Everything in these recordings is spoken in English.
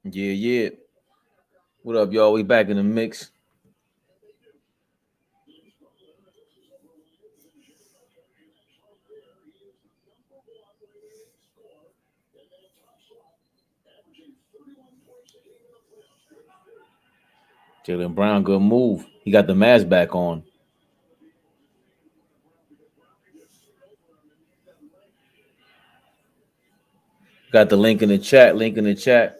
Yeah, yeah. What up, y'all? We back in the mix. Jalen Brown, good move. He got the mask back on. Got the link in the chat. Link in the chat.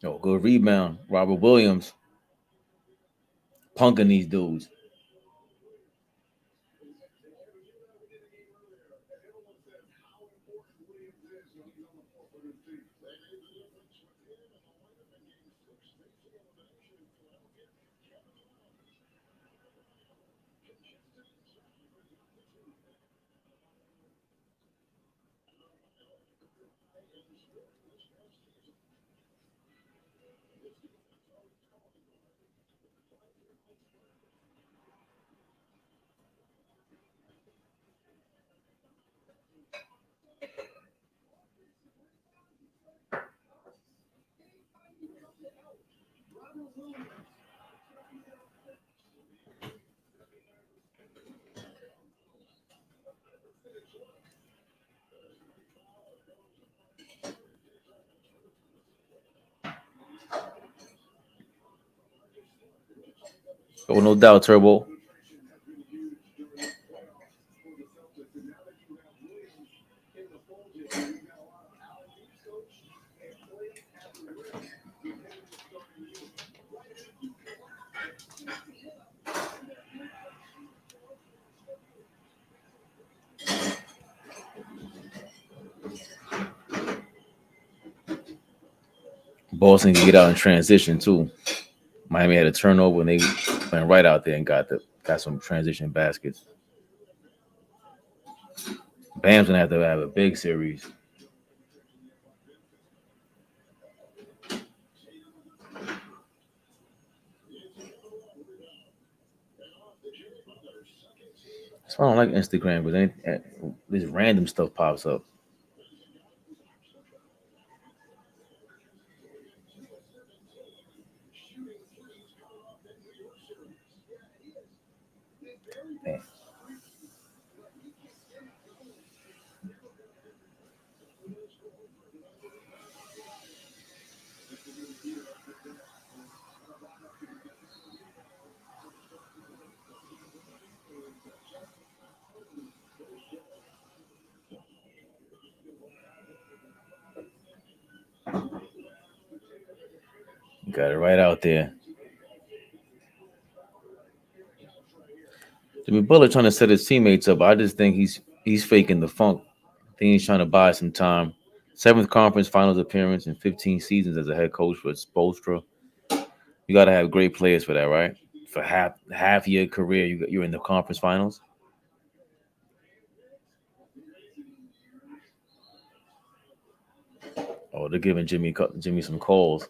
Oh, good rebound. Robert Williams punking these dudes. Oh, no doubt, Turbo. Boston can get out in transition too. Miami had a turnover and they went right out there and got some transition baskets. Bam's gonna have a big series. That's why I don't like Instagram because this random stuff pops up. Man. Got it right out there. Jimmy Butler trying to set his teammates up. I just think he's faking the funk. I think he's trying to buy some time. Seventh conference finals appearance in 15 seasons as a head coach for Spoelstra. You got to have great players for that, right? For half your career, you're in the conference finals. Oh, they're giving Jimmy some calls.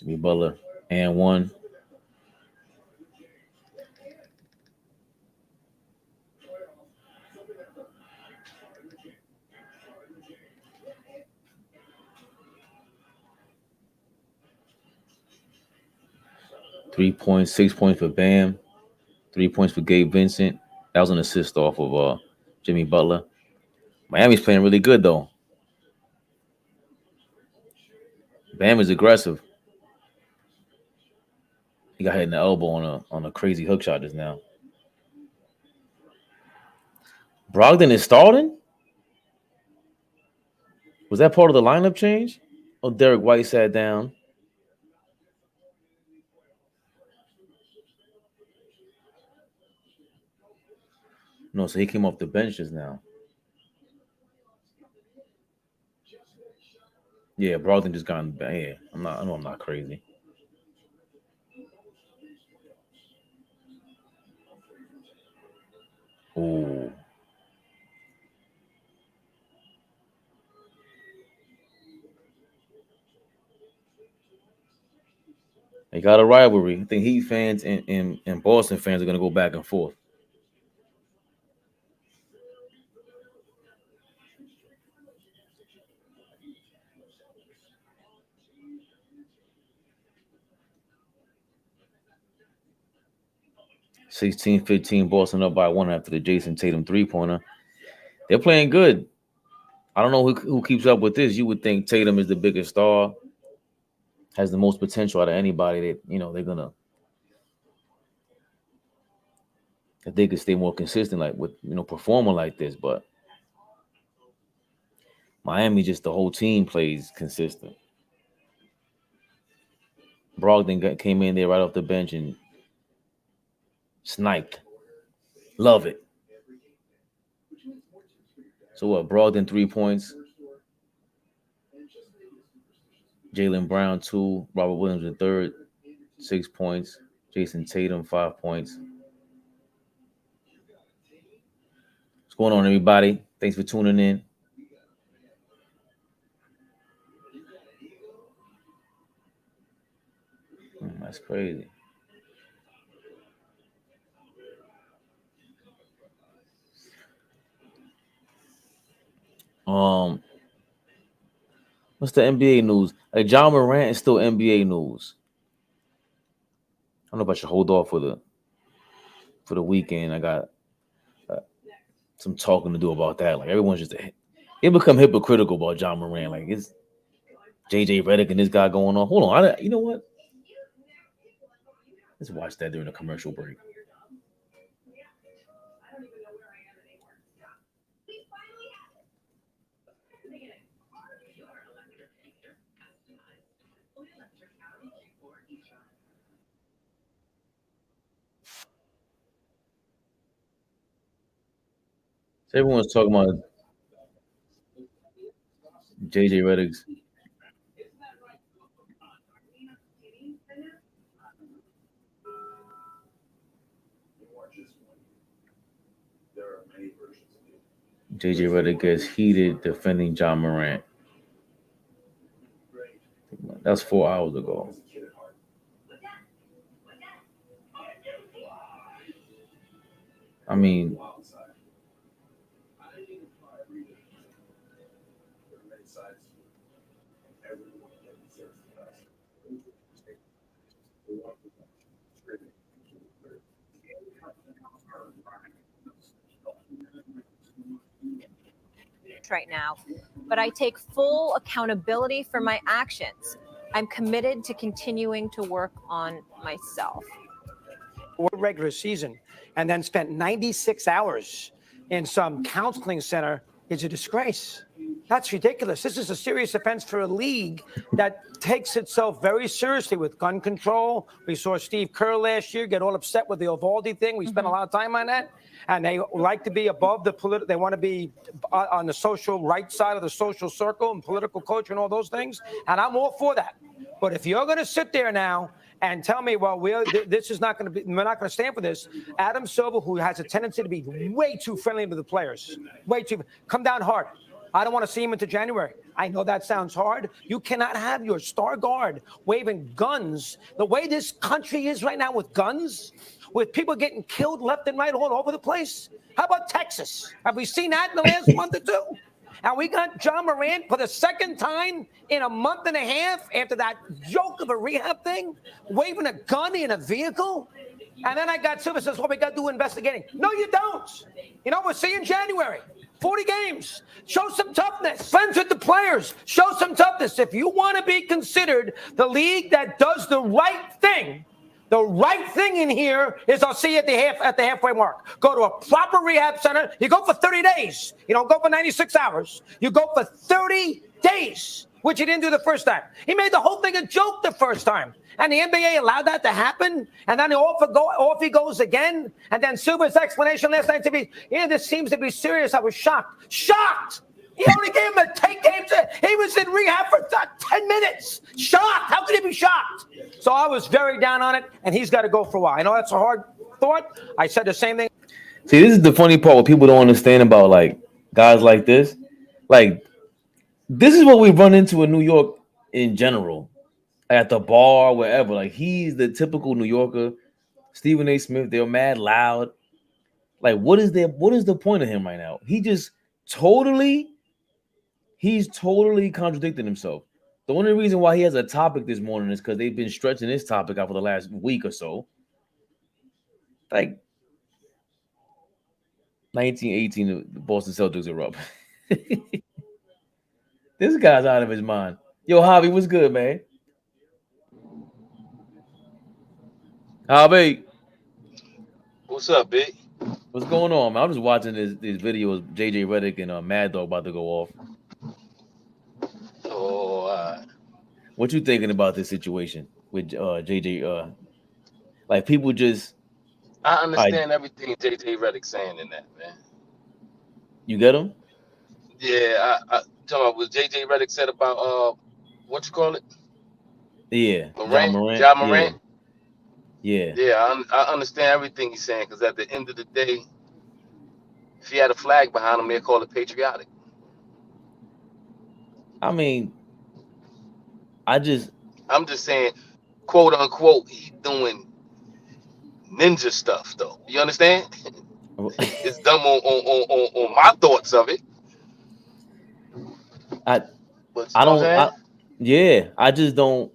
Jimmy Butler And one. Three points, 6 points for Bam. 3 points for Gabe Vincent. That was an assist off of Jimmy Butler. Miami's playing really good though. Bam is aggressive. He got hit in the elbow on a crazy hook shot just now. Brogdon is starting? Was that part of the lineup change? Oh, Derek White sat down. No, so he came off the bench just now. Yeah, Brogdon just got in the bench. Yeah, I know I'm not crazy. Oh. They got a rivalry. I think Heat fans and Boston fans are going to go back and forth. (16-15) Boston up by 1 after the Jason Tatum three-pointer. They're playing good. I don't know who keeps up with this. You would think Tatum is the biggest star, has the most potential out of anybody that, they're going to, if they could stay more consistent, like with, performing like this. But Miami, just the whole team plays consistent. Brogdon came in there right off the bench and sniped. Love it. So what? Brogdon 3 points. Jaylen Brown 2. Robert Williams the third, 6 points. Jason Tatum 5 points. What's going on, everybody? Thanks for tuning in. That's crazy. What's the NBA news? John Morant is still NBA news. I don't know if I should hold off for the weekend. I got some talking to do about that. Like everyone's just they become hypocritical about John Morant. Like it's JJ Redick and this guy going on. Hold on, you know what? Let's watch that during the commercial break. So everyone's talking about JJ Redick's. JJ Redick gets heated defending John Morant. That's 4 hours ago. I mean, right now, but I take full accountability for my actions. I'm committed to continuing to work on myself. Or regular season, and then spent 96 hours in some counseling center is a disgrace. That's ridiculous. This is a serious offense for a league that takes itself very seriously with gun control. We saw Steve Kerr last year get all upset with the Uvalde thing. We spent a lot of time on that. And they like to be above the political. They want to be on the social right side of the social circle and political culture and all those things. And I'm all for that. But if you're going to sit there now and tell me, well, this is not going to be, we're not going to stand for this. Adam Silver, who has a tendency to be way too friendly with the players, way too, come down hard. I don't want to see him into January. I know that sounds hard. You cannot have your star guard waving guns the way this country is right now with guns, with people getting killed left and right all over the place. How about Texas? Have we seen that in the last month or two? And we got John Morant for the second time in a month and a half after that joke of a rehab thing, waving a gun in a vehicle. And then I got Silver says, well, we got to do investigating. No, you don't. You know, we'll see you in January. 40 games. Show some toughness. Friends with the players. Show some toughness. If you want to be considered the league that does the right thing in here is I'll see you at the halfway mark. Go to a proper rehab center. You go for 30 days. You don't go for 96 hours. You go for 30 days, which he didn't do the first time. He made the whole thing a joke the first time. And the NBA allowed that to happen. And then off he goes again. And then Suba's explanation last night to me, yeah, this seems to be serious. I was shocked. Shocked! He only gave him a 10 games. He was in rehab for 10 minutes. Shocked. How could he be shocked? So I was very down on it, and he's got to go for a while. I know that's a hard thought. I said the same thing. See, this is the funny part what people don't understand about like guys like this. Like, this is what we run into in New York in general. At the bar, wherever. Like, he's the typical New Yorker. Stephen A. Smith, they're mad loud. Like, what is the point of him right now? He's totally contradicting himself. The only reason why he has a topic this morning is because they've been stretching this topic out for the last week or so. Like 1918, the Boston Celtics are up. This guy's out of his mind. Yo, Javi, what's good, man? Javi, What's up, big? what's going on, man? I'm just watching these videos. JJ Redick and Mad Dog about to go off. Oh, What you thinking about this situation with JJ? Like, people just I understand everything JJ Redick saying in that, man. you get him? Yeah, I talking about what JJ Redick said about what you call it? Yeah, Morant, Morant. John Morant. Yeah. Yeah, I understand everything he's saying because at the end of the day, if he had a flag behind him, they'd call it patriotic. I mean, I'm just saying, quote unquote, he doing ninja stuff though. You understand? It's dumb on my thoughts of it. I But you know I what I'm don't. saying? I just don't.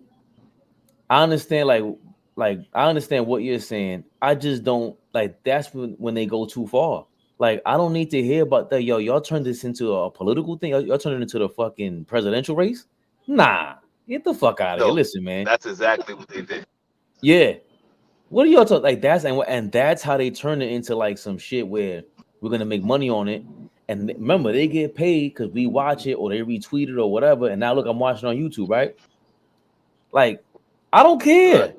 I understand, like I understand what you're saying. I just don't like. That's when they go too far. Like, I don't need to hear about that. Yo, y'all turned this into a political thing. Y'all turned it into the fucking presidential race. Nah, get the fuck out of here. No, Listen, man. that's exactly what they did. Yeah. What are y'all talking like? That's how they turn it into like some shit where we're gonna make money on it. And remember, they get paid because we watch it or they retweet it or whatever. And now look, I'm watching on YouTube, right? Like, I don't care. Right.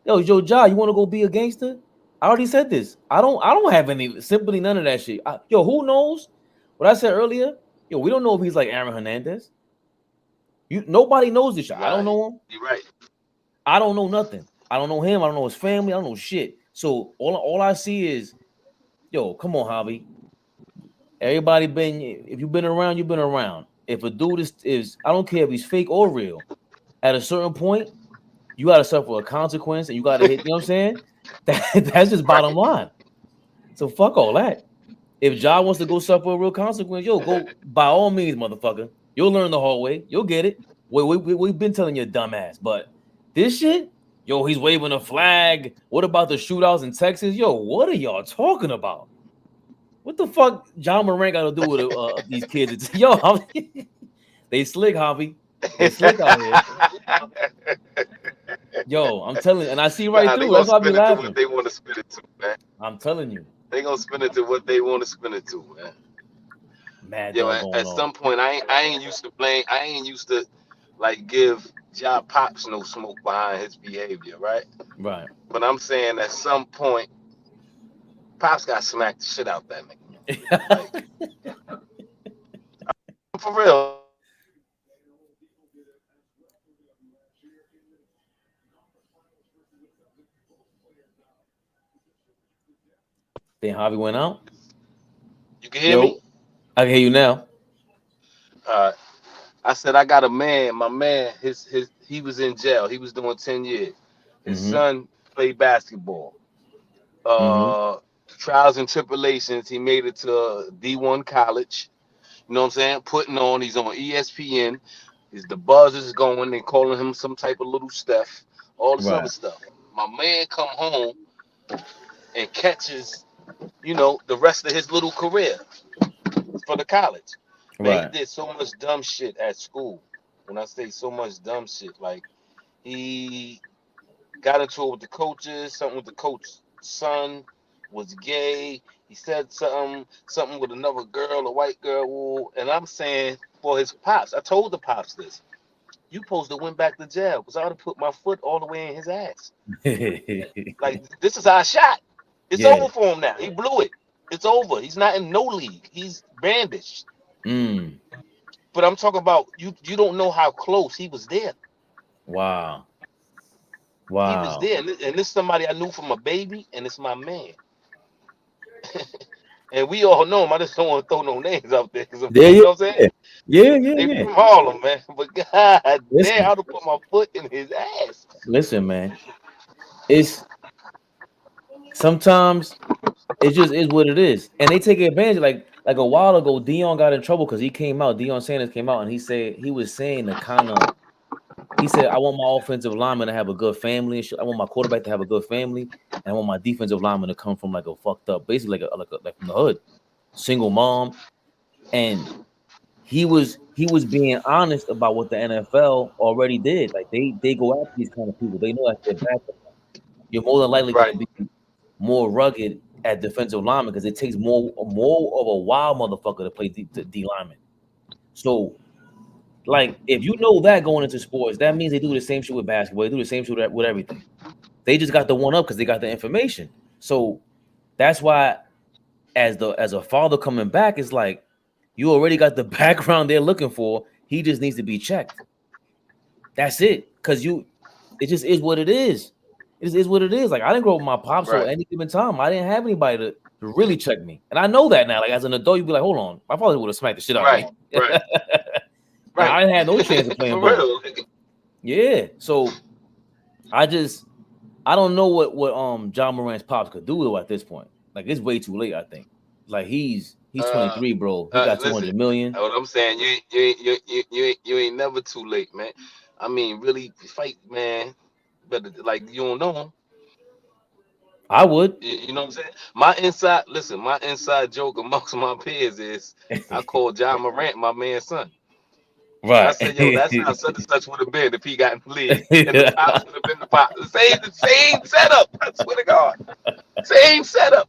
Yo, Ja, you want to go be a gangster? I already said this. I don't have any sympathy, none of that shit. Who knows? What I said earlier, yo, we don't know if he's like Aaron Hernandez. Nobody knows this shit. Right. I don't know him. You're right. I don't know nothing. I don't know him. I don't know his family. I don't know shit. So all I see is, yo, come on, Javi. Everybody if you've been around, you've been around. If a dude is I don't care if he's fake or real. At a certain point, you got to suffer a consequence, and you got to hit. You know what I'm saying? That's just bottom line. So fuck all that. If Ja wants to go suffer a real consequence, yo, go by all means, motherfucker. You'll learn the hard way. You'll get it. We've been telling you, dumbass. But this shit, yo, he's waving a flag. What about the shootouts in Texas? Yo, what are y'all talking about? What the fuck John Morant got to do with these kids? Yo, they slick, Javi. They slick out here. Yo, I'm telling you, and I see right through. That's why I be laughing. What they want to spin it to, man. I'm telling you. They gonna spin it to what they want to spin it to, man. Mad Yo, dog at going some on. point, I ain't used to blame. I ain't used to like give Ja Pops no smoke behind his behavior, right? Right. But I'm saying at some point, Pops got smacked the shit out that nigga. Like, for real. Then Javi went out. You can hear me? I can hear you now. I said I got a man. My man, he was in jail. He was doing 10 years. His Mm-hmm. son played basketball. Trials and tribulations. He made it to D1 college. You know what I'm saying? Putting on. He's on ESPN. The buzz is going. They calling him some type of little Steph. All this other Right. stuff. My man come home and catches, the rest of his little career for the college. Man, he Right. did so much dumb shit at school. When I say so much dumb shit, like he got into it with the coaches, something with the coach's son, was gay. He said something with another girl, a white girl, and I'm saying for his pops, I told the pops this. You supposed to went back to jail because I would have put my foot all the way in his ass. Like this is our shot. It's Yeah. over for him now. He blew it. It's over. He's not in no league. He's brandished. Mm. But I'm talking about you don't know how close he was there. Wow. He was Wow. there. And this is somebody I knew from a baby, and it's my man. And we all know him. I just don't want to throw no names out there. Cause Yeah, you yeah, know what I'm saying? They yeah. from Harlem, man. But God damn, Listen, I would have put my foot in his ass. listen, man. It's sometimes it just is what it is. And they take advantage. Like a while ago, Dion got in trouble because he came out, Deion Sanders came out and he was saying the kind of he said, I want my offensive lineman to have a good family and shit. I want my quarterback to have a good family, and I want my defensive lineman to come from like a fucked up, basically like from the hood, single mom. And he was being honest about what the NFL already did. Like they go after these kind of people. They know that they're bad. You're more than likely going Right. to be more rugged at defensive lineman because it takes more of a wild motherfucker to play D lineman. So, like, if you know that going into sports, that means they do the same shit with basketball. They do the same shit with everything. They just got the one up because they got the information. So that's why, as a father coming back, it's like you already got the background they're looking for. He just needs to be checked. That's it. Because it just is what it is. It is what it is. Like I didn't grow up with my pops, so Right. any given time, I didn't have anybody to really check me. And I know that now. Like as an adult, you'd be like, hold on, my father would have smacked the shit out of me. Right. Now, Right. I didn't have no chance of playing For ball. real. Yeah. So I don't know what John Morant's pops could do though at this point. Like it's way too late, I think. Like he's 23, bro. He got Listen, 200 million. what I'm saying, you ain't never too late, man. I mean, really fight, man. But like you don't know him. I would. You know what I'm saying? My inside joke amongst my peers is I call John Morant my man's son. I Right. said, yo, that's how such and such would have been if he got in the league. And the pops would have been the pops. The same setup. I swear to God. Same setup.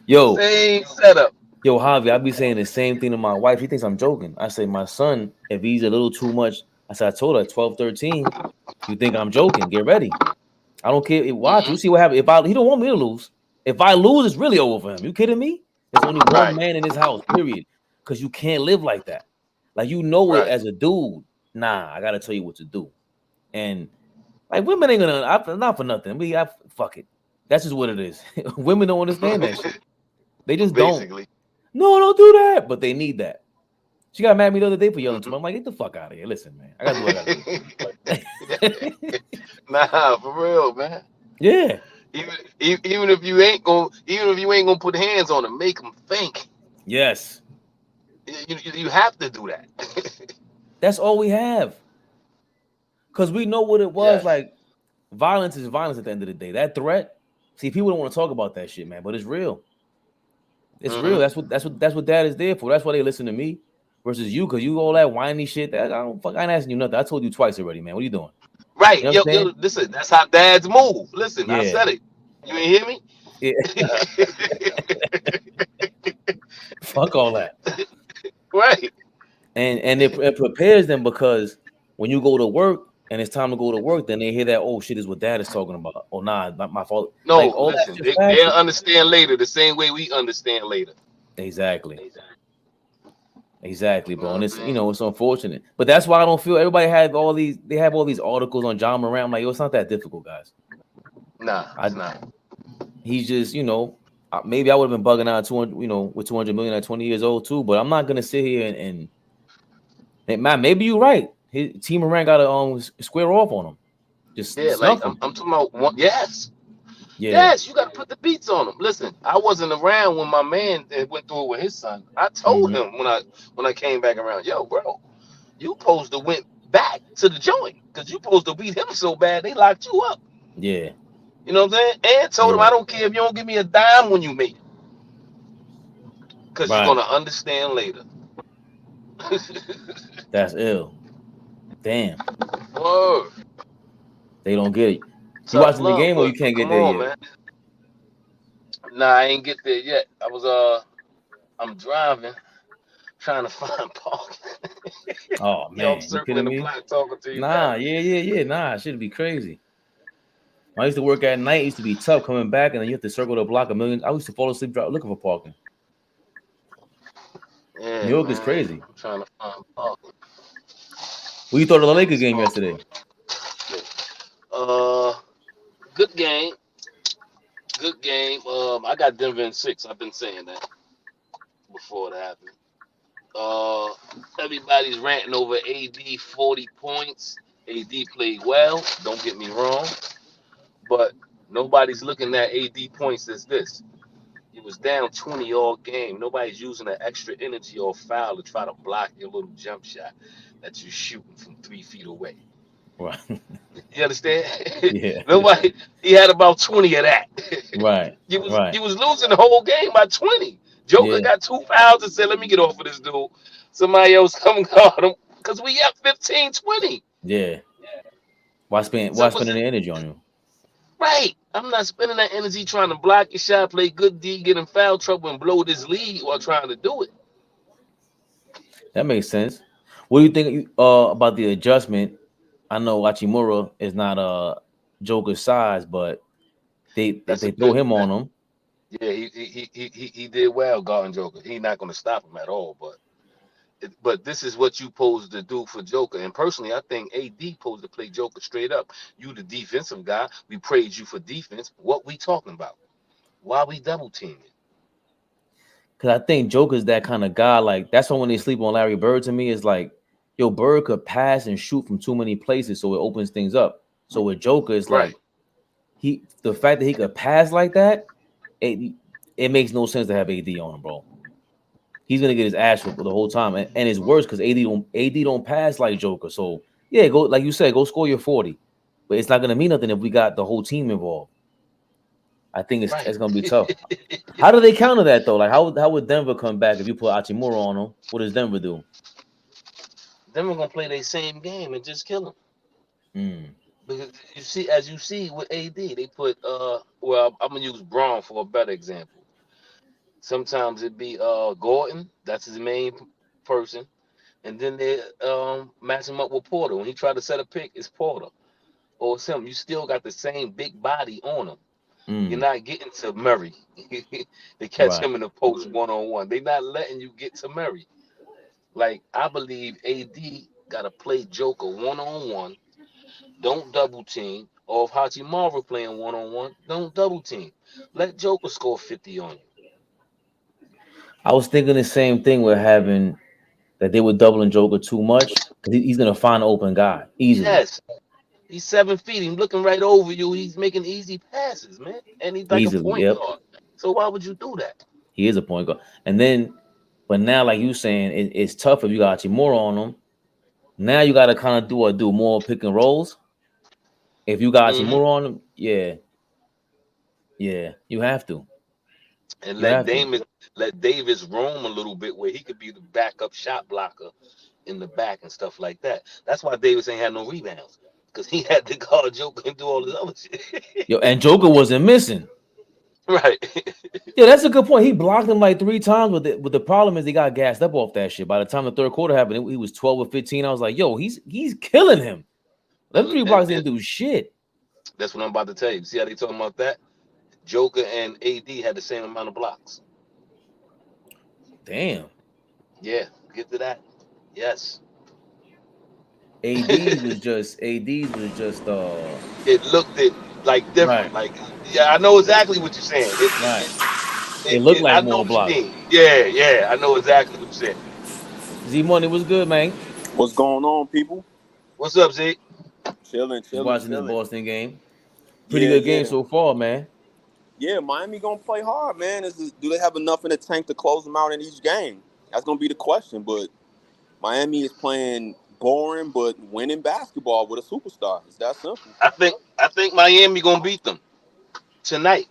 Yo, Same setup. Javi, I be saying the same thing to my wife. She thinks I'm joking. I say, my son, if he's a little too much, I said, I told her 12, 13, you think I'm joking. Get ready. I don't care. Watch, you see what happens. He don't want me to lose. If I lose, it's really over for him. You kidding me? There's only one Right. man in this house, period. Because you can't live like that. Like you know it Right. as a dude. Nah, I gotta tell you what to do. And like women ain't gonna not for nothing. Fuck it. That's just what it is. Women don't understand that shit. They just Basically. don't. No, don't do that. But they need that. She got mad at me the other day for yelling to me. I'm like, get the fuck out of here. Listen, man. I gotta do what I gotta do. Nah, for real, man. Yeah. Even if you ain't gonna put hands on him, make him think. Yes. You have to do that. That's all we have. Because we know what it was. Yes. Like, violence is violence at the end of the day. That threat. See, people don't want to talk about that shit, man. But it's real. It's real. That's what dad is there for. That's why they listen to me versus you, because you all that whiny shit. I ain't asking you nothing. I told you twice already, man. What are you doing? Right. You know what I'm saying? Listen, that's how dads move. Listen, I Yeah. said it. You ain't hear me? Yeah. Fuck all that. Right. And it prepares them, because when you go to work and it's time to go to work, then they hear that, oh shit, is what dad is talking about. Oh nah, not my fault. No, like, all listen, that shit they'll understand later the same way we understand later. Exactly, bro. And it's it's unfortunate. But that's why I don't feel everybody have all these articles on John Morant. I'm like, yo, it's not that difficult, guys. Nah, it's not. He's just, maybe I would have been bugging out 200, with 200 million at 20 years old too. But I'm not gonna sit here and Man, maybe you're right. His team Moran got to square off on him. Just Yeah, like snuff him. I'm talking about one. Yes, Yeah. yes, you got to put the beats on him. Listen, I wasn't around when my man went through it with his son. I told him when I came back around, yo, bro, you supposed to went back to the joint because you supposed to beat him so bad they locked you up. Yeah. You know what I'm saying? And told him I don't care if you don't give me a dime when you make it, because you're Right. gonna understand later. That's ill. Damn. Word. They don't get it. You Tough watching the love, game or you but can't get come there on, yet? man. Nah, I ain't get there yet. I'm driving, trying to find parking. Oh Yo, I'm man, you circling kidding the me? block talking to you Nah, now. yeah. Nah, it should be crazy. I used to work at night. It used to be tough coming back, and then you have to circle the block a million. I used to fall asleep looking for parking. New Yeah, York is man. crazy. I'm trying to find parking. What you thought of the Lakers It's game hard. yesterday? Uh, good game. Good game. I got Denver in 6. I've been saying that before it happened. Uh, Everybody's ranting over AD 40 points. AD played well. Don't get me wrong, but nobody's looking at AD points as this. He was down 20 all game. Nobody's using the extra energy or foul to try to block your little jump shot that you're shooting from 3 feet away. Right. You understand? Yeah. Nobody. He had about 20 of that. Right. he was Right. he was losing the whole game by 20. Joker Yeah. got 2 fouls and said, "Let me get off of this dude." Somebody else come and guard him because we up 15-20. Yeah. Why spend? So Why it was spending the energy on you? right. I'm not spending that energy trying to block your shot, play good D, get in foul trouble, and blow this lead while trying to do it. That makes sense. What do you think about the adjustment? I know Hachimura is not Joker's size, but if That's they a throw good. him on him, Yeah, he did well guarding Joker. He's not going to stop him at all. But this is what you supposed to do for Joker. And personally, I think AD supposed to play Joker straight up. You the defensive guy. We praise you for defense. What we talking about? Why we double teaming? because I think Joker's that kind of guy. Like that's why when they sleep on Larry Bird, to me is like, yo, Bird could pass and shoot from too many places, so it opens things up. So with Joker, it's Right. like the fact that he could pass like that, it makes no sense to have AD on him, bro. He's gonna get his ass whooped the whole time, and it's worse because AD don't pass like Joker. So yeah, go like you said, go score your 40, but it's not gonna mean nothing if we got the whole team involved. I think Right. it's gonna be tough. How do they counter that though? Like how would Denver come back if you put Achimura on them? What does Denver do? Then we're gonna play their same game and just kill them. Mm, Because as you see with AD, they put well, I'm gonna use Braun for a better example. Sometimes it be Gordon, that's his main person, and then they match him up with Porter. When he tried to set a pick, it's Porter or something. You still got the same big body on him. You're mm, not getting to Murray. They catch right. him in the post 1-on-1. They're not letting you get to Murray. Like I believe AD gotta play Joker 1-on-1. Don't double team. Or if Hachimaru playing 1-on-1, don't double team. Let Joker score 50 on you. I was thinking the same thing with having that they were doubling Joker too much because he's gonna find an open guy easily. Yes, he's 7 feet. He's looking right over you. He's making easy passes, man. And he's like a Easily, point yep. guard. So why would you do that? He is a point guard. And then, but now, like you saying, it's tough if you got Chimura on him. Now you got to kind of do more pick and rolls. If you got Hmm. Chimura on him, yeah, you have to. And You have to. let Davis roam a little bit where he could be the backup shot blocker in the back and stuff like that. That's why Davis ain't had no rebounds. Because he had to guard Joker and do all this other shit. Yo, and Joker wasn't missing. Right. Yeah, that's a good point. He blocked him like 3 times, but the problem is he got gassed up off that shit. By the time the third quarter happened, he was 12 or 15. I was like, yo, he's killing him. Them 3 blocks And didn't do shit. that's what I'm about to tell you. See how they talking about that? Joker and AD had the same amount of blocks. Damn. Yeah, get to that. Yes. AD's was just It looked like right. different. Like, yeah, I know exactly what you're saying. Right. It looked I like know more what you blocks. mean. Yeah, I know exactly what you're saying. Z Money was good, man. What's going on, people? What's up, Zeke? Chilling. Just watching this Boston game. Pretty Yeah, good game so far, man. Yeah, Miami gonna play hard, man. Do they have enough in the tank to close them out in each game? That's gonna be the question. But Miami is playing boring but winning basketball with a superstar. It's that simple. I think Miami gonna beat them tonight.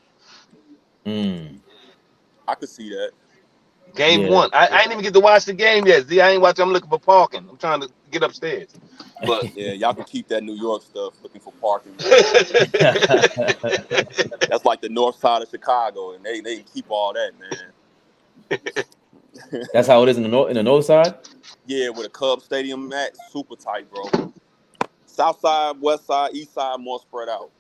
I could see that. Game Yeah. one. I ain't even get to watch the game yet. Z, I ain't watching. I'm looking for parking. I'm trying to get upstairs. But Yeah, y'all can keep that New York stuff looking for parking. Man. That's like the north side of Chicago, and they can keep all that, man. That's how it is in the north side. Yeah, with a Cubs stadium at super tight, bro. South side, west side, east side, more spread out.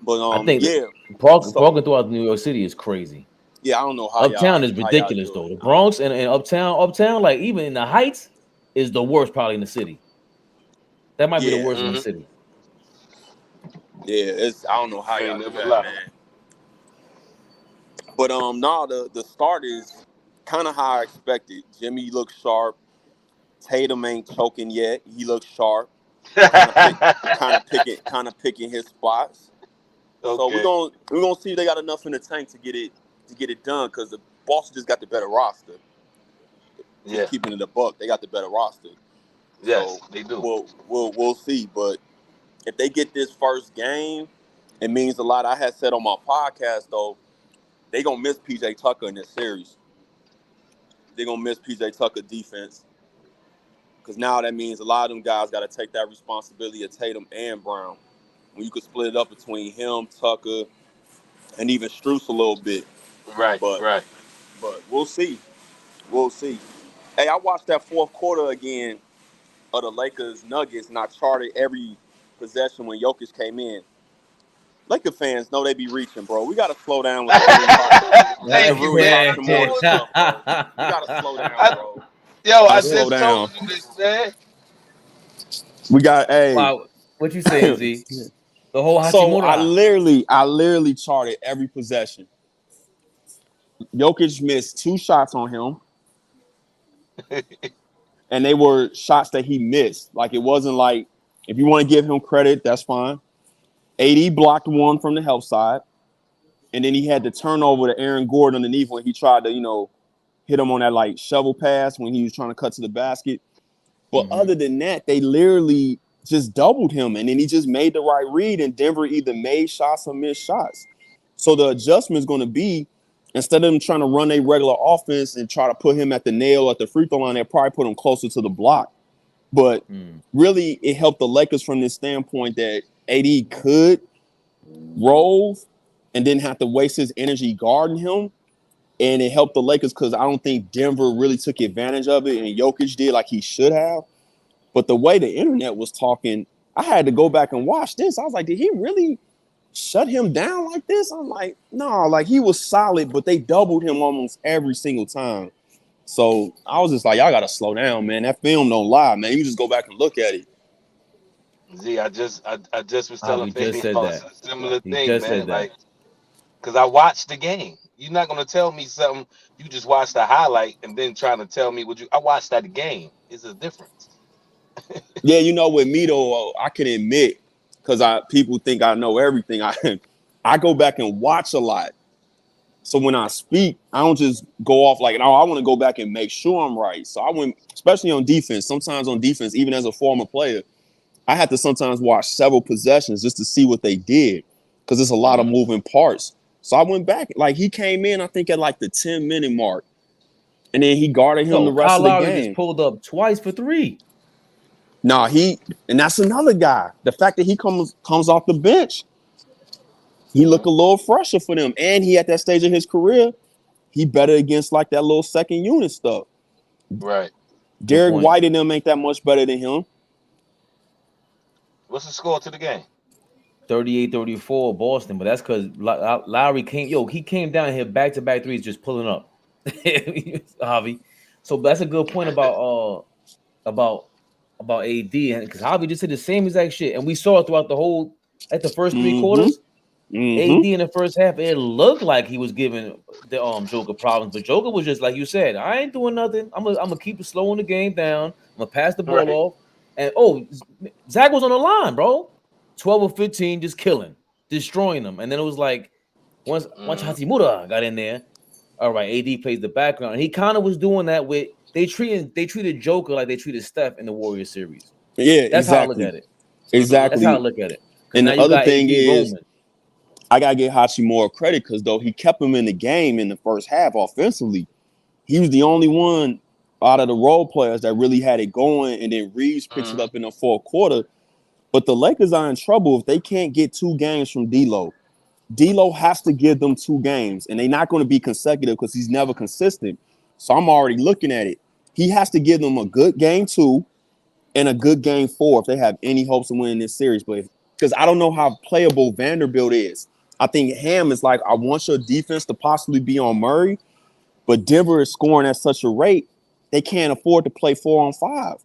But I think yeah. parking throughout New York City is crazy. Yeah, I don't know how Uptown is ridiculous though. The Bronx and uptown, like even in the Heights, is the worst probably in the city. That might be the worst in the city. Yeah, I don't know how y'all do that, man. But the start is kind of how I expected. Jimmy looks sharp. Tatum ain't choking yet. He looks sharp. Kind of picking his spots. Okay. So we're gonna see if they got enough in the tank to get it done, because the Boston just got the better roster. Just keeping it a buck, they got the better roster. Yes, so they do. We'll see. But if they get this first game, it means a lot. I had said on my podcast though, they gonna miss PJ Tucker in this series. They're gonna miss PJ Tucker defense, because now that means a lot of them guys got to take that responsibility of Tatum and Brown. When you could split it up between him, Tucker, and even Strus a little bit. Right. But we'll see. Hey, I watched that fourth quarter again of the Lakers Nuggets, and I charted every possession when Jokic came in. Laker fans know they be reaching, bro. We gotta slow down with Thank you, man. Stuff, bro. We gotta slow down, bro. Yo, I just told you this, man. We got Wow, what you saying, Z? The whole Hachimura. So I literally charted every possession. Jokic missed 2 shots on him. And they were shots that he missed. Like, it wasn't like, if you want to give him credit, that's fine. AD blocked one from the help side. And then he had the turnover to Aaron Gordon underneath when he tried to, hit him on that, like, shovel pass when he was trying to cut to the basket. But other than that, they literally just doubled him. And then he just made the right read, and Denver either made shots or missed shots. So the adjustment is going to be, instead of them trying to run a regular offense and try to put him at the nail at the free throw line, they probably put him closer to the block. But really, it helped the Lakers from this standpoint that AD could roll and didn't have to waste his energy guarding him. And it helped the Lakers because I don't think Denver really took advantage of it, and Jokic did like he should have. But the way the internet was talking, I had to go back and watch this. I was like, did he really shut him down like this? I'm like, no, like he was solid, but they doubled him almost every single time. So I was just like, y'all got to slow down, man. That film don't lie, man. You just go back and look at it. Z, I just was telling Fabian a similar thing, man. Like, because I watched the game. You're not gonna tell me something. You just watched the highlight and then trying to tell me I watched that game. It's a difference. Yeah, with me though, I can admit, because people think I know everything. I go back and watch a lot. So when I speak, I don't just go off like, no, I want to go back and make sure I'm right. So I went, especially on defense. Sometimes on defense, even as a former player, I had to sometimes watch several possessions just to see what they did, because there's a lot of moving parts. So I went back, like he came in, I think at like the 10-minute mark, and then he guarded him the rest of the game. Just pulled up twice for 3. Nah, and that's another guy. The fact that he comes off the bench, he looked a little fresher for them. And he at that stage of his career, he better against like that little second unit stuff. Right. Derek White and them ain't that much better than him. What's the score to the game? 38-34 Boston, but that's because Lowry came down here back-to-back threes just pulling up. Javi. So that's a good point about AD, because Javi just said the same exact shit, and we saw it throughout the first 3 quarters. AD in the first half, it looked like he was giving the Joker problems, but Joker was just like you said, I ain't doing nothing. I'm gonna keep it slowing the game down. I'm gonna pass the ball off. And Zach was on the line, bro. 12 or 15, just killing, destroying them. And then it was like once Hachimura got in there, all right, AD plays the background. And he kind of was doing that with they treated Joker like they treated Steph in the Warriors series. Yeah, that's how I look at it. Exactly. That's how I look at it. And the other thing is, roaming. I gotta give Hachimura credit because though he kept him in the game in the first half offensively, he was the only one out of the role players that really had it going. And then Reeves picks it up in the fourth quarter. But the Lakers are in trouble if they can't get 2 games from D'Lo. D'Lo has to give them 2 games, and they're not going to be consecutive because he's never consistent. So I'm already looking at it. He has to give them a good game 2 and a good game 4 if they have any hopes of winning this series. But because I don't know how playable Vanderbilt is. I think Ham is like, I want your defense to possibly be on Murray, but Denver is scoring at such a rate, they can't afford to play 4-on-5.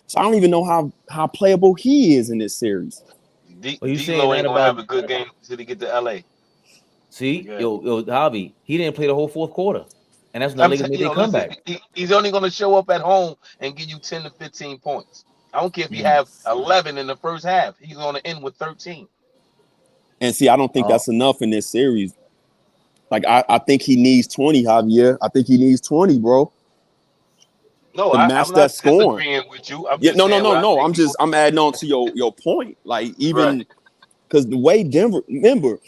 So I don't even know how playable he is in this series. D'Lo ain't gonna have a good game until he get to LA. See, yo, Javi, he didn't play the whole fourth quarter, and that's when the Lakers made their comeback. He's only gonna show up at home and give you 10 to 15 points. I don't care if you have 11 in the first half. He's gonna end with 13. And see, I don't think that's enough in this series. Like I think he needs 20, Javier. I think he needs 20, bro. No, I'm not disagreeing with you. I'm adding on to your point. Like even because the way Denver, remember,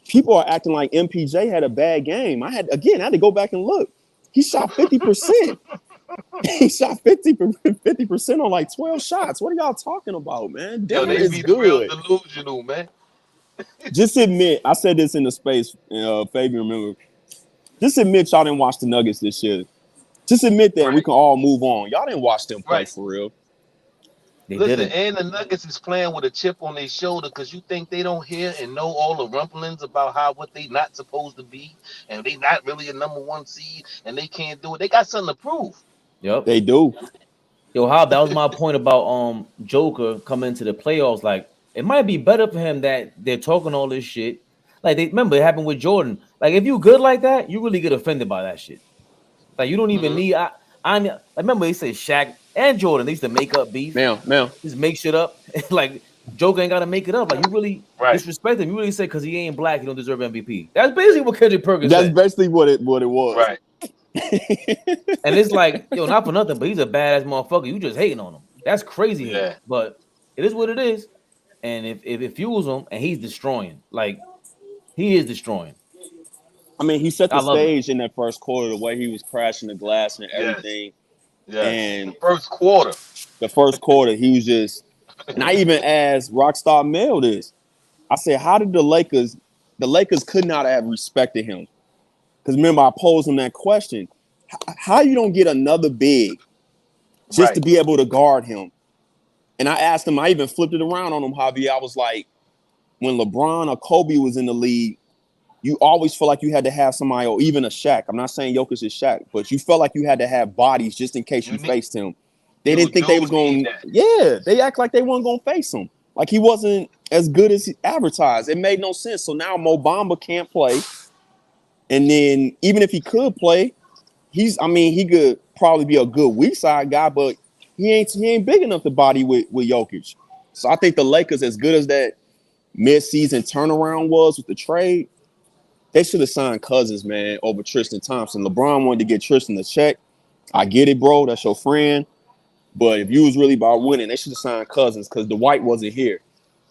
people are acting like MPJ had a bad game. I had to go back and look. He shot 50%. He shot 50% on like 12 shots. What are y'all talking about, man? Denver is good. Real delusional, man. Just admit, I said this in the space, Fabian, remember. Just admit y'all didn't watch the Nuggets this year. Just admit that we can all move on. Y'all didn't watch them play for real. Listen, and the Nuggets is playing with a chip on their shoulder because you think they don't hear and know all the rumblings about what they not supposed to be, and they not really a number 1 seed, and they can't do it. They got something to prove. Yep, they do. Yo, that was my point about Joker coming into the playoffs. Like, it might be better for him that they're talking all this shit. Like, remember it happened with Jordan. Like, if you good like that, you really get offended by that shit. Like, you don't even need. I remember they said Shaq and Jordan, they used to make up beef. Man. Just make shit up. Like, Joker ain't got to make it up. Like, you really disrespect him. You really say because he ain't black, he don't deserve MVP. That's basically what Kendrick Perkins said. That's basically what it was. Right. And it's like, yo, not for nothing, but he's a badass motherfucker. You just hating on him. That's crazy. Yeah. But it is what it is. And if it fuels him, and he's destroying. Like, he is destroying. I mean, he set the stage in that first quarter, the way he was crashing the glass and everything. Yes. And the first quarter, he was just, and I even asked Rockstar Mel this. I said, how did the Lakers could not have respected him? Because remember, I posed him that question. How you don't get another big just to be able to guard him? And I asked him, I even flipped it around on him, Javi. I was like, when LeBron or Kobe was in the league, you always feel like you had to have somebody, or even a Shaq. I'm not saying Jokic is Shaq, but you felt like you had to have bodies just in case you faced him. They didn't think they was going to. Yeah, they act like they weren't going to face him. Like he wasn't as good as he advertised. It made no sense. So now Mo Bamba can't play. And then even if he could play, he could probably be a good weak side guy, but he ain't big enough to body with Jokic. So I think the Lakers, as good as that mid-season turnaround was with the trade, they should have signed Cousins, man, over Tristan Thompson. LeBron wanted to get Tristan a check. I get it, bro. That's your friend. But if you was really about winning, they should have signed Cousins because Dwight wasn't here.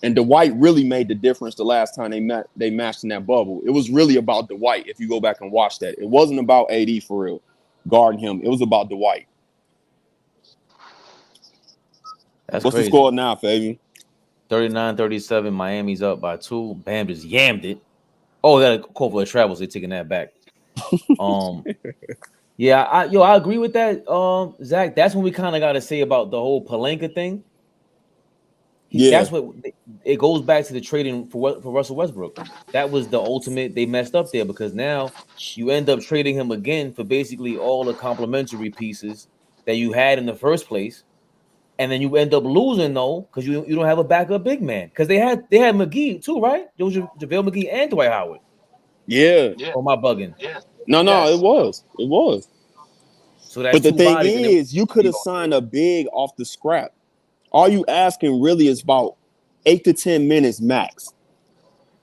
And Dwight really made the difference the last time they matched in that bubble. It was really about Dwight, if you go back and watch that. It wasn't about AD for real, guarding him. It was about Dwight. What's crazy. The score now, Fabian? 39-37. Miami's up by 2. Bam just yammed it. Oh, they got a call for the travels. They're taking that back. Yeah, I agree with that, Zach. That's when we kind of got to say about the whole Pelinka thing. That's what it goes back to the trading for Russell Westbrook. That was the ultimate. They messed up there because now you end up trading him again for basically all the complimentary pieces that you had in the first place. and then you end up losing though because you don't have a backup big man because they had McGee too, right? There was JaVale McGee and Dwight Howard. Yeah. Yeah. Or am I bugging? Yeah. No, Yes. it was. So that's But the two thing bodies. is, you could have signed a big off the scrap. All you asking really is about 8 to 10 minutes max.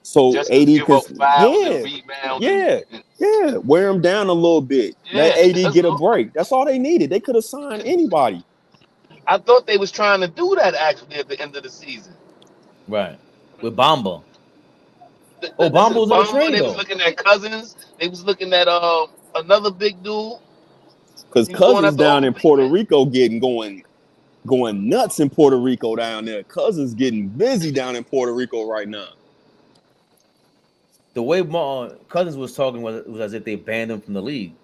So Just to 80 give up could, fouls and yeah, rebounds yeah, and yeah, wear them down a little bit. Let yeah, AD that's get a all. break. That's all they needed. They could have signed anybody. I thought they was trying to do that actually at the end of the season. Right. With Bamba. This Bamba is was on the Bamba. train They was though. looking at Cousins. They was looking at another big dude. Because He was going Cousins after down all the in big Puerto men. Rico going nuts in Puerto Rico down there. Cousins getting busy down in Puerto Rico right now. The way Cousins was talking was as if they banned him from the league.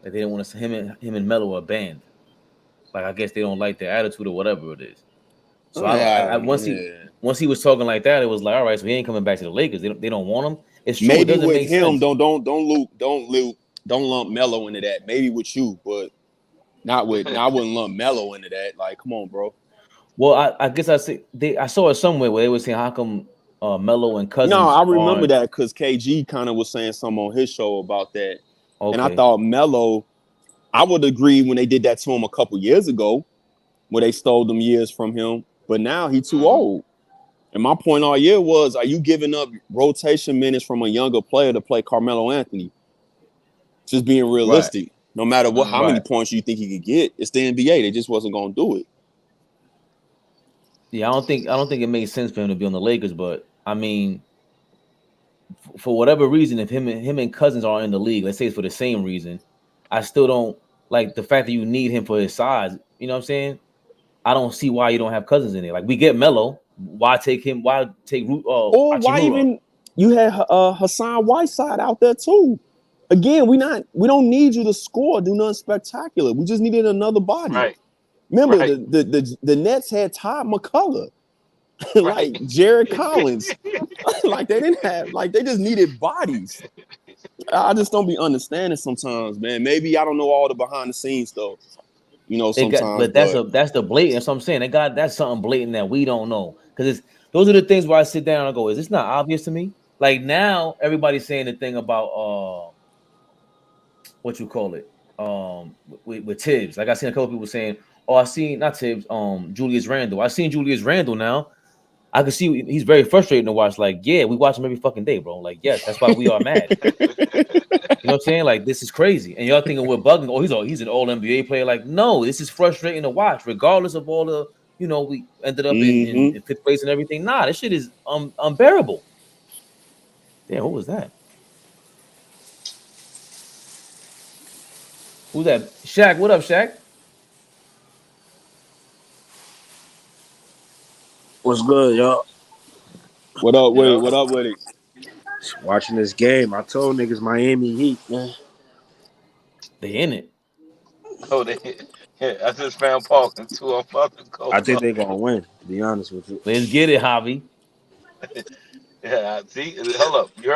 Like they didn't want to him and Melo are banned. Like I guess they don't like their attitude or whatever it is. So I once he was talking like that, it was like, all right, so he ain't coming back to the Lakers. They don't want him. It's true. Maybe It doesn't with make him, sense. don't lump Melo into that. Maybe with you, but not with. I wouldn't lump Melo into that. Like, come on, bro. Well, I guess I saw it somewhere where they were saying how come Melo and No, Cousins I remember aren't that because KG kind of was saying something on his show about that, and I okay. thought Melo. I would agree when they did that to him a couple years ago, where they stole them years from him. But now he's too old. And my point all year was, are you giving up rotation minutes from a younger player to play Carmelo Anthony? Just being realistic. No matter how many points you think he could get, it's the NBA. They just wasn't going to do it. Yeah, I don't think it makes sense for him to be on the Lakers, but I mean, for whatever reason, if him and Cousins are in the league, let's say it's for the same reason, I still don't like the fact that you need him for his size. You know what I'm saying? I don't see why you don't have Cousins in there. Like we get Melo, why take him? Why take or why even you had Hassan Whiteside out there too? Again, we don't need you to score, do nothing spectacular. We just needed another body. Right. Remember, Right. the Nets had Todd McCullough, like Jared Collins. Like they didn't have, like they just needed bodies. I just don't be understanding sometimes, man. Maybe I don't know all the behind the scenes though. You know, sometimes. But that's the blatant. That's what I'm saying. That's something blatant that we don't know. Because those are the things where I sit down and go, is this not obvious to me? Like now everybody's saying the thing about what you call it, with Tibbs. Like I seen a couple people saying, oh, I seen not Tibbs, Julius Randle. I seen Julius Randle now. I can see he's very frustrating to watch. Like, yeah, we watch him every fucking day, bro. Like, yes, that's why we are mad. You know what I'm saying? Like, this is crazy. And y'all thinking we're bugging. Oh, he's an all NBA player. Like, no, this is frustrating to watch, regardless of all the, we ended up in fifth place and everything. Nah, this shit is unbearable. Damn, what was that? Who's that? Shaq, what up, Shaq? What's good, y'all? What up with it? What up with it? Watching this game, I told niggas Miami Heat, man. They in it. Oh, I just found Parker too. I'm fucking cold. I think they gonna win, to be honest with you. Let's get it, Javi. Yeah, see, hold up. You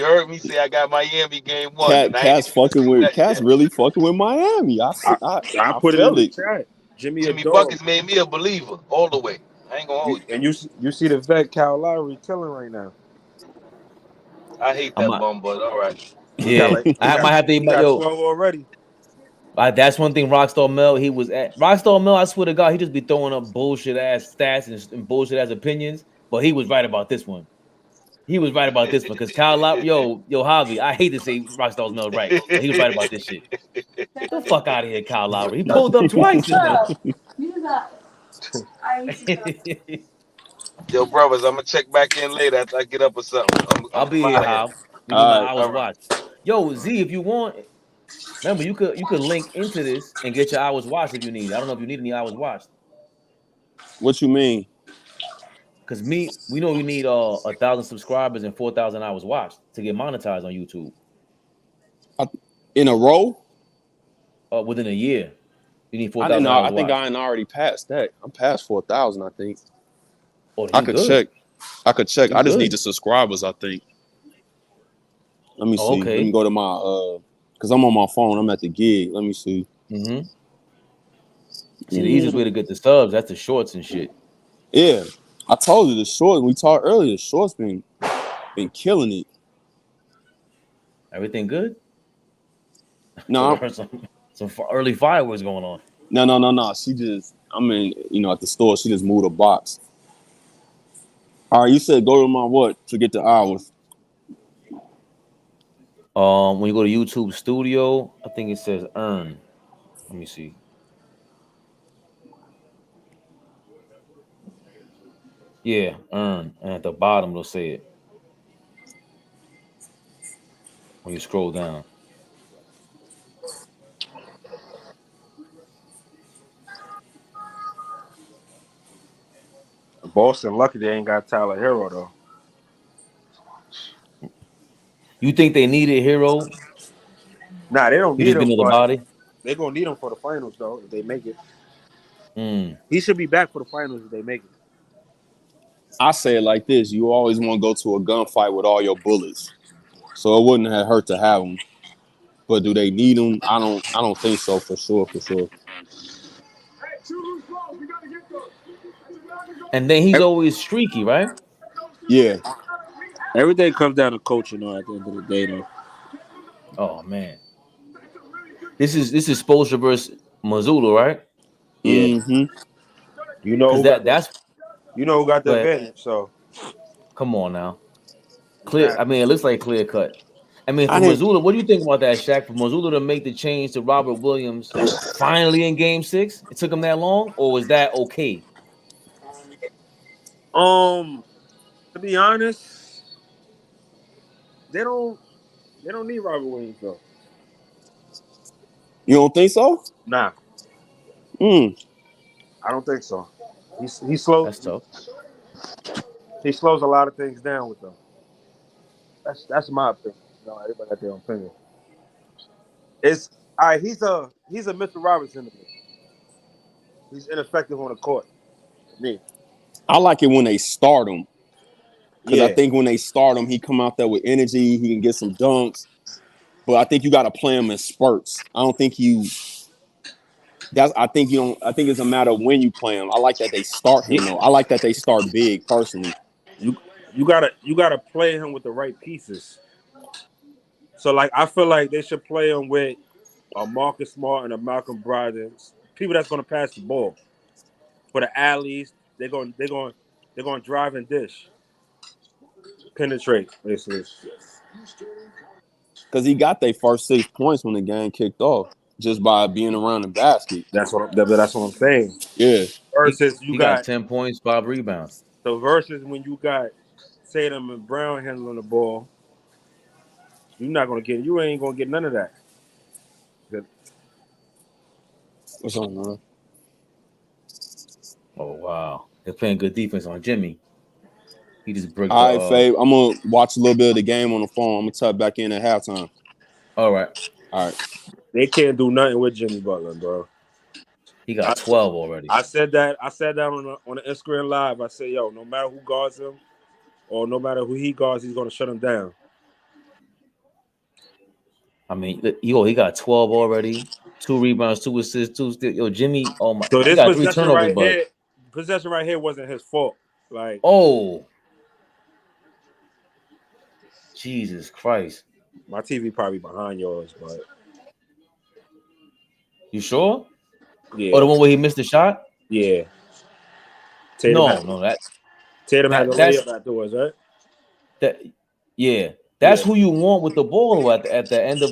heard me say I got Miami game 1. Cat's really fucking with Miami. I put it in feel the it. chat. Jimmy Buckets made me a believer all the way. I ain't gonna hold you. And you see the vet Kyle Lowry killing right now. I hate that bum, but all right. Yeah, I might have to eat my 12 already. That's one thing. Rockstar Mel, he was at Rockstar Mel. I swear to God, he just be throwing up bullshit ass stats and bullshit ass opinions. But he was right about this one. He was right about this one because Kyle Lowry, yo, Javi. I hate to say Rockstar Mel right, but he was right about this shit. Get the fuck out of here, Kyle Lowry. He pulled up twice. Yo, brothers, I'm gonna check back in later after I get up or something. I'll be here, Jav. Give me my hours watch. Yo, Z, if you want, remember you could link into this and get your hours watched if you need. I don't know if you need any hours watched. What you mean? Because we know we need 1,000 subscribers and 4,000 hours watched to get monetized on YouTube. In a row? Within a year. You need 4,000 I hours think watched. I ain't already passed that. I'm past 4,000, I think. Oh, I could check. I just need the subscribers, I think. Let me see. Okay. Let me go to my because I'm on my phone. I'm at the gig. Let me see. See, the easiest way to get the subs, that's the shorts and shit. Yeah, I told you the short. We talked earlier. The shorts been killing it. Everything good? No, Some early fireworks going on. no. She just, at the store. She just moved a box. All right, you said go to my what to get the hours? When you go to YouTube Studio, I think it says earn. Let me see. Yeah, earn. And at the bottom, it'll say it. When you scroll down. Boston lucky they ain't got Tyler Hero though. You think they need a hero? Nah, they don't He need just him, been to the but body. they're gonna need him for the finals though, if they make it. Mm. He should be back for the finals if they make it. I say it like this: you always want to go to a gunfight with all your bullets, so it wouldn't have hurt to have them. But do they need them? I don't think so for sure. And then he's always streaky, right? Yeah. Everything comes down to coaching though at the end of the day though. Oh man. This is Spoelstra versus Mazzulla, right? Yeah. Mm-hmm. You know Because who got the but advantage, so come on now. Clear. I exactly. mean, it looks like clear cut. I mean, I for didn't. Mazzulla, what do you think about that, Shaq? For Mazzulla to make the change to Robert Williams finally in Game 6, it took him that long, or was that okay? To be honest, they don't need Robert Williams though. You don't think so? Nah, Mm. I don't think so. He slows That's tough. a lot of things down with them. That's my opinion. Everybody got their own opinion. It's all right. He's a Mr. Robertson to me. He's ineffective on the court to me. I like it when they start him because I Yeah, think when they start him, he come out there with energy. He can get some dunks, but I think you got to play him in spurts. I don't think you. I think you don't. I think it's a matter of when you play him. I like that they start him though. I like that they start big personally. you gotta play him with the right pieces. So like I feel like they should play him with a Marcus Smart and a Malcolm Brogdon, people that's gonna pass the ball for the alleys. They're going to drive and dish, penetrate basically. Because he got their first 6 points when the game kicked off just by being around the basket. That's what I'm saying. Yeah. Versus you He got got 10 points, 5 rebounds. so versus when you got Tatum and Brown handling the ball, you ain't gonna get none of that. What's on, man? Oh wow, they're playing good defense on Jimmy. He just bricked All right, Fabe. I'm gonna watch a little bit of the game on the phone. I'm gonna tap back in at halftime. All right, They can't do nothing with Jimmy Butler, bro. he got 12 already. I said that on the Instagram live. I said, yo, no matter who guards him or no matter who he guards, he's gonna shut him down. I mean, he got 12 already, 2 rebounds, 2 assists, 2 steals. Yo, Jimmy, oh my, So he this got 3 turnovers, possession right here wasn't his fault. Like, oh, Jesus Christ. my TV probably behind yours, but You sure? yeah. Oh, the one where he missed the shot? Yeah. Tatum had the layup afterwards, right? That's who you want with the ball at the end of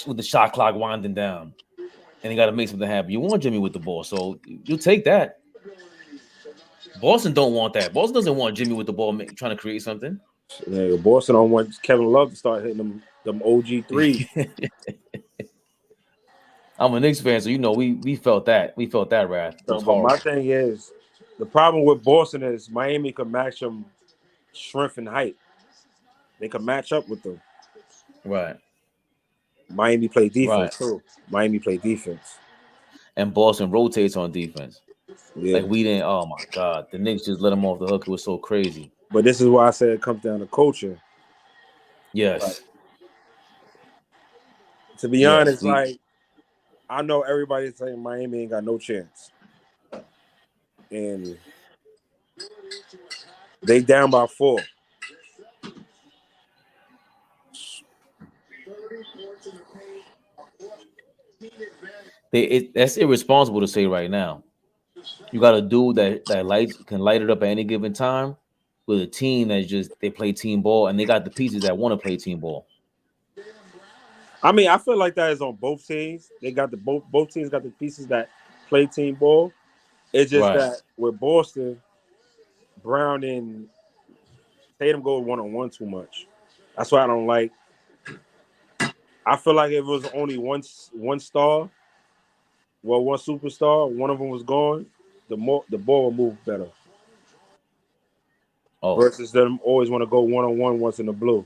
with the shot clock winding down, and he got to make something happen. You want Jimmy with the ball, so you take that. Boston don't want that. Boston doesn't want Jimmy with the ball trying to create something. Yeah, Boston don't want Kevin Love to start hitting them OG threes. I'm a Knicks fan, so we felt that. We felt that wrath. But my thing is, the problem with Boston is Miami can match them strength and height. They can match up with them. Right. Miami play defense too. Miami play defense. And Boston rotates on defense. Yeah. Like we didn't. Oh my God, the Knicks just let him off the hook. It was so crazy. But this is why I said it comes down to coaching. Yes. To be honest, like I know everybody's saying Miami ain't got no chance, and they down by 4. That's irresponsible to say right now. You got a dude that can light it up at any given time with a team that's just they play team ball and they got the pieces that want to play team ball. I mean, I feel like that is on both teams. They got the both teams got the pieces that play team ball. It's just Right. that with Boston, Brown and Tatum go 1-on-1 too much. That's why I don't like. I feel like if it was only one star, well, one superstar, one of them was gone, the ball will move better. Oh, Versus them always want to go 1-on-1 once in the blue.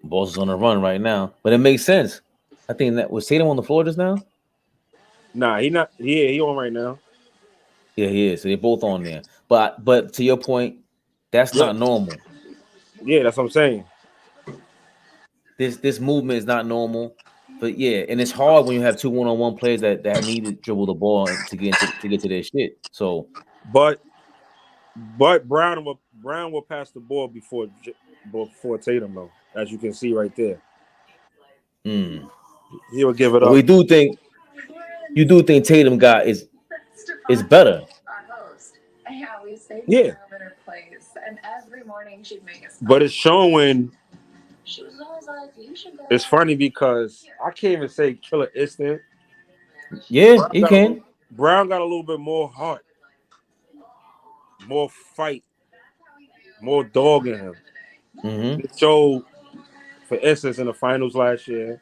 Boston's on a run right now, but it makes sense. I think that was Tatum on the floor just now. Nah, he not. Yeah, he on right now. Yeah, he is. So they're both on there. But to your point, that's Yeah. not normal. Yeah, that's what I'm saying. This movement is not normal. But yeah, and it's hard when you have two 1-on-1 players that need to dribble the ball to get to their shit. So, But Brown will pass the ball before Tatum though, as you can see right there. He will give it but up. you do think Tatum is better. Yeah. But it's showing. It's funny because I can't even say killer instinct. Yeah, he can. Brown got a little bit more heart, more fight, more dog in him. Mm-hmm. It showed, for instance, in the finals last year.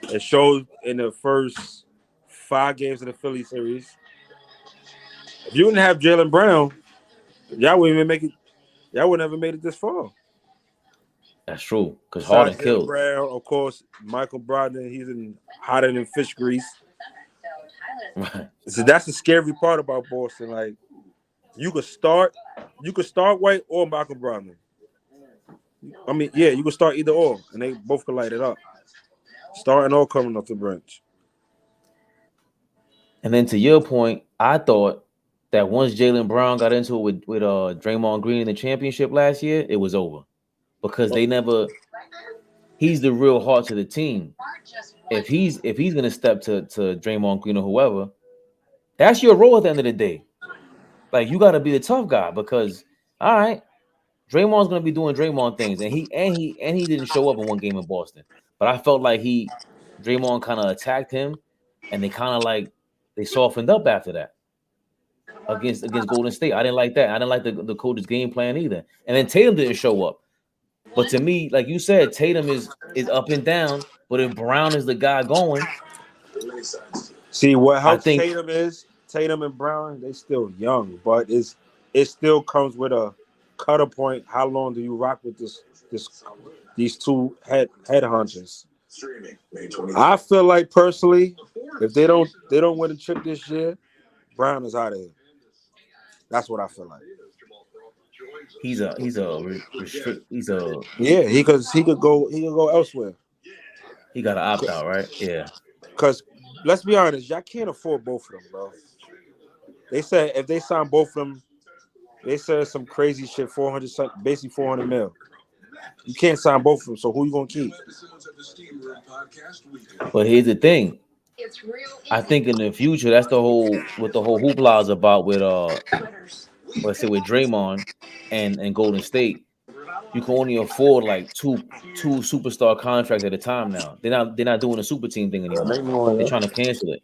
It showed in the first 5 games of the Philly series. If you didn't have Jaylen Brown, y'all wouldn't even make it. Y'all would never made it this far. That's true. Because Besides Harden Jaylen killed. Brown, of course, Michael Brogdon, he's hotter than fish grease. Right. So that's the scary part about Boston. Like, you could start White or Michael Brogdon. I mean, yeah, you could start either or, and they both could light it up. Starting or coming off the bench. And then to your point, I thought that once Jaylen Brown got into it with Draymond Green in the championship last year, it was over because he's the real heart to the team. If he's gonna step to Draymond Green or whoever, that's your role at the end of the day. Like you got to be the tough guy because all right, Draymond's gonna be doing Draymond things, and he didn't show up in one game in Boston, but I felt like Draymond kind of attacked him, and they kind of like they softened up after that against Golden State. I didn't like that. I didn't like the coach's game plan either. And then Tatum didn't show up. But to me, like you said, Tatum is up and down. But if Brown is the guy going, see what helps think Tatum is Tatum and Brown. They still young, but it still comes with a cutter point. How long do you rock with these two head hunches? I feel like personally, if they don't win a chip this year, Brown is out of here. That's what I feel like. he's a Yeah, he could go elsewhere. he got to opt out, right? Yeah. Because let's be honest, y'all can't afford both of them, bro. They said if they sign both of them, they said some crazy shit, basically 400 mil. You can't sign both of them, so who you gonna keep? But here's the thing. I think in the future, that's what the whole hoopla is about with let's say with Draymond and Golden State. You can only afford like two superstar contracts at a time now. They're not doing a super team thing anymore. They're trying to cancel it.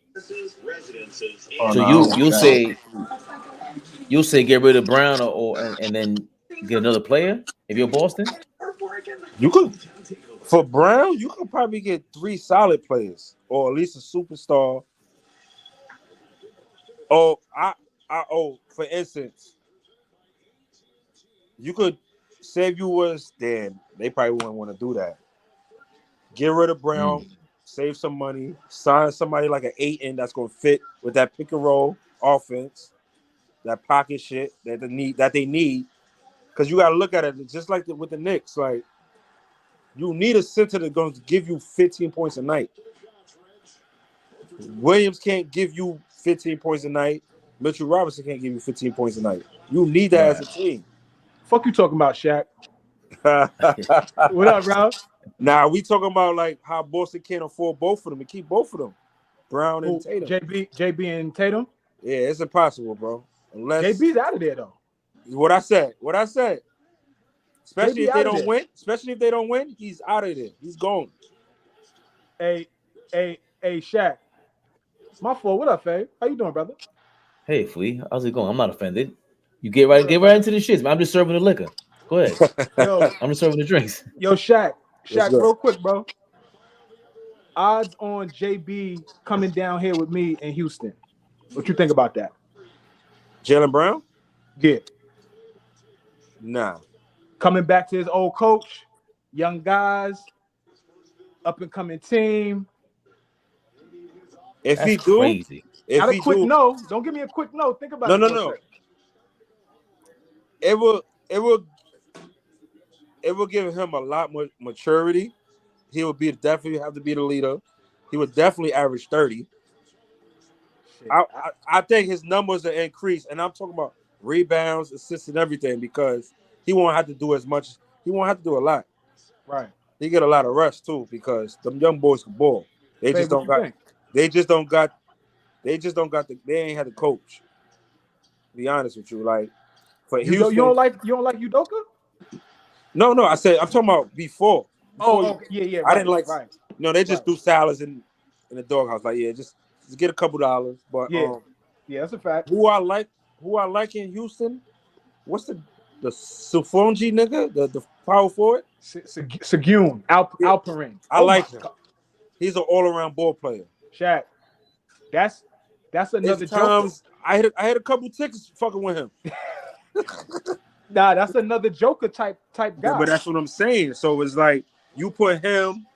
So you'll say get rid of Brown and then get another player if you're Boston. You could for Brown, you could probably get 3 solid players or at least a superstar. Oh, for instance, you could say if you was then they probably wouldn't want to do that. Get rid of Brown, save some money, sign somebody like an 8-in that's gonna fit with that pick and roll offense, that pocket shit that they need. Because you gotta look at it just like with the Knicks. Like You need a center that's going to give you 15 points a night. Williams can't give you 15 points a night. Mitchell Robinson can't give you 15 points a night. You need that as a team. Fuck you talking about, Shaq? What up, bro? Nah, we talking about like how Boston can't afford both of them and keep both of them, Brown and Who, Tatum. JB and Tatum. Yeah, it's impossible, bro. Unless JB's out of there though. What I said. Especially JB if they out of don't there. win. Especially if they don't win, he's out of there. He's gone. Hey, Shaq. My fault. What up, Faye? How you doing, brother? Hey, Flea, how's it going? I'm not offended. You get right into the shits, man. I'm just serving the liquor. Go ahead. Yo, I'm just serving the drinks. yo, Shaq, What's good? real quick, bro. Odds on JB coming down here with me in Houston. What you think about that? Jaylen Brown? Yeah, Nah. coming back to his old coach, young guys, up and coming team. If That's he do, crazy. if Not a he quick do, no. Don't give me a quick no. Think about it. no. for a second. It will give him a lot more maturity. He would definitely have to be the leader. He would definitely average 30. Shit. I think his numbers will increase, and I'm talking about rebounds, assists, and everything because he won't have to do as much. He won't have to do a lot. Right. He get a lot of rest too because them young boys can ball. They Faye, just what don't you got. think? They just don't got. They ain't had the coach. To be honest with you, like for You Houston, don't like Udoka? No. I'm talking about before. Okay. Yeah. I didn't like. Right. No, they just do salads in the doghouse. Like, yeah, just get a couple dollars. But Yeah. Yeah, that's a fact. who I like in Houston? What's the Sufonji nigga? The power forward? Sagun, Alperin. I like him. He's an all around ball player. Shaq. That's another It's times Joker. I had a couple tickets fucking with him. Nah, that's another Joker type guy. But that's what I'm saying. So it's like you put him,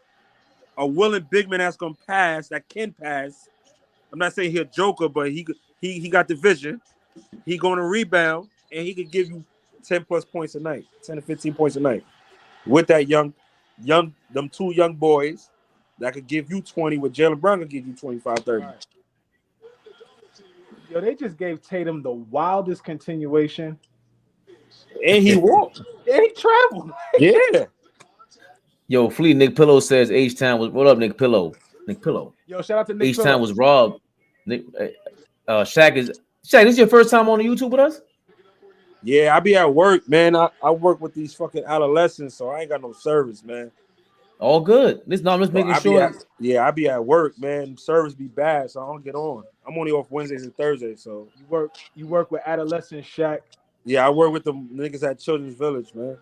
a willing big man that's gonna pass, that can pass. I'm not saying he's a joker, but he got the vision. He gonna rebound and he could give you 10 plus points a night, 10 to 15 points a night. With that young, them two young boys that could give you 20, with Jaylen Brown could give you 25, 30. Right. Yo, they just gave Tatum the wildest continuation. And he walked. And he traveled. Yeah. Yo, Flea, Nick Pillow says H-Town was. What up, Nick Pillow? Nick Pillow. Yo, shout out to Nick H-Town Pillow. was robbed. Nick, Shaq, this is your first time on the YouTube with us? Yeah, I be at work, man. I work with these fucking adolescents, so I ain't got no service, man. All good. I'm just making sure. I be at work, man. Service be bad, so I don't get on. I'm only off Wednesdays and Thursdays, so You work with adolescents, Shaq. yeah, I work with the niggas at Children's Village, man.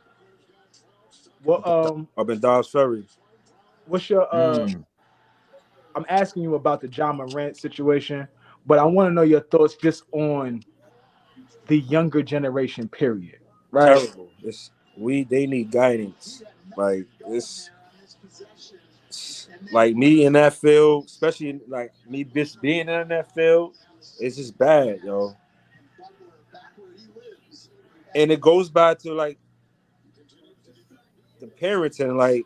Well, Up in Dobbs Ferry. what's your I'm asking you about the John Morant situation, but I want to know your thoughts just on the younger generation, period. Right? Terrible. They need guidance. Like it's like me in that field, especially like me just being in that field, it's just bad, yo. And it goes back to like the parenting. Like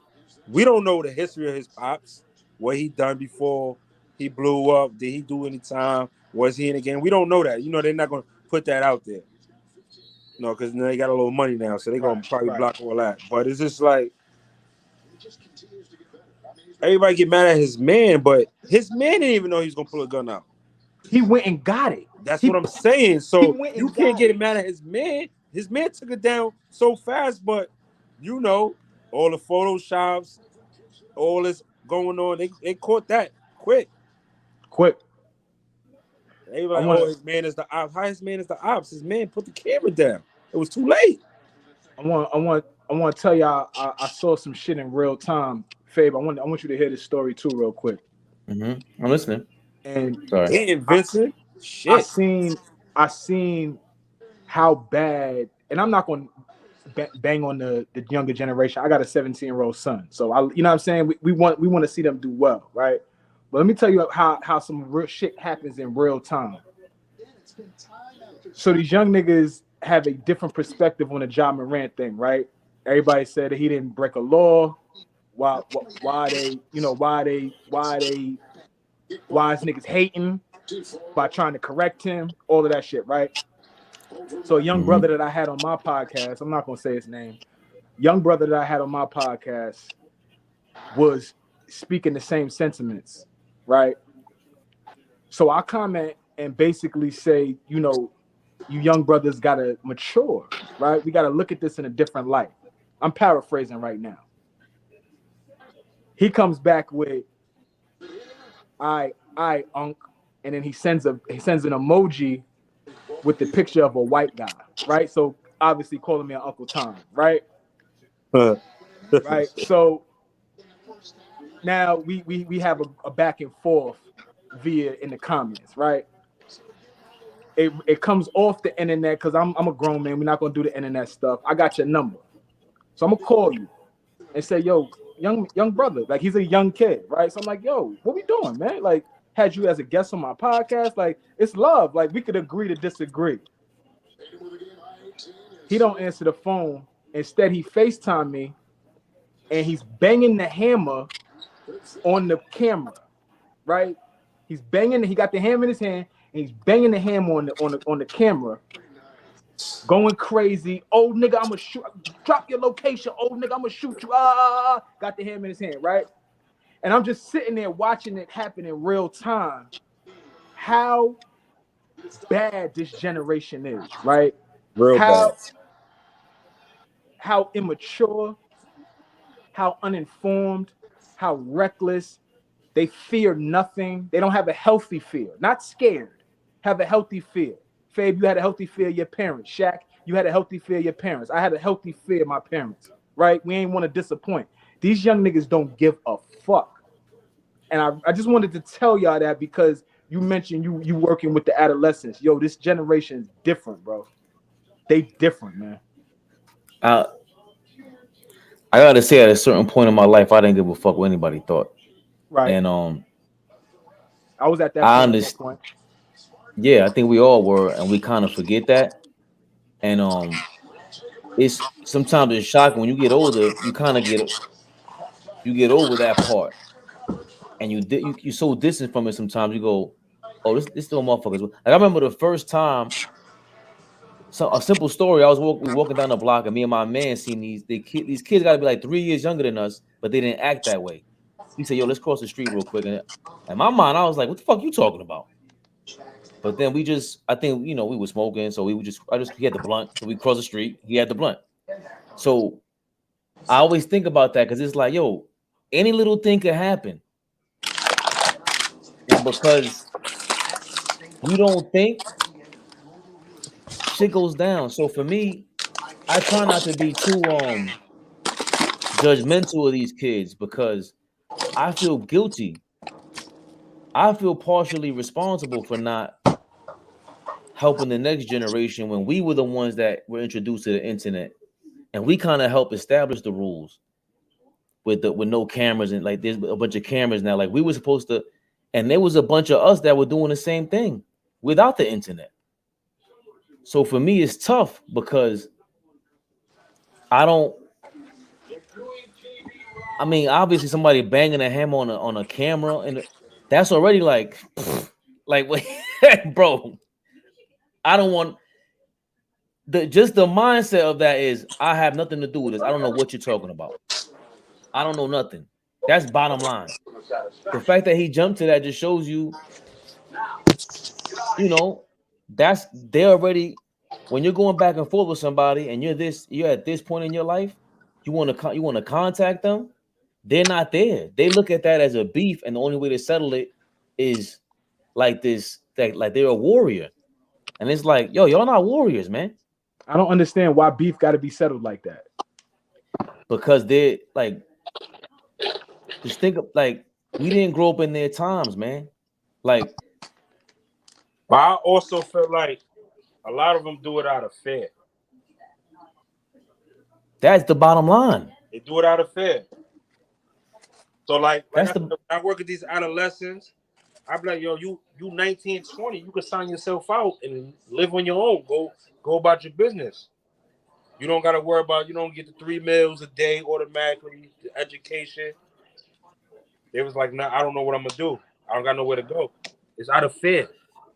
we don't know the history of his pops, what he done before he blew up. Did he do any time? Was he in the game? We don't know that. You know, they're not gonna put that out there. No, because they got a little money now, so they're gonna probably block all that. But it's just like everybody get mad at his man, but his man didn't even know he was gonna pull a gun out. He went and got it. That's what I'm saying. So you can't got get mad at his man. His man took it down so fast, but you know, all the photoshops, all this going on, they caught that quick. They were like, his man is the ops. How his man is the ops? His man put the camera down. It was too late. I want to tell y'all I saw some shit in real time. Fabe, I want you to hear this story too, real quick. I'm listening. And damn, Vincent, shit. I seen how bad, and I'm not going to bang on the younger generation. I got a 17-year-old son, so you know what I'm saying. We want to see them do well, right? But let me tell you how some real shit happens in real time. So these young niggas have a different perspective on the John Morant thing, right? Everybody said that he didn't break a law. why they, you know, why is niggas hating by trying to correct him, all of that shit, right? So a young brother that I had on my podcast, I'm not gonna say his name, young brother that I had on my podcast was speaking the same sentiments, right? So I comment and basically say, you know, you young brothers gotta mature, right? We gotta look at this in a different light. I'm paraphrasing right now. He comes back with, I, Unc, and then he sends an emoji with the picture of a white guy, right? So obviously calling me an Uncle Tom, right? Right. So now we have a back and forth via in the comments, right? It comes off the internet because I'm a grown man. We're not gonna do the internet stuff. I got your number, so I'm gonna call you and say, yo, young brother, like he's a young kid, right? So I'm like, yo, what we doing, man? Like, had you as a guest on my podcast, like it's love, like we could agree to disagree. He don't answer the phone. Instead, he FaceTime me, and he's banging the hammer on the camera, right? He's banging. He got the hammer in his hand, and he's banging the hammer on the camera, going crazy. Oh nigga, I'ma shoot. Drop your location. Oh nigga, I'ma shoot you. Got the hammer in his hand, right? And I'm just sitting there watching it happen in real time. How bad this generation is, right? Real bad. How immature, how uninformed, how reckless. They fear nothing. They don't have a healthy fear. Not scared. Have a healthy fear. Fabe, you had a healthy fear of your parents. Shaq, you had a healthy fear of your parents. I had a healthy fear of my parents, right? We ain't want to disappoint. These young niggas don't give a fuck. And I just wanted to tell y'all that because you mentioned you working with the adolescents. Yo, this generation is different, bro. They different, man. I gotta say, at a certain point in my life, I didn't give a fuck what anybody thought. Right. And I was at that I point. understand. Yeah, I think we all were, and we kind of forget that. And it's sometimes it's shocking when you get older. You kind of get over that part, and you're so distant from it. Sometimes you go, "Oh, this still motherfuckers." Like I remember the first time. So a simple story. I was walking down the block, and me and my man seen these kids got to be like 3 years younger than us, but they didn't act that way. He said, "Yo, let's cross the street real quick." And in my mind, I was like, "What the fuck you talking about?" But then I think we were smoking, so he had the blunt, so we crossed the street. He had the blunt. So I always think about that because it's like, yo, any little thing could happen, and because we don't think, shit goes down. So for me, I try not to be too judgmental of these kids because I feel guilty. I feel partially responsible for not helping the next generation when we were the ones that were introduced to the internet, and we kind of helped establish the rules with no cameras, and like there's a bunch of cameras now. Like we were supposed to, and there was a bunch of us that were doing the same thing without the internet. So for me, it's tough because obviously somebody banging a hammer on a camera, and that's already like wait, bro. I don't want the mindset of that is I have nothing to do with this. I don't know what you're talking about. I don't know nothing. That's bottom line. The fact that he jumped to that just shows you, they're already, when you're going back and forth with somebody and you're at this point in your life, you want to contact them. They're not there. They look at that as a beef, and the only way to settle it is like this, like they're a warrior. And it's like, yo, y'all not warriors, man. I don't understand why beef got to be settled like that. Because they're like, just think of like, we didn't grow up in their times, man. Like, but I also feel like a lot of them do it out of fear. That's the bottom line. They do it out of fear. So like I work with these adolescents. I be like, yo, you 19, 20, you can sign yourself out and live on your own. Go about your business. You don't got to worry about, you don't get the 3 meals a day automatically, the education. They was like, nah, I don't know what I'm going to do. I don't got nowhere to go. It's out of fear.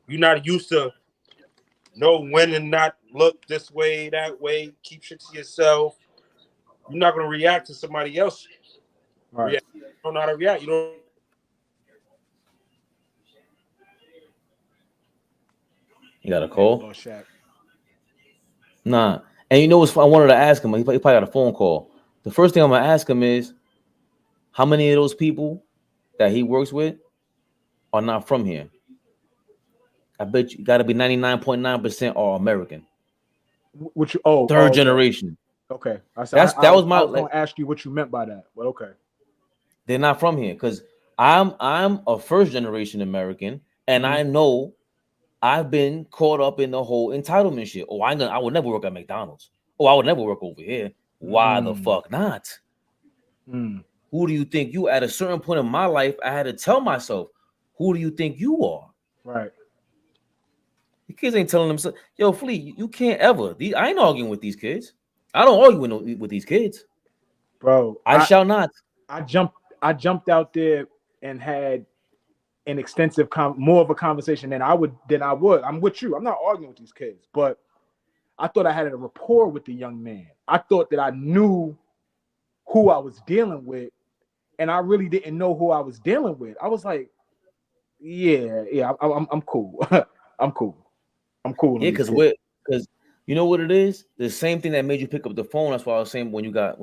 You're not used to know when and not look this way, that way, keep shit to yourself. You're not going to react to somebody else. Right. You don't know how to react. You don't. You got a call? Oh, Shaq. Nah. And you know what's I wanted to ask him. He probably got a phone call. The first thing I'm gonna ask him is, how many of those people that he works with are not from here? I bet you got to be 99.9% are American, What you? Oh, third okay. generation. Okay. I said That was my. I was gonna ask you what you meant by that, but okay. They're not from here because I'm a first generation American, and I know I've been caught up in the whole entitlement shit. Oh, I would never work at McDonald's. Oh, I would never work over here. Why the fuck not? Who do you think you? At a certain point in my life, I had to tell myself, who do you think you are? Right. The kids ain't telling themselves, yo, Flea, you can't ever. I ain't arguing with these kids. I don't argue with these kids, bro. I shall not. I jumped out there and had an extensive more of a conversation than I would. I'm with you. I'm not arguing with these kids, but I thought I had a rapport with the young man. I thought that I knew who I was dealing with, and I really didn't know who I was dealing with. I was like, yeah, I'm cool. I'm cool. Yeah, because you know what it is? The same thing that made you pick up the phone. That's why I was saying when you got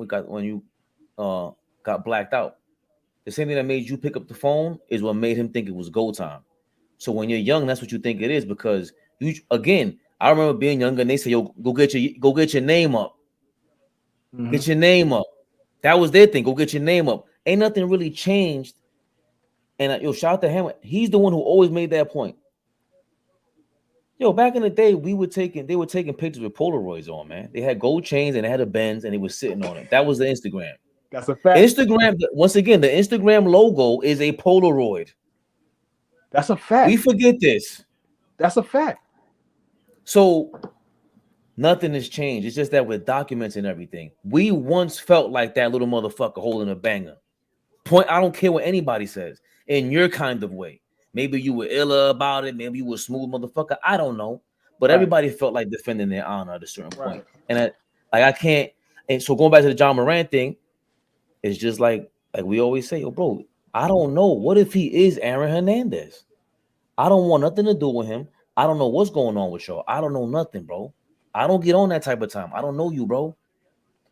blacked out. The same thing that made you pick up the phone is what made him think it was go time. So when you're young, that's what you think it is, because I remember being younger and they say, yo, go get your name up. Get your name up. That was their thing. Go get your name up. Ain't nothing really changed. And shout out to him. He's the one who always made that point. Yo, back in the day, they were taking pictures with Polaroids on, man. They had gold chains and they had a Benz and they were sitting on it. That was the Instagram. That's a fact. Instagram, once again, the Instagram logo is a Polaroid. That's a fact. We forget this. That's a fact. So nothing has changed. It's just that with documents and everything, we once felt like that little motherfucker holding a banger. I don't care what anybody says. In your kind of way. Maybe you were illa about it. Maybe you were a smooth motherfucker. I don't know. But everybody felt like defending their honor at a certain point. And I can't. And so going back to the John Morant thing, it's just like we always say, yo, bro, I don't know. What if he is Aaron Hernandez? I don't want nothing to do with him. I don't know what's going on with y'all. I don't know nothing, bro. I don't get on that type of time. I don't know you, bro.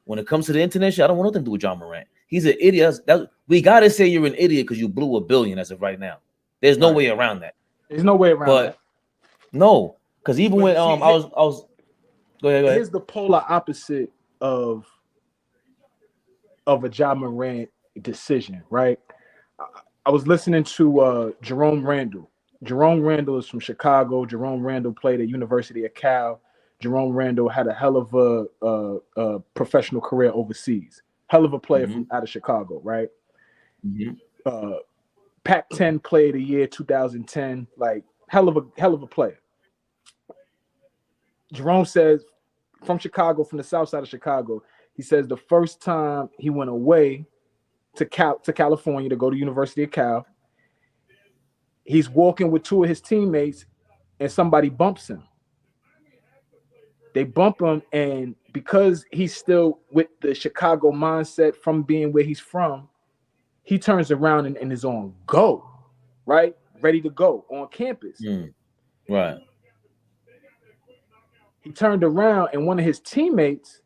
When it comes to the internet shit, I don't want nothing to do with John Morant. He's an idiot. We got to say you're an idiot because you blew $1 billion as of right now. There's no way around that. There's no way around that. No, because even when I was go ahead. Here's the polar opposite of a John Morant decision, right? I was listening to Jerome Randall. Jerome Randall is from Chicago. Jerome Randall played at University of Cal. Jerome Randall had a hell of a professional career overseas. Hell of a player from out of Chicago, right? Pac-10 player of the year 2010, like hell of a player. Jerome says from Chicago, from the south side of Chicago, he says the first time he went away to California to go to University of Cal, he's walking with 2 of his teammates and somebody bumps him. They bump him, and because he's still with the Chicago mindset from being where he's from, he turns around and is on go, right? Ready to go on campus. Right. He turned around and one of his teammates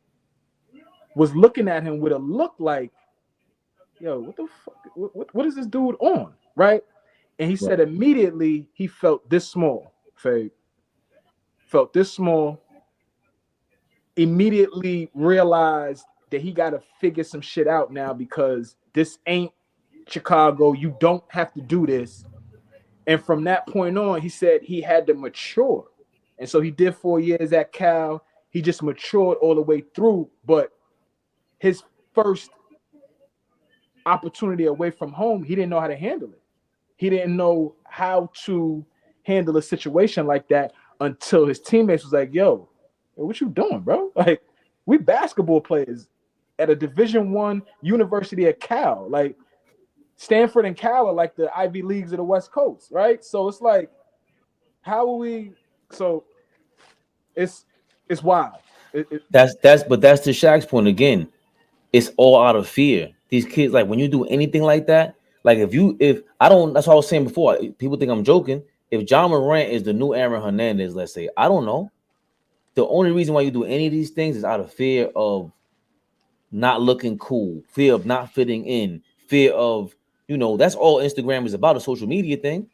was looking at him with a look like, yo, what the fuck? What is this dude on? Right? And he said immediately he felt this small, Fabe. Felt this small. Immediately realized that he got to figure some shit out now because this ain't Chicago. You don't have to do this. And from that point on, he said he had to mature. And so he did 4 years at Cal. He just matured all the way through. But his first opportunity away from home, he didn't know how to handle it. He didn't know how to handle a situation like that until his teammates was like, yo, what you doing, bro? Like, We basketball players at a Division I university at Cal. Like Stanford and Cal are like the Ivy Leagues of the West Coast, right? So it's like, how are we? So it's wild. That's but that's to Shaq's point again. It's all out of fear. These kids, like when you do anything like that, like if I don't, that's what I was saying before. People think I'm joking. If John Morant is the new Aaron Hernandez, let's say, I don't know. The only reason why you do any of these things is out of fear of not looking cool, fear of not fitting in, fear of, that's all Instagram is about, a social media thing.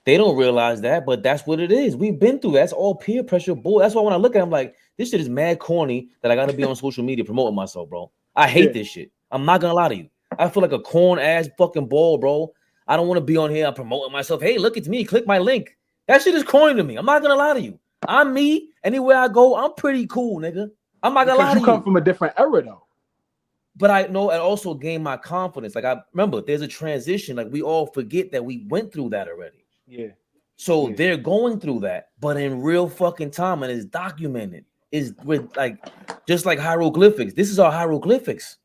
They don't realize that, but that's what it is. We've been through that. That's all peer pressure, boy. That's why when I look at it, I'm like, this shit is mad corny that I got to be on social media promoting myself, bro. I hate this shit. I'm not going to lie to you. I feel like a corn ass fucking ball, bro. I don't want to be on here. I'm promoting myself. Hey, look at me. Click my link. That shit is corny to me. I'm not going to lie to you. I'm me. Anywhere I go, I'm pretty cool, nigga. I'm not going to lie to you. You come from a different era, though. But I know it also gained my confidence. Like, I remember there's a transition. Like, we all forget that we went through that already. Yeah. So they're going through that, but in real fucking time, and it's documented. Is with like just like hieroglyphics. This is our hieroglyphics.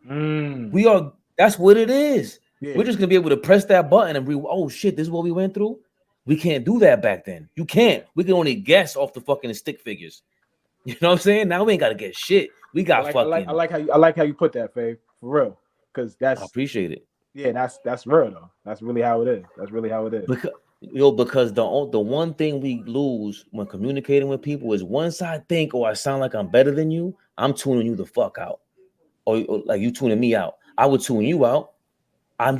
We are. That's what it is. Yeah. We're just gonna be able to press that button and oh shit, this is what we went through. We can't do that back then. You can't. We can only guess off the fucking stick figures. You know what I'm saying? Now we ain't gotta get shit. We got fucking. I like how you put that, Faye, for real. Because that's. I appreciate it. Yeah, that's real though. That's really how it is. That's really how it is. Because the one thing we lose when communicating with people is once I think, I sound like I'm better than you, I'm tuning you the fuck out. Or like you tuning me out. I would tune you out. I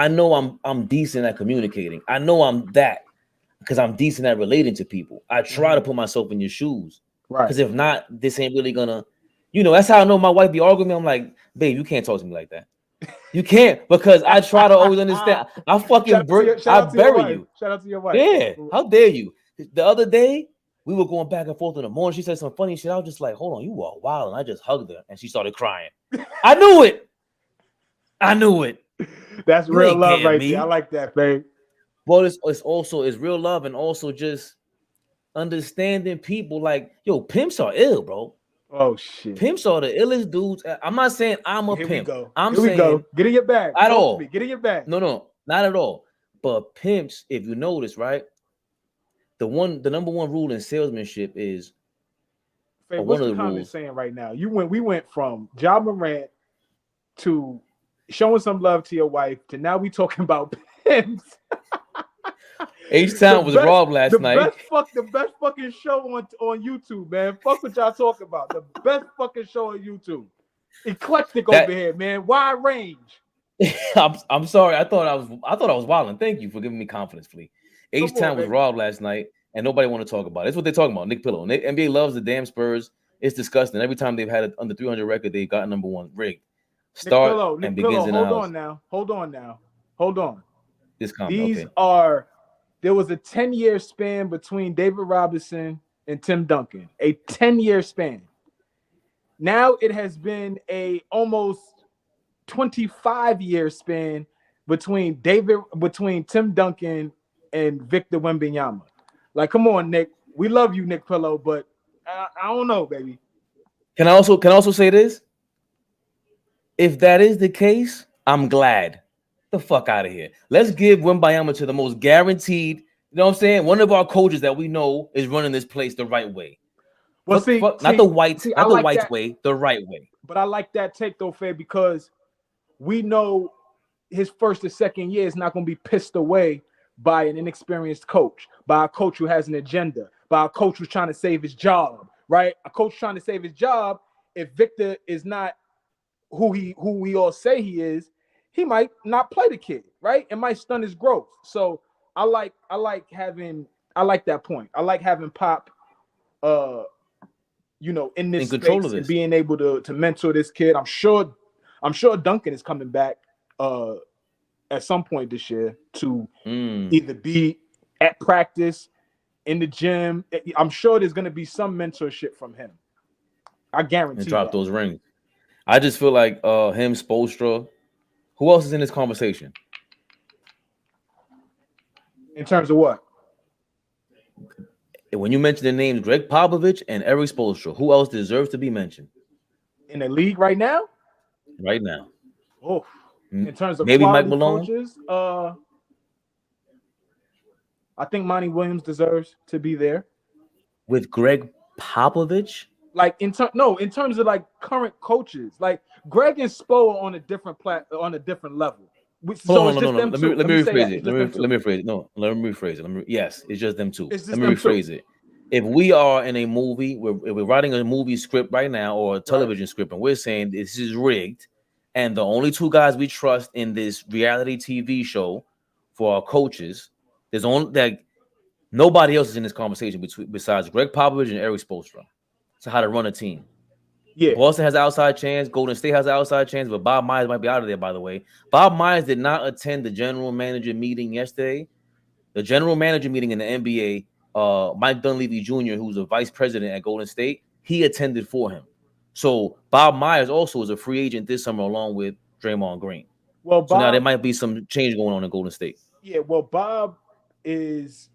know I'm decent at communicating. I know I'm that because I'm decent at relating to people. I try to put myself in your shoes. Right. Because if not, this ain't really gonna, that's how I know my wife be arguing me. I'm like, babe, you can't talk to me like that. You can't, because I try to always understand. I fucking I bury you. Shout out to your wife. Yeah, how dare you? The other day we were going back and forth in the morning. She said some funny shit. I was just like, hold on, you are wild, and I just hugged her, and she started crying. I knew it. That's real love right there. I like that, babe. Well, it's real love, and also just understanding people. Like, pimps are ill, bro. Oh shit! Pimps are the illest dudes. I'm not saying I'm a pimp. I'm saying get in your bag. At all. Get in your bag. No, not at all. But pimps, if you notice, right? The number one rule in salesmanship is what's the comment saying right now? We went from Ja Morant to showing some love to your wife to now we talking about pimps. H-Town was robbed last night. The best fucking show on YouTube, man. Fuck what y'all talking about. The best fucking show on YouTube. Eclectic over here, man. Wide range. I'm sorry. I thought I was wilding. Thank you for giving me confidence, Flea. H-Town was robbed last night, and nobody want to talk about it. That's what they're talking about. Nick Pillow. NBA loves the damn Spurs. It's disgusting. Every time they've had it under 300 record, they got number one rigged. Nick Pillow, hold on now. There was a 10-year span between David Robinson and Tim Duncan. A 10-year span. Now it has been a almost 25-year span between Tim Duncan and Victor Wembanyama. Like, come on, Nick. We love you, Nick Pillow, but I don't know, baby. Can I also say this? If that is the case, I'm glad. The fuck out of here. Let's give Wembanyama to the most guaranteed, you know what I'm saying? One of our coaches that we know is running this place the right way. Well, not the white way, the right way. But I like that take though, Fair, because we know his first or second year is not going to be pissed away by an inexperienced coach, by a coach who has an agenda, by a coach who's trying to save his job, right? A coach trying to save his job. If Victor is not who we all say he is, he might not play the kid, right? It might stun his growth. So I like that point. I like having Pop in this space and being able to mentor this kid. I'm sure Duncan is coming back at some point this year to either be at practice, in the gym. I'm sure there's going to be some mentorship from him. I guarantee. And drop those rings. I just feel like him, Spoelstra. Who else is in this conversation? In terms of what? When you mention the names Greg Popovich and Eric Spoelstra, who else deserves to be mentioned? in the league right now. Right now. Oh, in terms of Maybe Mike quality Malone. coaches, I think Monty Williams deserves to be there. With Greg Popovich? Like in terms of like current coaches, like Greg and Spo are on a different on a different level. So it's just them two. Let me rephrase it. Let me rephrase rephrase it. No, let me rephrase it. Yes, it's just them two. It's just let me them two. rephrase it. If we are in a movie, we're writing a movie script right now or a television script, and we're saying this is rigged, and the only two guys we trust in this reality TV show for our coaches, there's only that nobody else is in this conversation besides Greg Popovich and Eric Spoelstra. So how to run a team. Yeah. Boston has an outside chance. Golden State has an outside chance, but Bob Myers might be out of there, by the way. Bob Myers did not attend the general manager meeting yesterday. The general manager meeting in the NBA, Mike Dunleavy Jr., who's the vice president at Golden State, he attended for him. So Bob Myers also is a free agent this summer along with Draymond Green. Well, Bob, so now there might be some change going on in Golden State. Yeah, well, Bob is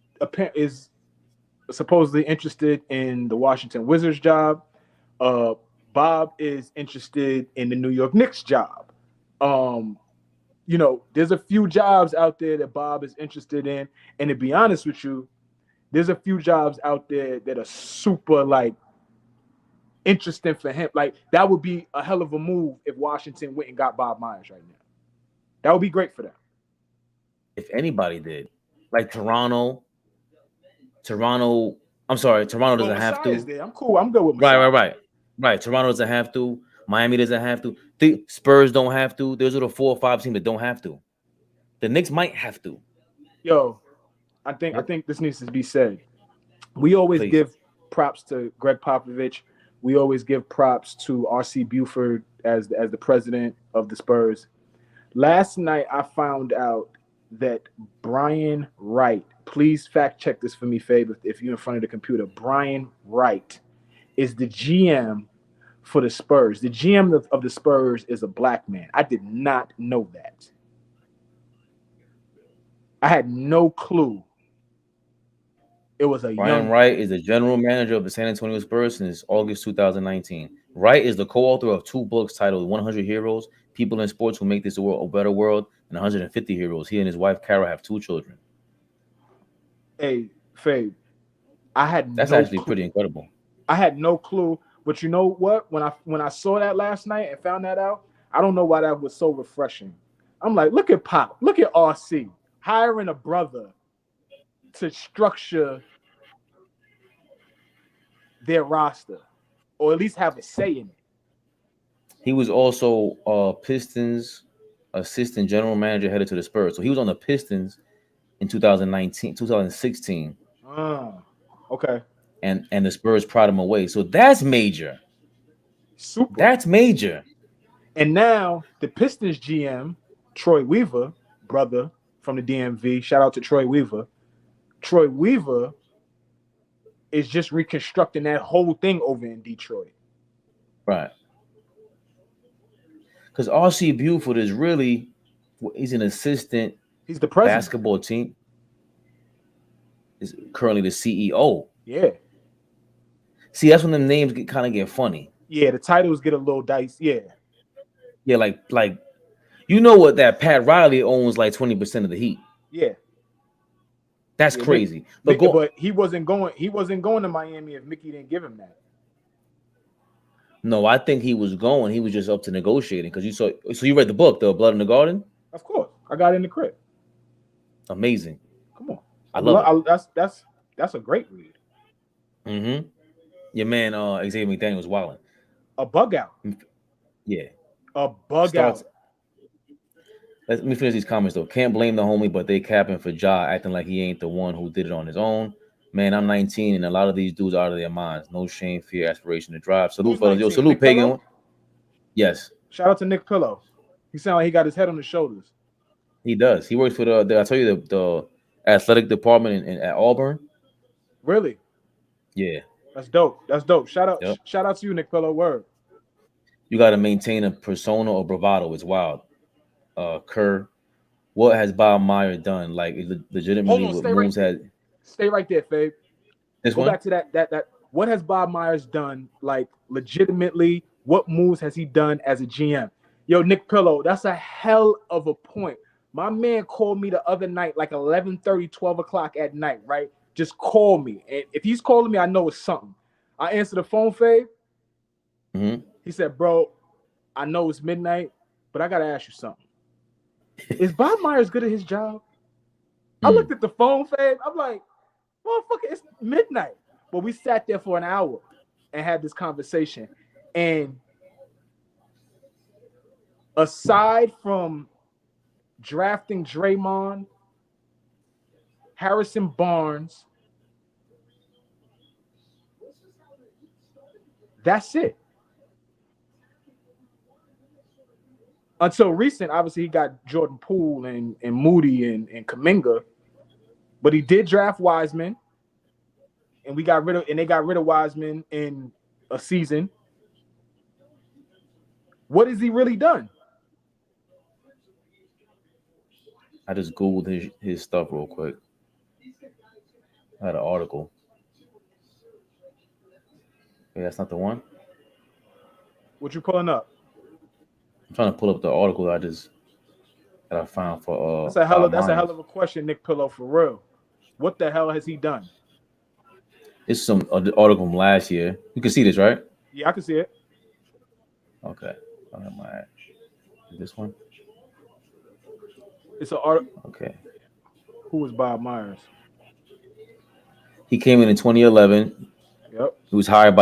supposedly interested in the Washington Wizards job. Bob is interested in the New York Knicks job. There's a few jobs out there that Bob is interested in. And to be honest with you, there's a few jobs out there that are super like interesting for him. Like that would be a hell of a move if Washington went and got Bob Myers right now. That would be great for them. If anybody did, like Toronto. I'm sorry, Toronto doesn't have to. There. I'm cool. I'm good with Masai. Right. Toronto doesn't have to. Miami doesn't have to. The Spurs don't have to. Those are the 4 or 5 teams that don't have to. The Knicks might have to. Yo, I think this needs to be said. We always give props to Greg Popovich. We always give props to R.C. Buford as the president of the Spurs. Last night, I found out that Brian Wright, please fact check this for me, Fabe, if you're in front of the computer. Brian Wright is the GM for the Spurs. The GM of the Spurs is a black man. I did not know that. I had no clue. It was a Brian Wright is the general manager of the San Antonio Spurs since August 2019. Wright is the co-author of 2 books titled 100 Heroes, People in Sports Who Make This World a Better World, and 150 Heroes. He and his wife, Kara, have 2 children. Hey, Fabe, That's actually pretty incredible. I had no clue. But you know what? When I saw that last night and found that out, I don't know why that was so refreshing. I'm like, look at Pop. Look at RC. Hiring a brother to structure their roster, or at least have a say in it. He was also Pistons assistant general manager headed to the Spurs. So he was on the Pistons in 2016. Okay. And the Spurs pried him away. So that's major. Super. That's major. And now the Pistons GM, Troy Weaver, brother from the DMV. Shout out to Troy Weaver. Troy Weaver is just reconstructing that whole thing over in Detroit. Right. Because R.C. Buford is really, he's an assistant. He's the president. Basketball team. Is currently the CEO. Yeah. See, that's when the names kind of get funny. Yeah, the titles get a little dicey. Yeah. Yeah, like you know what, that Pat Riley owns like 20% of the Heat. Yeah. That's crazy. But he wasn't going to Miami if Mickey didn't give him that. No, I think he was going. He was just up to negotiating because so you read the book, The Blood in the Garden? Of course. I got it in the crib. Amazing. Come on. I love it. That's a great read. Mm-hmm. Your man Xavier McDaniel was wilding. A bug out. Yeah. A bug out. Let me finish these comments though. Can't blame the homie, but they capping for Ja, acting like he ain't the one who did it on his own. Man, I'm 19 and a lot of these dudes are out of their minds. No shame, fear, aspiration to drive. Salute, fellas. Yo, salute, Pagan. Yes. Shout out to Nick Pillow. He sound like he got his head on his shoulders. He does. He works for I tell you the athletic department at Auburn. Really? Yeah. That's dope. Shout out to you, Nick Pillow. Word. You got to maintain a persona or bravado. It's wild. Kerr, what has Bob Meyer done? Like legitimately, Hold on, what moves had? Stay right there, Fabe. Go back to that. What has Bob Myers done? Like legitimately, What moves has he done as a GM? Yo, Nick Pillow, that's a hell of a point. My man called me the other night, like 11:30, 12 o'clock at night, right? Just call me. And if he's calling me, I know it's something. I answer the phone, Fabe. Mm-hmm. He said, bro, I know it's midnight, but I got to ask you something. Is Bob Myers good at his job? I looked at the phone, Fabe. I'm like, motherfucker, it's midnight. But we sat there for an hour and had this conversation. And aside from drafting Draymond, Harrison Barnes, that's it. Until recent, obviously, he got Jordan Poole and Moody and Kuminga, but he did draft Wiseman, and they got rid of Wiseman in a season. What has he really done? I just Googled his stuff real quick. I had an article. Okay, that's not the one. What you pulling up? I'm trying to pull up the article that I found for That's a hell of a question, Nick Pillow, for real. What the hell has he done? It's some article from last year. You can see this, right? Yeah, I can see it. Okay. I don't have my this one. It's an article. Okay. Who was Bob Myers? He came in 2011. Yep. He was hired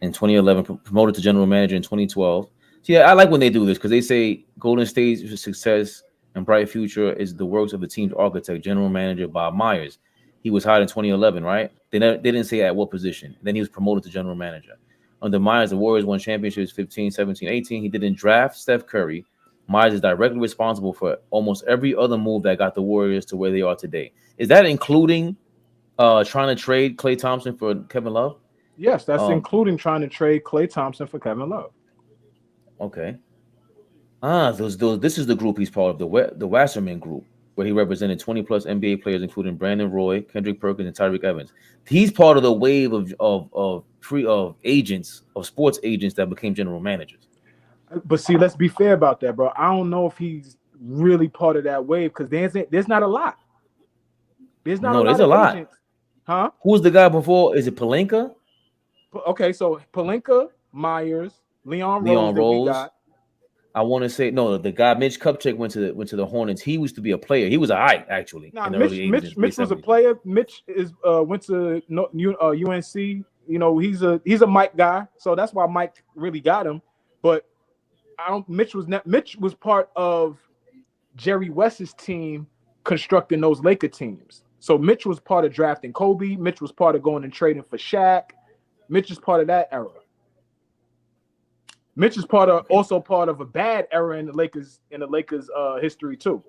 in 2011, promoted to general manager in 2012. So yeah, I like when they do this because they say Golden State's success and bright future is the works of the team's architect, general manager Bob Myers. He was hired in 2011, right? They didn't say at what position. Then he was promoted to general manager. Under Myers, the Warriors won championships 15, 17, 18. He didn't draft Steph Curry. Myers is directly responsible for almost every other move that got the Warriors to where they are today. Is that including trying to trade Klay Thompson for Kevin Love? Yes, that's including trying to trade Klay Thompson for Kevin Love. Okay. This is the group he's part of, the Wasserman group, where he represented 20-plus NBA players, including Brandon Roy, Kendrick Perkins, and Tyreek Evans. He's part of the wave of sports agents that became general managers. But see, let's be fair about that, bro. I don't know if he's really part of that wave because there's not a lot. There's a lot. Agents. Huh? Who's the guy before? Is it Pelinka? Okay, so Pelinka, Myers, Leon Rose. We got. I want to say no. The guy Mitch Kupchak went to the Hornets. He used to be a player. He was a high actually. Nah, Mitch was a player. Mitch went to UNC. You know, he's a Mike guy, so that's why Mike really got him. But Mitch was part of Jerry West's team constructing those Laker teams. So Mitch was part of drafting Kobe. Mitch was part of going and trading for Shaq. Mitch is part of that era. Mitch is also part of a bad era in the Lakers history too.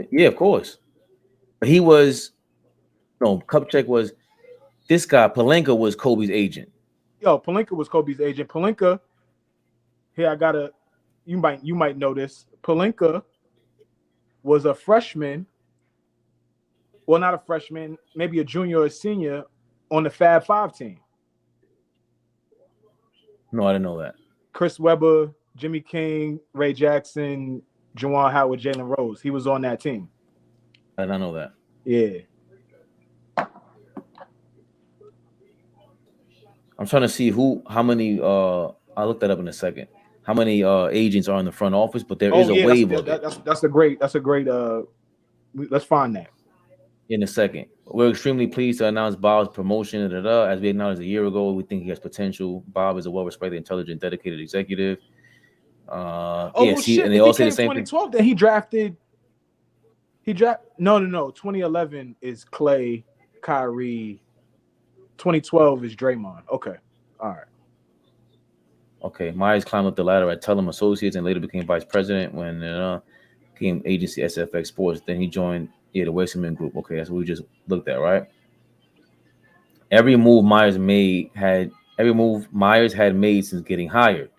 Yeah, of course. But Kupchak was this guy. Pelinka was Kobe's agent. Pelinka was Kobe's agent. Pelinka. Here, you might know this. Pelinka was a freshman. Well, not a freshman, maybe a junior or a senior on the Fab Five team. No, I didn't know that. Chris Webber, Jimmy King, Ray Jackson, Juwan Howard, Jalen Rose. He was on that team. I did not know that. Yeah. I'm trying to see how many. I'll look that up in a second. How many agents are in the front office? But there is a wave of it. That's a great. Let's find that in a second. We're extremely pleased to announce Bob's promotion. As we acknowledged a year ago, we think he has potential. Bob is a well-respected, intelligent, dedicated executive. And they all say the same thing. 2012, then he drafted. No. 2011 is Clay, Kyrie. 2012 is Draymond. Okay, all right. Okay, Myers climbed up the ladder at Tellum Associates and later became vice president when became agency SFX Sports. Then he joined the Wasserman Group. Okay, that's what we just looked at, right? Every move Myers had made since getting hired.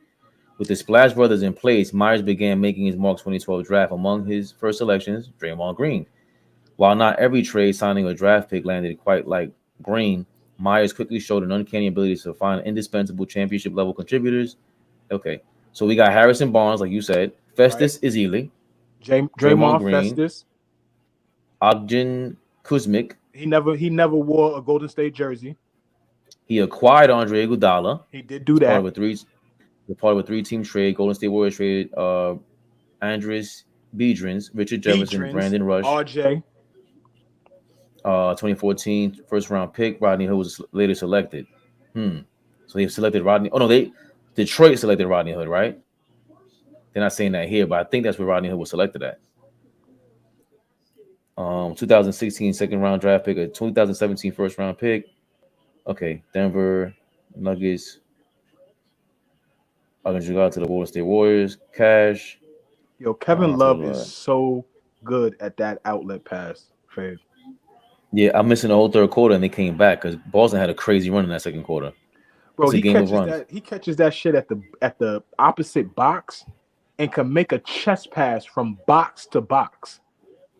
With the Splash Brothers in place, Myers began making his March 2012 draft. Among his first selections, Draymond Green. While not every trade, signing, or draft pick landed quite like Green, Myers quickly showed an uncanny ability to find indispensable championship level contributors. Okay, so we got Harrison Barnes, like you said, Festus Ezeli, Draymond Draymond Green, Festus. Ogden Kuzmic. He never wore a Golden State jersey. He acquired Andre Iguodala. He did do that. Part of a three-team trade. Golden State Warriors traded Andres Biedrins, Richard Jefferson, Brandon Rush, RJ. 2014 first-round pick. Rodney Hood was later selected. So they selected Rodney. Oh no, Detroit selected Rodney Hood, right? They're not saying that here, but I think that's where Rodney Hood was selected at. 2016 second-round draft pick, a 2017 first-round pick. Okay, Denver Nuggets. I'm going to go out to the Golden State Warriors. Cash. Yo, Kevin Love is so good at that outlet pass, Fave. Yeah, I'm missing the whole third quarter, and they came back because Boston had a crazy run in that second quarter. Bro, he catches that shit at the opposite box and can make a chest pass from box to box.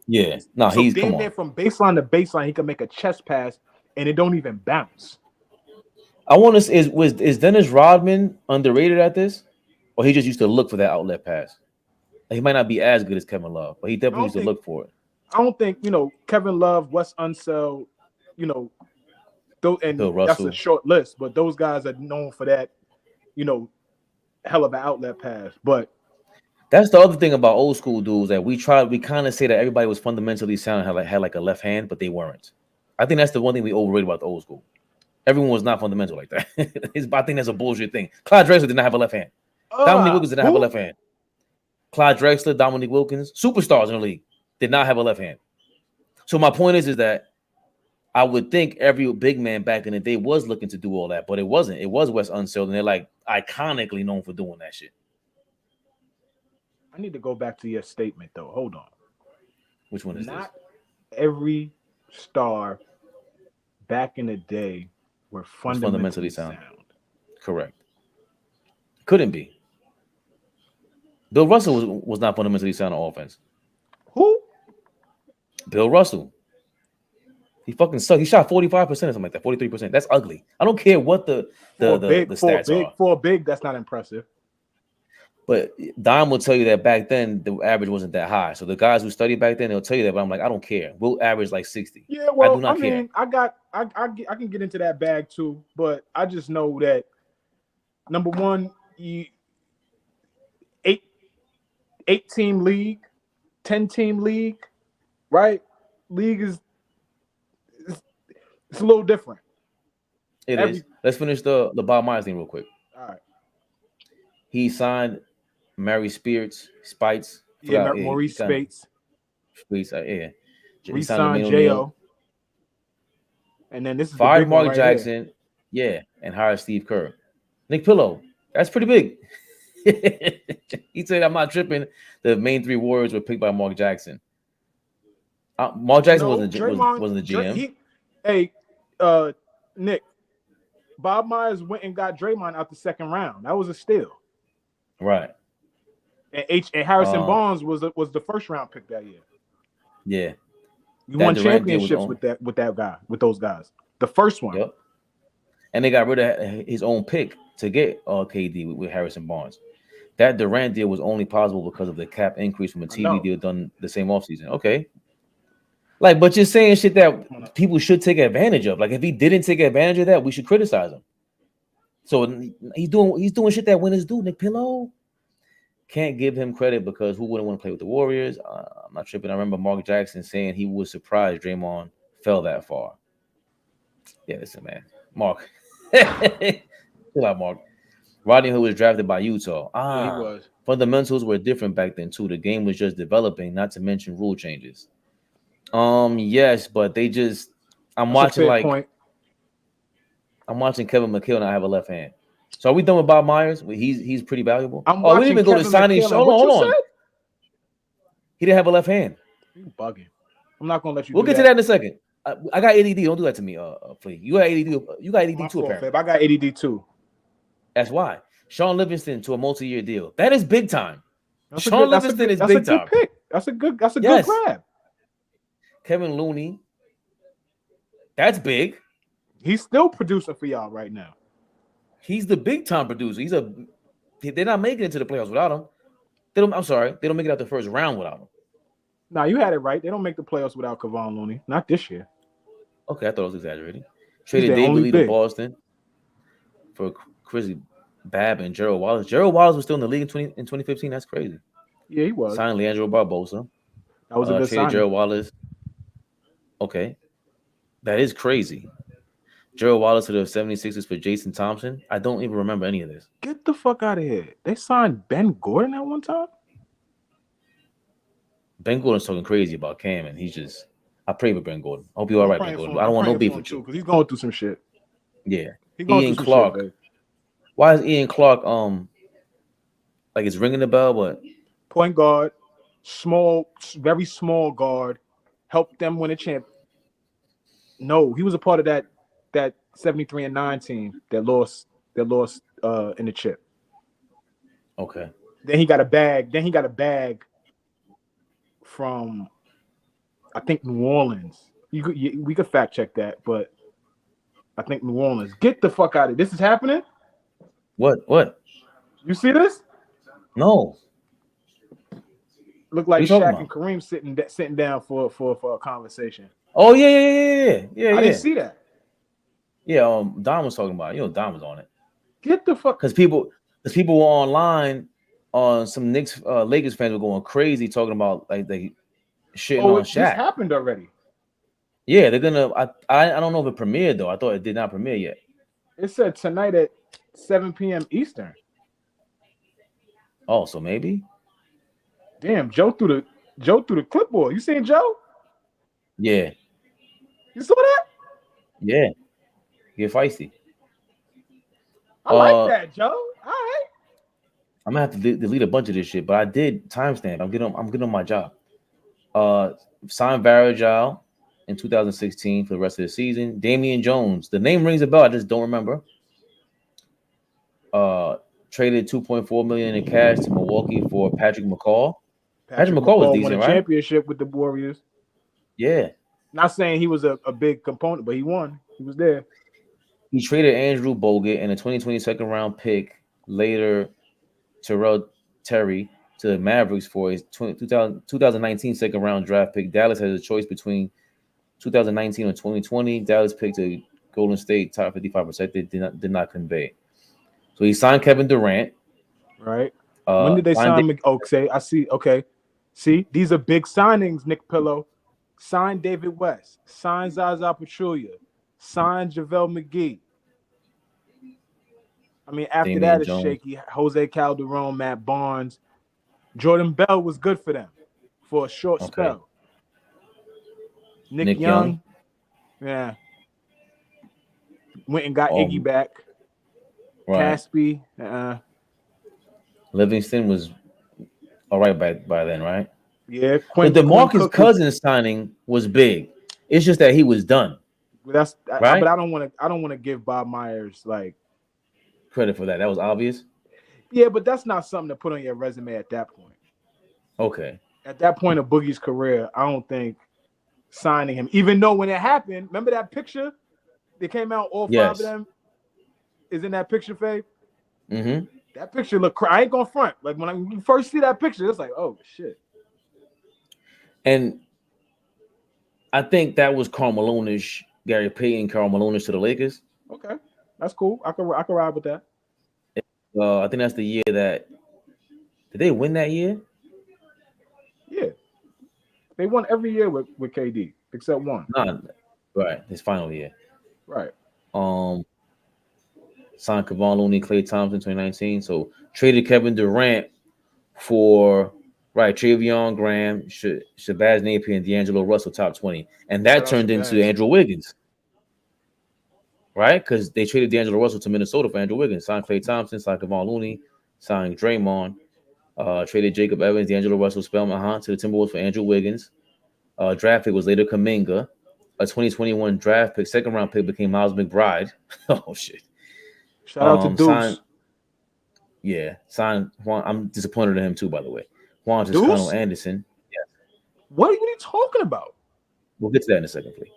Yeah, no, so he's damn near from baseline to baseline. He can make a chest pass and it don't even bounce. I want to say, is Dennis Rodman underrated at this, or he just used to look for that outlet pass? Like, he might not be as good as Kevin Love, but he definitely used to look for it. I don't think Kevin Love, Wes Unseld, and that's a short list, but those guys are known for that, hell of an outlet pass. But that's the other thing about old school dudes that we kind of say that everybody was fundamentally sound and had like a left hand, but they weren't. I think that's the one thing we overrated about the old school. Everyone was not fundamental like that. I think that's a bullshit thing. Clyde Drexler did not have a left hand. Dominique Wilkins did not have a left hand. Clyde Drexler, Dominique Wilkins, superstars in the league, did not have a left hand. So my point is that I would think every big man back in the day was looking to do all that, but it wasn't. It was Wes Unseld, and they're like iconically known for doing that shit. I need to go back to your statement though. Hold on. Which one is not this? Every star back in the day were fundamentally sound. Correct. Couldn't be. Bill Russell was not fundamentally sound on offense. Who? Bill Russell. He fucking sucked. He shot 45% or something like that, 43%. That's ugly. I don't care what the stats are. For a big, that's not impressive. But Dom will tell you that back then the average wasn't that high. So the guys who studied back then, they'll tell you that. But I'm like, I don't care. We'll average like 60. Yeah, well, I do not care. I can get into that bag too, but I just know that number one, 8-team league, 10-team league, right? League is it's a little different. It is. Let's finish the Bob Myers thing real quick. All right. He signed Mary Spites. Maurice Spates. Yeah. He signed J.O. And then this is fired the big Mark right Jackson. Here. Yeah, and hired Steve Kerr. Nick Pillow. That's pretty big. He said, I'm not tripping. The main three Warriors were picked by Mark Jackson. Mark Jackson wasn't the GM. Nick, Bob Myers went and got Draymond out the second round. That was a steal. Right. And Harrison Barnes was the first round pick that year. Yeah. You won championships with those guys. The first one. Yep. And they got rid of his own pick to get KD with Harrison Barnes. That Durant deal was only possible because of the cap increase from a TV deal done the same offseason. Okay. But you're saying shit that people should take advantage of. Like, if he didn't take advantage of that, we should criticize him. So he's doing shit that winners do. Nick Pillow can't give him credit because who wouldn't want to play with the Warriors? I'm not tripping. I remember Mark Jackson saying he was surprised Draymond fell that far. Yeah, listen, man. Mark. Chill out, Mark. Rodney Hood was drafted by Utah. Yeah, he was. Fundamentals were different back then, too. The game was just developing, not to mention rule changes. Yes, but they just I'm watching Kevin McHale not have a left hand. So are we done with Bob Myers? He's pretty valuable. We didn't even go to signing. Hold on. He didn't have a left hand. You bugging. I'm not gonna let you. We'll get to that in a second. I got ADD. Don't do that to me, please. You got ADD. You got ADD too, apparently. I got ADD too. That's why. Sean Livingston to a multi-year deal. That is big time. Sean Livingston is big time. Pick. That's a good grab. Kevin Looney. That's big. He's still producing for y'all right now. He's the big time producer. They're not making it to the playoffs without him. I'm sorry, they don't make it out the first round without him. Nah, you had it right. They don't make the playoffs without Kevon Looney. Not this year. Okay, I thought I was exaggerating. Traded their David only Lee to big. Boston for Chris Babb and Gerald Wallace. Gerald Wallace was still in the league in 2015. That's crazy. Yeah, he was. Signed Leandro Barbosa. That was a good traded signing. Gerald Wallace. Okay. That is crazy. Gerald Wallace to the 76ers for Jason Thompson. I don't even remember any of this. Get the fuck out of here. They signed Ben Gordon at one time? Ben Gordon's talking crazy about Cam, and he's just... I pray for Ben Gordon. I hope you're all right, Ben Gordon. I don't want no beef with you. Because he's going through some shit. Yeah. He's going Ian through Clark. some shit, Why is Ian Clark, like it's ringing the bell, but... Point guard, small, very small guard, helped them win a champ. No, he was a part of that 73-9 team that lost in the chip. Okay. Then he got a bag from, I think, New Orleans. We could fact check that, but I think New Orleans. Get the fuck out of it. This is happening? What? You see this? No. Look like Shaq and Kareem sitting down for a conversation. Oh yeah. I didn't see that. Yeah, Don was talking about it. You know, Don was on it. Get the fuck, because people were online. Some Knicks, Lakers fans were going crazy talking about like they shitting on Shaq. This happened already. Yeah, they're gonna. I don't know if it premiered though. I thought it did not premiere yet. It said tonight at 7 p.m. Eastern. Oh, so maybe. Damn, Joe threw the clipboard. You seen Joe? Yeah. You saw that? Yeah. Get feisty. I like that, Joe. All right. I'm gonna have to delete a bunch of this shit, but I did timestamp. I'm getting on my job. Signed Varejao in 2016 for the rest of the season. Damian Jones. The name rings a bell. I just don't remember. Traded $2.4 million in cash to Milwaukee for Patrick McCall. Patrick McCall was decent, won a right? Championship with the Warriors. Yeah. Not saying he was a big component, but he won. He was there. He traded Andrew Bogut and a 2020 second round pick, later Terrell Terry, to the Mavericks for his 2019 second round draft pick. Dallas has a choice between 2019 or 2020. Dallas picked a Golden State top 55%. They did not convey. So he signed Kevin Durant. Right. When did they sign? Okay, I see. Okay. See, these are big signings, Nick Pillow. Signed David West. Signed Zaza Pachulia. Signed JaVale McGee. I mean, after Damian that, it's Jones. shaky. Jose Calderon, Matt Barnes. Jordan Bell was good for them for a short spell. Nick Young. Yeah. Went and got Iggy back. Right. Caspi. Livingston was all right by then, right? Yeah. But the DeMarcus Cousins signing was big. It's just that he was done. That's right. But I don't want to give Bob Myers like credit for that. That was obvious. Yeah, but that's not something to put on your resume at that point. Okay. At that point of Boogie's career, I don't think signing him, even though when it happened, remember that picture? They came out, all five of them is in that picture, Fabe? Mm-hmm. That picture looked I ain't gonna front. Like when you first see that picture, it's like, oh shit. And I think that was Karl Malone-ish, Gary Payton, Karl Malone-ish to the Lakers. Okay. That's cool. I can ride with that. I think that's the year that did they win that year? Yeah. They won every year with KD, except one. Nah, right. His final year. Right. Signed Kevon Looney, Klay Thompson, 2019. So traded Kevin Durant for Travion Graham, Shabazz Napier, and D'Angelo Russell, top 20. And that turned into Andrew Wiggins. Right? Because they traded D'Angelo Russell to Minnesota for Andrew Wiggins. Signed Klay Thompson, signed Kevon Looney, signed Draymond, traded Jacob Evans, D'Angelo Russell, Spellman Hunt to the Timberwolves for Andrew Wiggins. Draft pick was later Kuminga. A 2021 draft pick, second round pick became Miles McBride. Oh shit! Shout out to Deuce. Signed Juan. I'm disappointed in him too, by the way. Juan Toscano Anderson. Yeah. What are you talking about? We'll get to that in a second, please.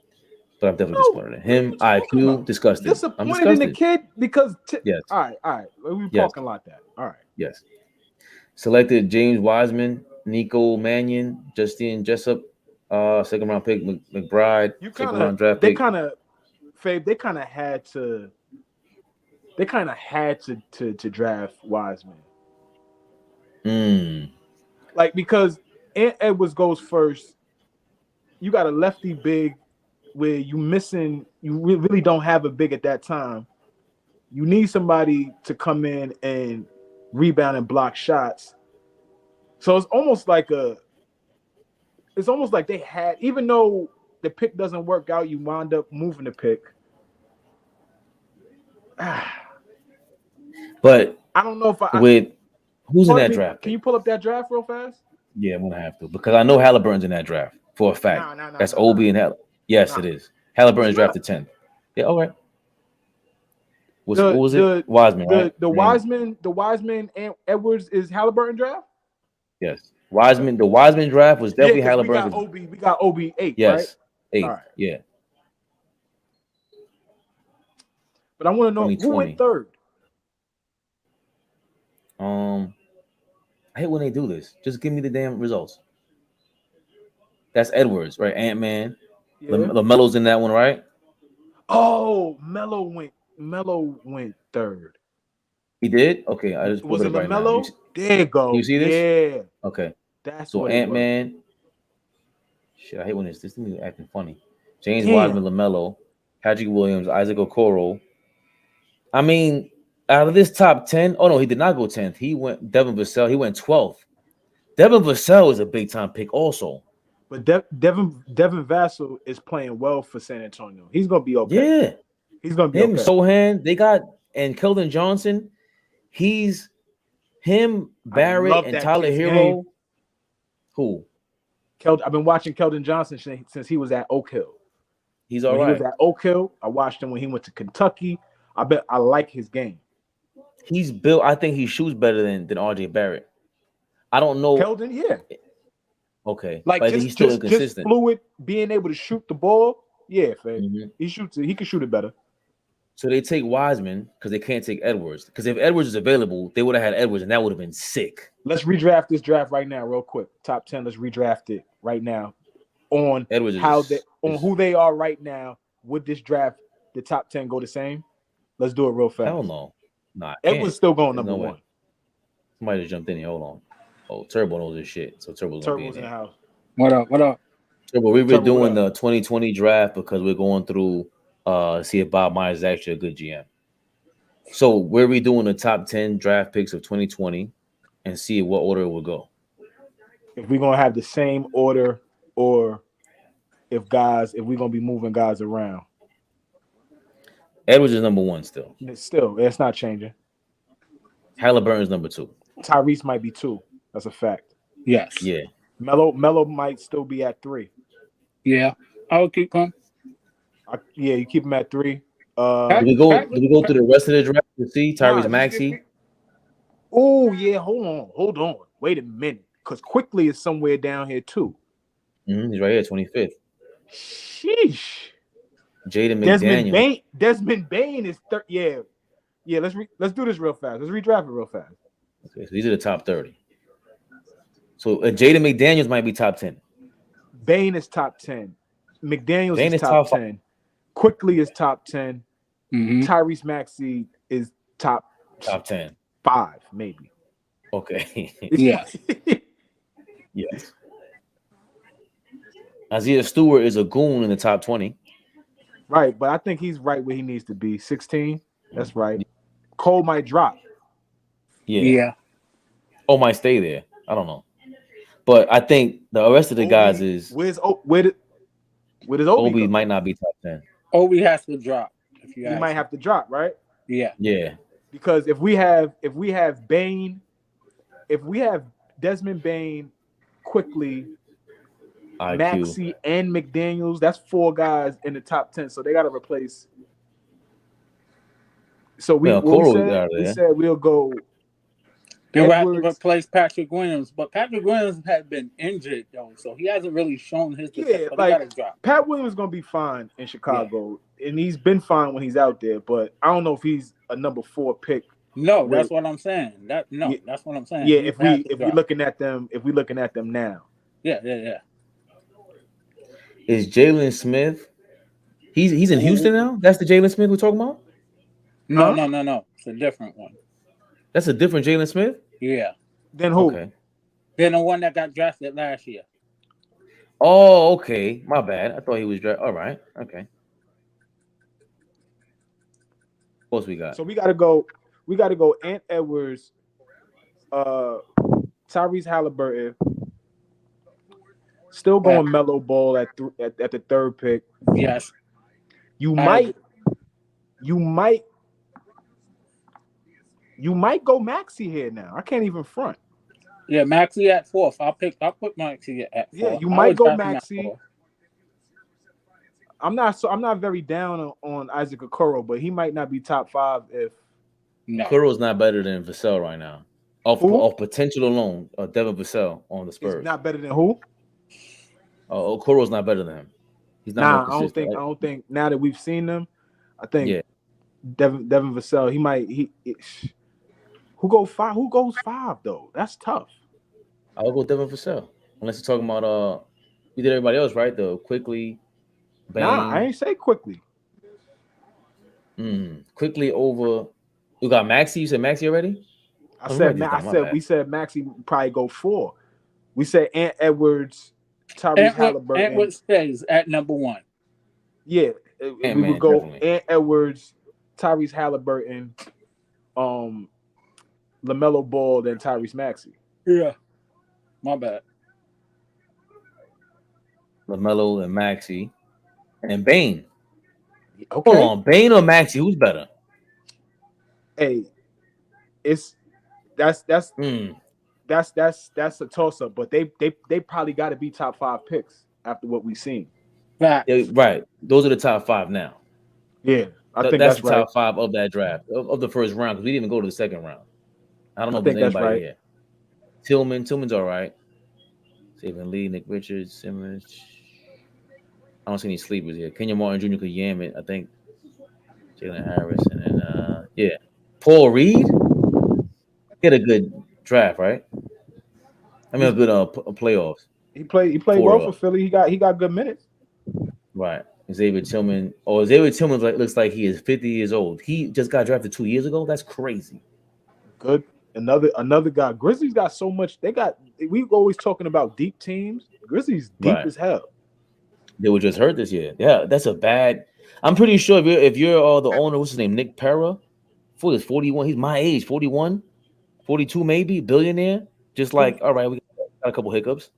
but I'm definitely disappointed in him. What you talking IQ, about? disgusted. I'm Disappointed in the disgusted. kid because Yes. all right. We Yes. talking like that. All right. Yes. Selected James Wiseman, Nico Mannion, Justine Jessup, second round pick, McBride, You second kind round of draft they pick. kind of Fabe, they kind of had to draft Wiseman. Like, because Ant Edwards goes first. You got a lefty big where you really don't have a big at that time. You need somebody to come in and rebound and block shots. So it's almost like they had, even though the pick doesn't work out, you wind up moving the pick. But I don't know if who's in that draft pick? Can you pull up that draft real fast? Yeah, I'm gonna have to, because I know Halliburton's in that draft for a fact. That's Obi and Hall. Yes, it is. Halliburton's drafted 10th. Yeah, all right. What was it? Wiseman, right? The Wiseman and Edwards is Halliburton draft? Yes. Wiseman. The Wiseman draft was definitely Halliburton. We got Obi 8, yes, right? 8. All right. Yeah. But I want to know who went third. I hate when they do this. Just give me the damn results. That's Edwards, right? Ant-Man. Yeah. LaMelo's in that one, right? Oh, Melo went third. He did? Okay, I just was it right LaMelo? There you go. You see this? Yeah. Okay. That's so Ant-Man. Shit, I hate when this thing is acting funny. James Wiseman, LaMelo, Patrick Williams, Isaac Okoro. I mean, out of this top 10, oh no, he did not go 10th. He went Devin Vassell. He went 12th. Devin Vassell is a big time pick also. But Devin Vassell is playing well for San Antonio. He's gonna be okay. Yeah, he's gonna be okay. Sohan, they got, and Keldon Johnson. He's him, Barrett, and Tyler Hero. Who? I've been watching Keldon Johnson since he was at Oak Hill. He's all right. He was at Oak Hill. I watched him when he went to Kentucky. I like his game. He's built. I think he shoots better than RJ Barrett. I don't know. Keldon, yeah. Okay. Like, but he's still inconsistent. Just fluid, being able to shoot the ball. Yeah, he shoots it. He can shoot it better. So they take Wiseman because they can't take Edwards. Because if Edwards is available, they would have had Edwards, and that would have been sick. Let's redraft this draft right now, real quick. Top 10. Let's redraft it right now on Edwards who they are right now. Would this draft, the top 10, go the same? Let's do it real fast. Hell no. Nah, Edwards still going number one. Somebody just jumped in here. Hold on. Oh, Turbo knows this shit. So Turbo's in the house. What up? Turbo, we were doing the 2020 draft because we're going through see if Bob Myers is actually a good GM. So we're redoing the top 10 draft picks of 2020 and see what order it will go. If we're gonna have the same order, or if we're gonna be moving guys around. Edwards is number 1 still. It's not changing. Halliburton's number 2. Tyrese might be 2. That's a fact. Yes. Yeah. Melo might still be at 3. Yeah. I'll keep him. You keep him at 3. Do we go through the rest of the draft to see Tyrese Maxey? Oh yeah, hold on. Wait a minute, because Quickly is somewhere down here too. He's right here, 25th. Sheesh. Jaden McDaniels. Desmond Bain is third. Yeah. Let's do this real fast. Let's redraft it real fast. Okay, so these are the top 30. So Jaden McDaniels might be top 10. Bain is top 10. McDaniels is top 10. Quickly is top 10. Tyrese Maxey is top 10. 5, maybe. Okay. Yes. Yes. Isaiah Stewart is a goon in the top 20. Right, but I think he's right where he needs to be. 16. That's right. Cole might drop. Yeah. Oh, might stay there. I don't know. But I think the rest of the guys is where does Obi go? Might not be top 10. Obi has to drop. He might have to drop, right? Yeah. Yeah. Because if we have Bain, if we have Desmond Bain, Quickly, IQ. Maxey, and McDaniels, that's 4 guys in the top 10. So they got to replace. So we said we'll go They will have to Edwards. replace Patrick Williams, but Patrick Williams had been injured though, so he hasn't really shown his Yeah, potential. But he got to like drop. Pat Williams is gonna be fine in Chicago, and he's been fine when he's out there. But I don't know if he's a number 4 pick. No, with- that's what I'm saying. That's what I'm saying. Yeah, He if has we to if drop. we're looking at them, now. Yeah. Is Jalen Smith? He's in Houston now. That's the Jalen Smith we're talking about. No, Huh? no. It's a different one. That's a different Jalen Smith. Yeah. Then who? Okay. Then the one that got drafted last year. Oh, okay. My bad. I thought he was drafted. All right. Okay. What else we got? So we gotta go. Ant Edwards, Tyrese Halliburton. Still going mellow ball at the 3rd pick. Yes. You might go Maxey here now. I can't even front. Yeah, Maxey at 4th. I'll put Maxey at 4th. Yeah, you I might would go draft him at Maxey. 4th. I'm not very down on Isaac Okoro, but he might not be top 5 if No. Kuro's not better than Vassell right now. Who? Off potential alone, Devin Vassell on the he's Spurs. not better than who? Okoro's not better than him. He's not. Nah, more consistent. I don't think now that we've seen them, I think Yeah. Devin Vassell, he might who goes 5? Who goes 5 though? That's tough. I'll go Devin Vassell. Unless you're talking about we did everybody else, right? The quickly Bane. Nah, I ain't say quickly. Quickly over. You got Maxey. You said Maxey already? We said Maxey probably go 4. We said Ant Edwards, Tyrese Halliburton. Edwards stays at number 1. Yeah, we would go definitely. Ant Edwards, Tyrese Halliburton, LaMelo Ball, then Tyrese Maxey. Yeah. My bad. LaMelo and Maxey and Bane. Okay. Hold on, Bane or Maxey? Who's better? Hey, that's a toss up, but they probably got to be top 5 picks after what we've seen. Facts. Yeah, right. Those are the top 5 now. Yeah, I think that's that's the right. top 5 of that draft of the first round because we didn't even go to the second round. I don't know I if think there's that's anybody right. here. Tillman's all right. Saving Lee, Nick Richards, Simmons. I don't see any sleepers here. Kenya Martin Jr. could yam it. I think Jalen Harris and then Paul Reed. He had a good draft, right? I mean, a good playoffs. He played well for Philly. He got good minutes. Right. Xavier Tillman. Oh, Xavier Tillman looks like he is 50 years old. He just got drafted 2 years ago. That's crazy. Good. Another guy. Grizzlies got so much. We always talking about deep teams. Grizzlies deep as hell. They were just hurt this year. Yeah, that's a bad. I'm pretty sure if you're the owner, what's his name, Nick Pera, for his 41. He's my age, 41, 42 maybe, billionaire. Just like, all right, we got a couple hiccups.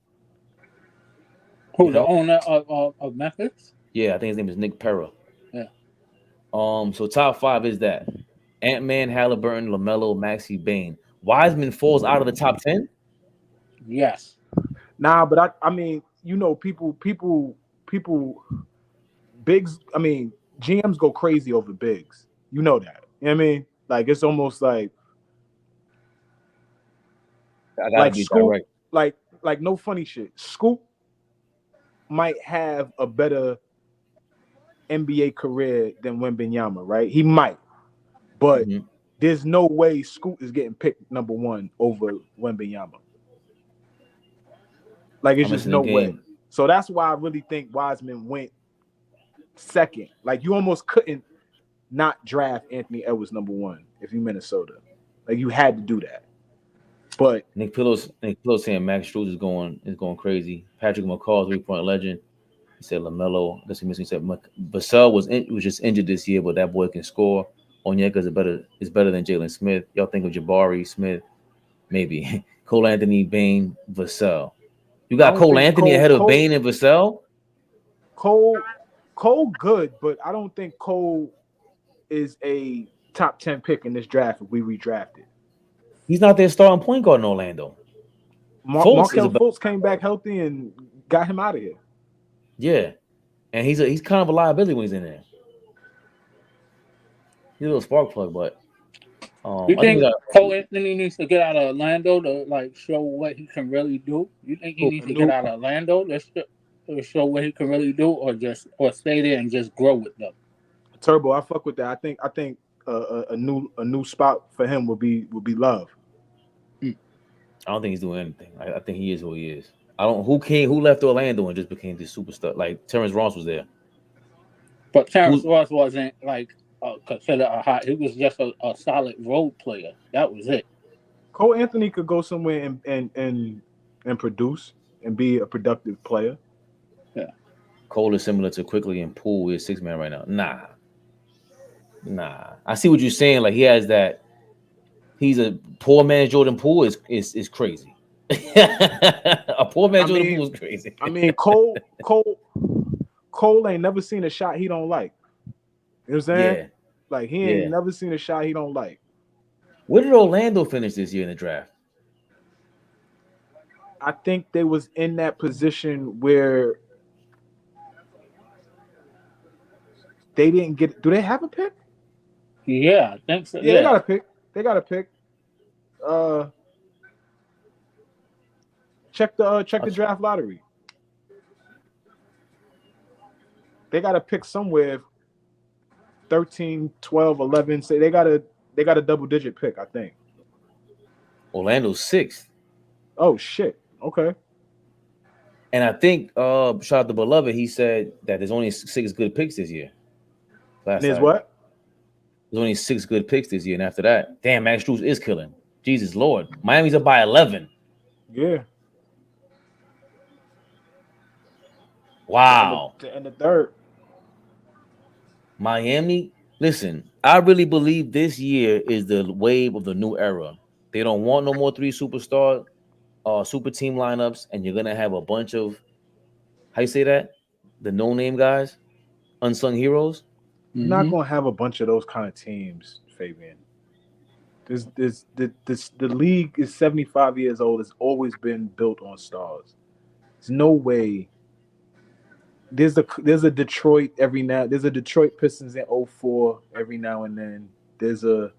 Who, the owner of Memphis? Yeah, I think his name is Nick Pera. Yeah. So top 5 is that Ant-Man, Halliburton, LaMelo, Maxey, Bane. Wiseman falls out of the top 10. Yes. Nah, but I mean, people, bigs. I mean, GMs go crazy over bigs. You know that. You know what I mean? Like it's almost like I gotta be Scoop, direct. like no funny shit. Scoop might have a better NBA career than Wembanyama, right? He might, but there's no way Scoop is getting picked number 1 over Wembanyama. Like it's just no way. So that's why I really think Wiseman went 2nd. Like you almost couldn't not draft Anthony Edwards number 1 if you Minnesota. Like you had to do that. But Nick Pillow's saying Max Struz is going crazy. Patrick McCall, 3-point legend. He said LaMelo. I guess he said Vassell was just injured this year, but that boy can score. Onyeka is better than Jalen Smith. Y'all think of Jabari Smith, maybe Cole Anthony, Bane, Vassell. You got Cole Anthony ahead of Bane and Vassell? Cole good, but I don't think Cole is a top 10 pick in this draft if we redrafted. He's not their starting point guard in Orlando. Markelle Fultz came back healthy and got him out of here. Yeah, and he's kind of a liability when he's in there. He's a little spark plug, but You I think think that Cole Anthony needs to get out of Orlando to like show what he can really do? You think he Who, needs a to get new out of Orlando to show what he can really do, or stay there and just grow with them? Turbo? I fuck with that. I think a new spot for him would be love. I don't think he's doing anything. I think he is who he is. I don't who left Orlando and just became this superstar. Like Terrence Ross was there. But Terrence Who Ross wasn't like considered a hot. He was just a solid role player. That was it. Cole Anthony could go somewhere and produce and be a productive player. Yeah. Cole is similar to Quickly and Poole is 6 man right now. Nah. I see what you're saying. Like he has that. He's a poor man. Jordan Poole is crazy. A poor man Jordan Poole is crazy. I mean, Cole ain't never seen a shot he don't like. You know what I'm saying? Yeah. Like he ain't never seen a shot he don't like. Where did Orlando finish this year in the draft? I think they was in that position where they didn't get. Do they have a pick? Yeah, I think so. Yeah, they got a pick. They got a pick. Check the draft lottery. They got to pick somewhere 13, 12, 11. Say they got a double digit pick, I think. Orlando's 6th. Oh shit. Okay. And I think shout out to Beloved, he said that there's only 6 good picks this year. There's what? There's only 6 good picks this year, and after that, damn, Max Strus is killing. Jesus Lord, Miami's up by 11. Yeah. Wow. And the third. Miami, listen, I really believe this year is the wave of the new era. They don't want no more 3 superstar super team lineups, and you're gonna have a bunch of how you say that? The no-name guys, unsung heroes. You're not gonna have a bunch of those kind of teams, Fabian. The league is 75 years old. It's always been built on stars. There's no way. There's a Detroit every now. There's a Detroit Pistons in 04 every now and then. There's a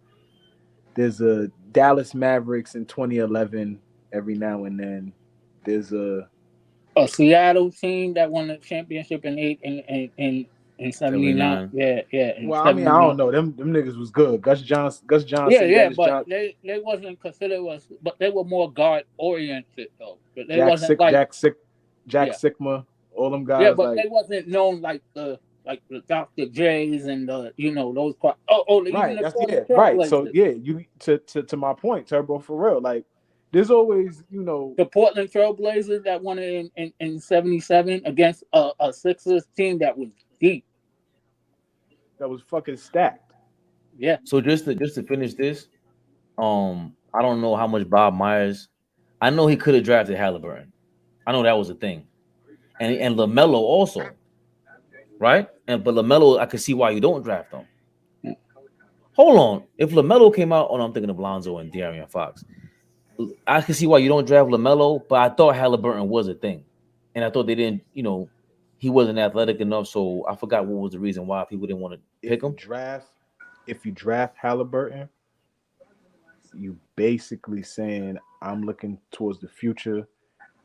Dallas Mavericks in 2011 every now and then. There's a Seattle team that won the championship in 79. Yeah. Well, I mean, I don't know. Them niggas was good. Gus Johnson. Yeah, but they wasn't considered but they were more guard oriented though. But they wasn't like Jack Sikma, all them guys. Yeah, but like, they wasn't known like the Dr. J's and the those. Right. Right. So yeah, you to my point, Turbo, for real. Like, there's always the Portland Trailblazers that won it in 77 against a Sixers team that was deep. That was fucking stacked. Yeah. So just to finish this, I don't know how much Bob Myers. I know he could have drafted Halliburton. I know that was a thing, and LaMelo also, right? But LaMelo, I could see why you don't draft him. Yeah. Hold on, if LaMelo came out, I'm thinking of Lonzo and De'Aaron Fox. I can see why you don't draft LaMelo, but I thought Halliburton was a thing, and I thought they didn't. He wasn't athletic enough, so I forgot what was the reason why people didn't want to pick him. If you draft Halliburton, you basically saying I'm looking towards the future,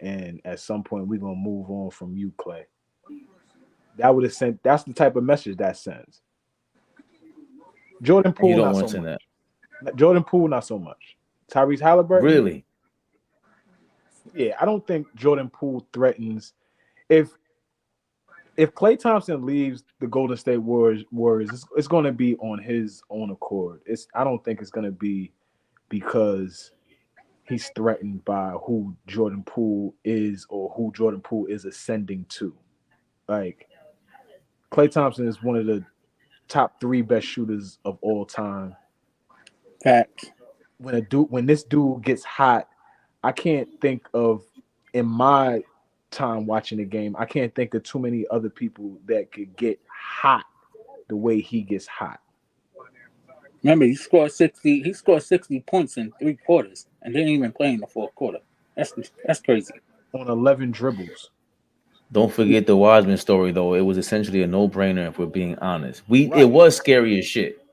and at some point we're gonna move on from you, Clay. That would have sent. That's the type of message that sends. Jordan Poole, you don't not want so to much. that. Jordan Poole, not so much. Tyrese Halliburton, Really? Yeah, I don't think Jordan Poole threatens. If Klay Thompson leaves the Golden State Warriors, it's going to be on his own accord. I don't think it's going to be because he's threatened by who Jordan Poole is or who Jordan Poole is ascending to. Like, Klay Thompson is one of the top 3 best shooters of all time. Facts. When this dude gets hot, I can't think of, in my time watching the game, I can't think of too many other people that could get hot the way he gets hot. Remember, he scored 60 points in 3 quarters and didn't even play in the 4th quarter. That's crazy. On 11 dribbles. Don't forget the Wiseman story, though. It was essentially a no-brainer if we're being honest. It was scary as shit.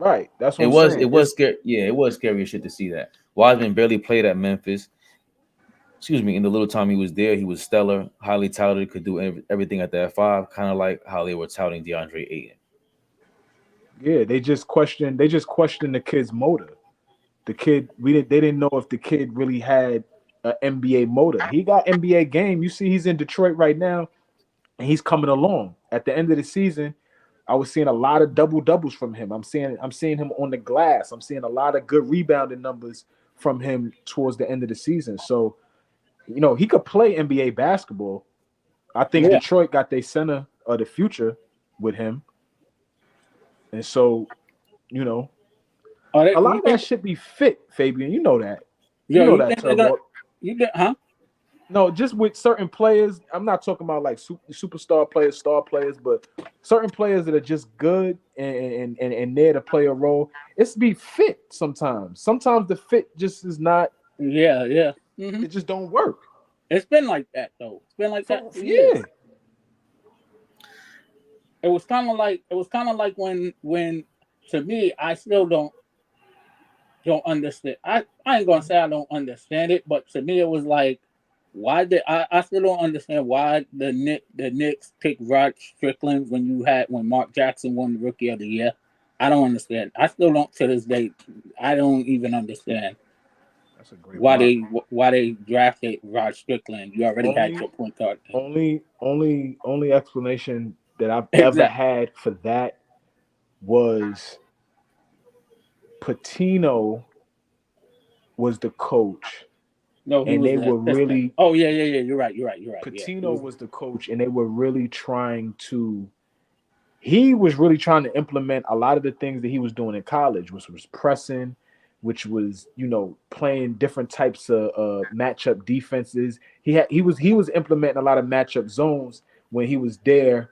Right. That's what It I'm was saying. scary. Yeah, it was scary as shit to see that. Wiseman barely played at Memphis. Excuse me. In the little time he was there, he was stellar, highly touted, could do everything at that 5, kind of like how they were touting DeAndre Ayton. Yeah, they just questioned the kid's motor. The kid, they didn't know if the kid really had an NBA motor. He got NBA game. You see, he's in Detroit right now, and he's coming along. At the end of the season, I was seeing a lot of double doubles from him. I'm seeing him on the glass. I'm seeing a lot of good rebounding numbers from him towards the end of the season. So, he could play NBA basketball. I think Detroit got their center of the future with him. And so, a lot of that should be fit, Fabian. You know that. Yeah, you know you that, think they're gonna, Turbo. you think, huh? No, just with certain players. I'm not talking about like superstar players, star players, but certain players that are just good and there to play a role. It's to be fit sometimes. Sometimes the fit just is not. Yeah. Mm-hmm. It just don't work. It's been like that though. It's been like that for years. It was kind of like when to me, I still don't understand. I ain't gonna say I don't understand it, but to me it was like, why did I still don't understand why the Knicks picked Rod Strickland when Mark Jackson won the Rookie of the Year. I don't understand. I still don't to this day. I don't even understand. That's a great why they drafted Rod Strickland. You already had your point guard. Only explanation that I've ever had for that was Pitino was the coach. No, and they were really. Oh yeah. You're right. Pitino was the coach, and they were really trying to. He was really trying to implement a lot of the things that he was doing in college, which was pressing, which was playing different types of matchup defenses. He was implementing a lot of matchup zones when he was there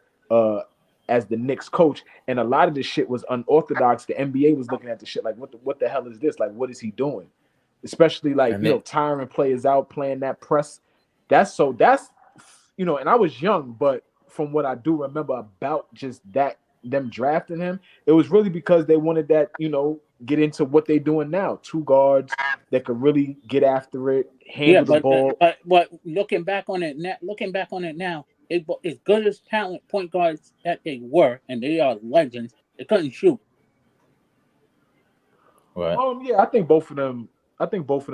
as the Knicks coach, and a lot of this shit was unorthodox. The NBA was looking at the shit like, what the hell is this? Like, what is he doing? Especially like tiring players out, playing that press. That's and I was young, but from what I do remember about just them drafting him, it was really because they wanted that get into what they're doing now. 2 guards that could really get after it, handle the ball. But looking back on it now, as good as talent point guards that they were, and they are legends, they couldn't shoot. Right. Yeah, I think both of them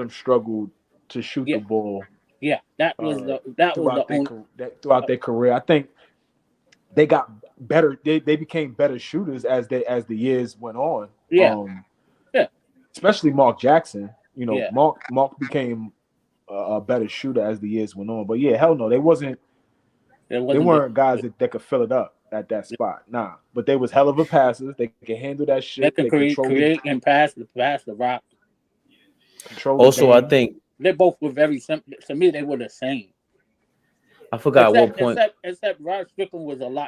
struggled to shoot the ball. Yeah, that was throughout their career. I think they got better. They became better shooters as the years went on. Yeah. Especially Mark Jackson. Mark became a better shooter as the years went on. But yeah, hell no, they weren't guys that could fill it up at that spot. Nah, but they was hell of a passers. They could handle that shit. They could create and pass the rock. Also, I think they both were very simple. To me, they were the same. I forgot what point. Except Rod Strickland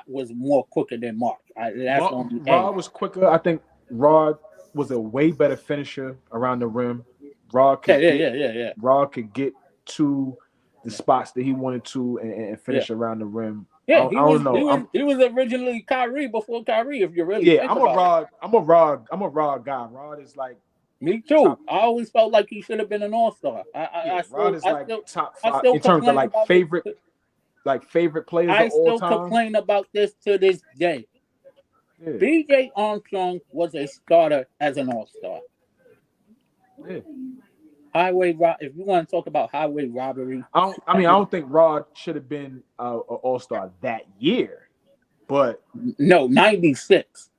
was more quicker than Mark. Rod was quicker. I think Rod was a way better finisher around the rim. Rod could get to the spots that he wanted to and finish around the rim. Yeah, he was originally Kyrie before Kyrie. If you really I'm a Rod guy. Rod is like. Me too. I always felt like he should have been an all-star. Rod is top 5 in terms of favorite players of all time. I still complain about this to this day. Yeah. B.J. Armstrong was a starter as an all-star. Yeah. If you want to talk about highway robbery, I don't think Rod should have been an all-star that year, but no, 96.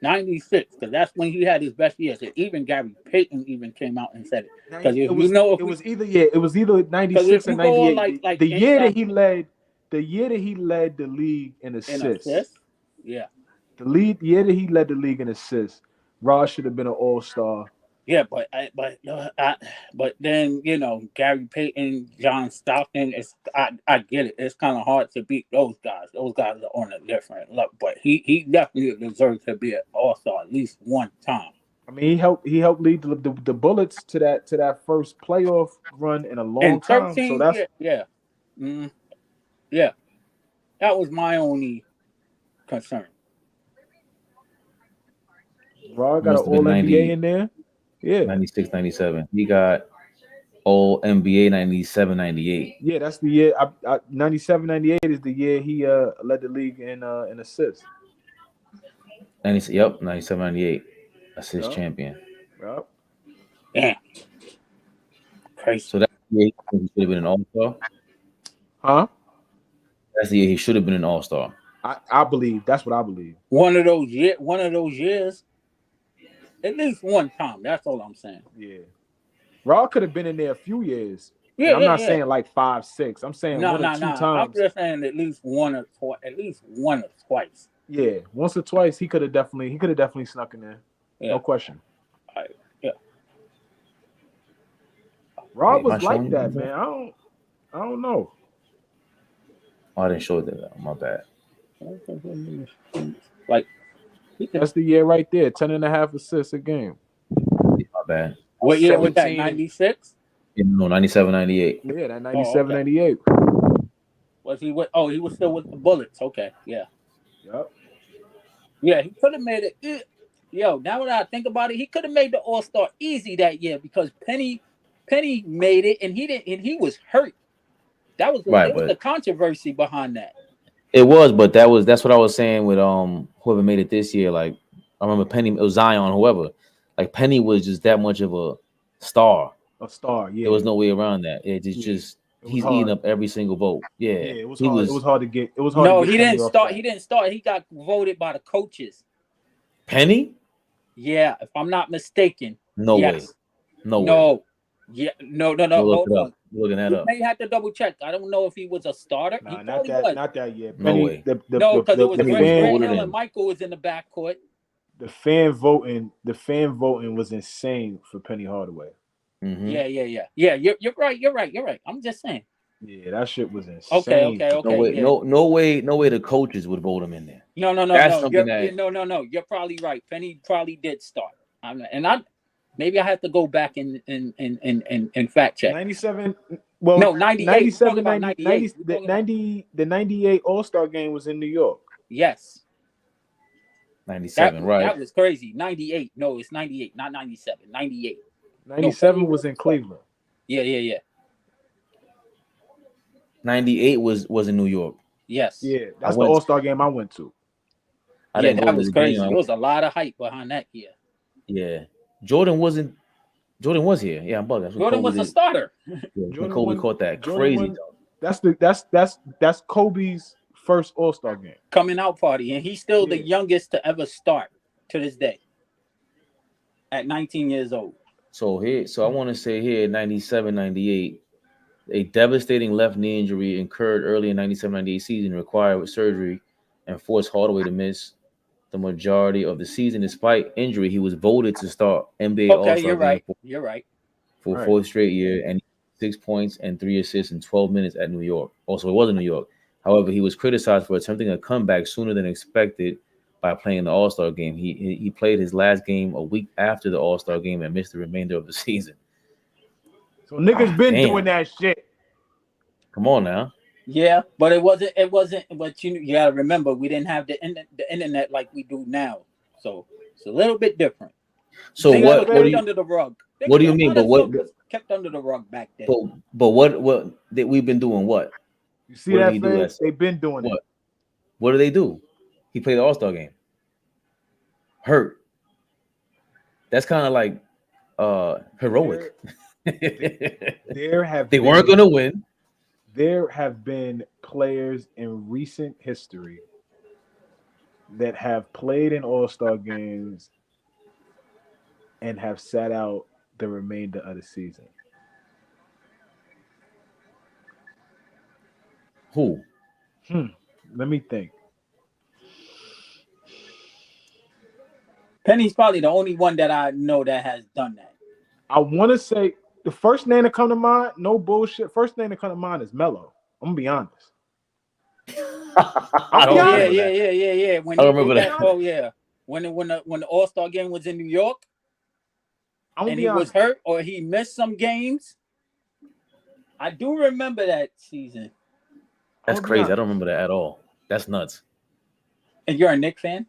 96, because that's when he had his best years. And even Gary Payton even came out and said it. Because it was either 96 or 98. The year that he led the league in assists. Yeah. The year that he led the league in assists, Rod should have been an all-star. Yeah, but then Gary Payton, John Stockton. I get it. It's kind of hard to beat those guys. Those guys are on a different level. But he definitely deserves to be an all-star at least one time. I mean, he helped lead the Bullets to that first playoff run in a long time. So that's that was my only concern. Raw got an Must have All been NBA in there. Yeah, 96, 97. He got All NBA 97, 98. yeah, that's the year. 97, 98 is the year he led the league in assists. 97, 98. Assist Yeah. champion. Yep. Damn. Crazy. So that's the year he should have been an All-Star. Huh? That's the year he should have been an All-Star. I believe that's what I believe. One of those years, at least one time. That's all I'm saying. Yeah. Raw could have been in there a few years. Yeah, I'm not saying like 5, 6. I'm saying No. one or two I'm times. just saying at least one or twice. Yeah, once or twice he could have definitely snuck in there. Yeah. No question. Yeah. Raw Wait, am I was like showing that, you? man. I don't know. Oh, I didn't show that. My bad. Like That's the year right there. 10.5 assists a game. My bad. what year was that? 17. 96? No, 97, 98. Yeah, that 97, 98. Was he with? Oh, he was still with the Bullets. Okay, yeah. Yep. Yeah, he could have made it. Yo, now that I think about it, he could have made the All-Star easy that year because Penny made it and he didn't, and he was hurt. That was Right, there was but- the controversy behind that. It was, but that's what I was saying with whoever made it this year. Like I remember Penny, it was Zion, whoever. Like Penny was just that much of a star. A star, yeah. There was no way around that. It just It was he's hard. eating up every single vote. Yeah, Yeah, it was he hard. It was hard to get. It was hard. No, to get he Penny didn't off start. that. He didn't start. He got voted by the coaches. Penny. Yeah, if I'm not mistaken. No way. Yes. No way. No. Yeah. No. Go look Hold it up. on. You're looking that You up. may have to double check. I don't know if he was a starter. He Nah, not probably that. was. Not that year. No Penny, way. No, because it was the Grant fan- Hill voted and in. Michael was in the backcourt. the fan voting. The fan voting was insane for Penny Hardaway. Mhm. Yeah. You're right. I'm just saying. Yeah, that shit was insane. Okay. No way. Yeah. No way. No way. The coaches would vote him in there. No. That's something that- No. You're probably right. Penny probably did start. Maybe I have to go back and fact check. 97. Well, No, 98. 97, We're talking about 90, 98. the 98 All-Star game was in New York. Yes. 97, right? That was crazy. 98. No, it's 98, not 97. 98. 97 was in Cleveland. Yeah. 98 was in New York. Yes. Yeah, that's the went- All-Star game I went to. I Yeah, didn't go that to was the crazy. game. There was a lot of hype behind that year. Yeah, Jordan was here. Yeah, I'm bugging. That's when Jordan Kobe was a did- starter. yeah, Jordan when Kobe won- caught that Jordan crazy. won- dunk. That's Kobe's first All-Star game. Coming out party, and he's still the Yeah. youngest to ever start to this day. At 19 years old. So I want to say here, 97, 98, a devastating left knee injury incurred early in 97, 98 season required surgery and forced Hardaway to miss the majority of the season. Despite injury, he was voted to start NBA Okay, All-Star you're right. game You're right. for Right. fourth straight year and 6 points and 3 assists in 12 minutes at New York. Also, it was in New York. However, he was criticized for attempting a comeback sooner than expected by playing the All-Star game. He played his last game a week after the All-Star game and missed the remainder of the season. So niggas been Damn. doing that shit. Come on now. Yeah, but it wasn't. But you gotta remember, we didn't have the internet like we do now, so it's a little bit different. So Things what were do kept you under the rug? what do you mean? A lot But of what- stuff was kept under the rug back then? but what that we've been doing what? You see What did that, he do Fed? last- They've been doing What? it. What do they do? He played the All-Star game. Hurt. That's kind of like heroic. There have They been, weren't gonna win. There have been players in recent history that have played in All-Star games and have sat out the remainder of the season. Who? Let me think. Penny's probably the only one that I know that has done that. I want to say the first name to come to mind, no bullshit. First name to come to mind is Melo. I'm gonna be honest. I don't Oh remember that. yeah. When I he remember did that. Oh yeah. When the All-Star game was in New York I'm gonna and be he honest. was hurt or he missed some games. I do remember that season. That's I'll be crazy. I honest. don't remember that at all. That's nuts. And you're a Knicks fan?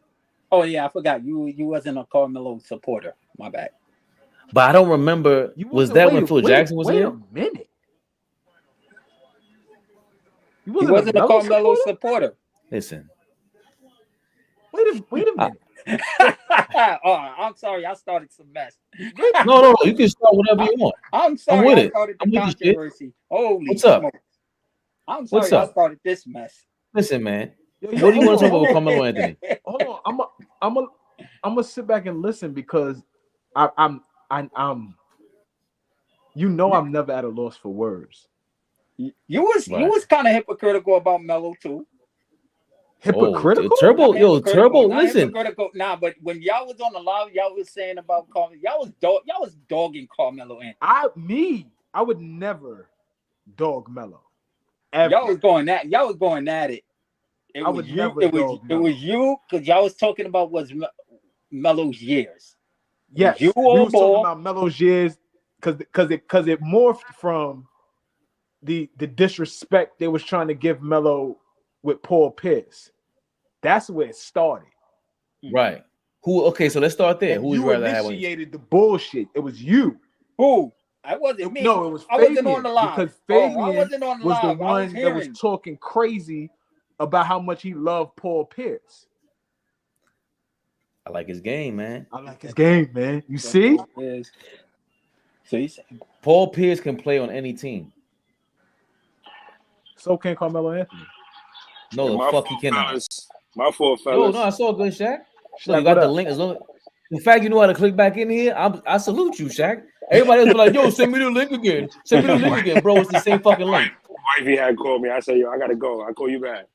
Oh yeah, I forgot you wasn't a Carmelo supporter. My bad. But I don't remember. You Was wasn't. that when Phil Jackson was wait here? a minute. You He wasn't wasn't a Melo Carmelo supporter? supporter. Listen, Wait a minute. Oh, I'm sorry, I started some mess. no, you can start whatever you want. I'm I'm sorry, with I it. started the I'm with you, shit. controversy. Holy What's up? smokes. I'm What's sorry, I up? started this mess. Listen, man. Yo, What do you want to talk hold about on. with Carmelo Anthony? Hold on. I'm gonna sit back and listen because I'm I'm never at a loss for words. You was kind of hypocritical about Melo too. Hypocritical? Turbo, Turbo. Not Listen, hypocritical. Nah, but when y'all was on the live, y'all was saying about Carmelo. Y'all was dogging Carmelo Anthony. I would never dog Melo. Ever. Y'all was going at it. It I was would you. never It dog Melo. was you because y'all was talking about was Melo's years. Yes, you we was talking Allball. about Melo's years because it morphed from the disrespect they was trying to give Melo with Paul Pierce. That's where it started. right? Who? Okay, so let's start there. And Who would you you rather have? initiated the bullshit. It was you. Who? I wasn't me. No, it was I Fabian. wasn't on the live. Because I Fabian wasn't on the was the live. one that was talking crazy about how much he loved Paul Pierce. I like his game, man. I like his game, man. You see? See? Paul Pierce can play on any team. So can Carmelo Anthony. No, the fuck he cannot. Fellas. My fault, Yo, fellas. no, I saw a good Shaq. Shaq, Look, you got what the up? link. As long the fact you know how to click back in here, I salute you, Shaq. Everybody else be like, yo, send me the link again. Send me the link again, bro. It's the same fucking link. Wifey had called me. I said, yo, I gotta go. I'll call you back.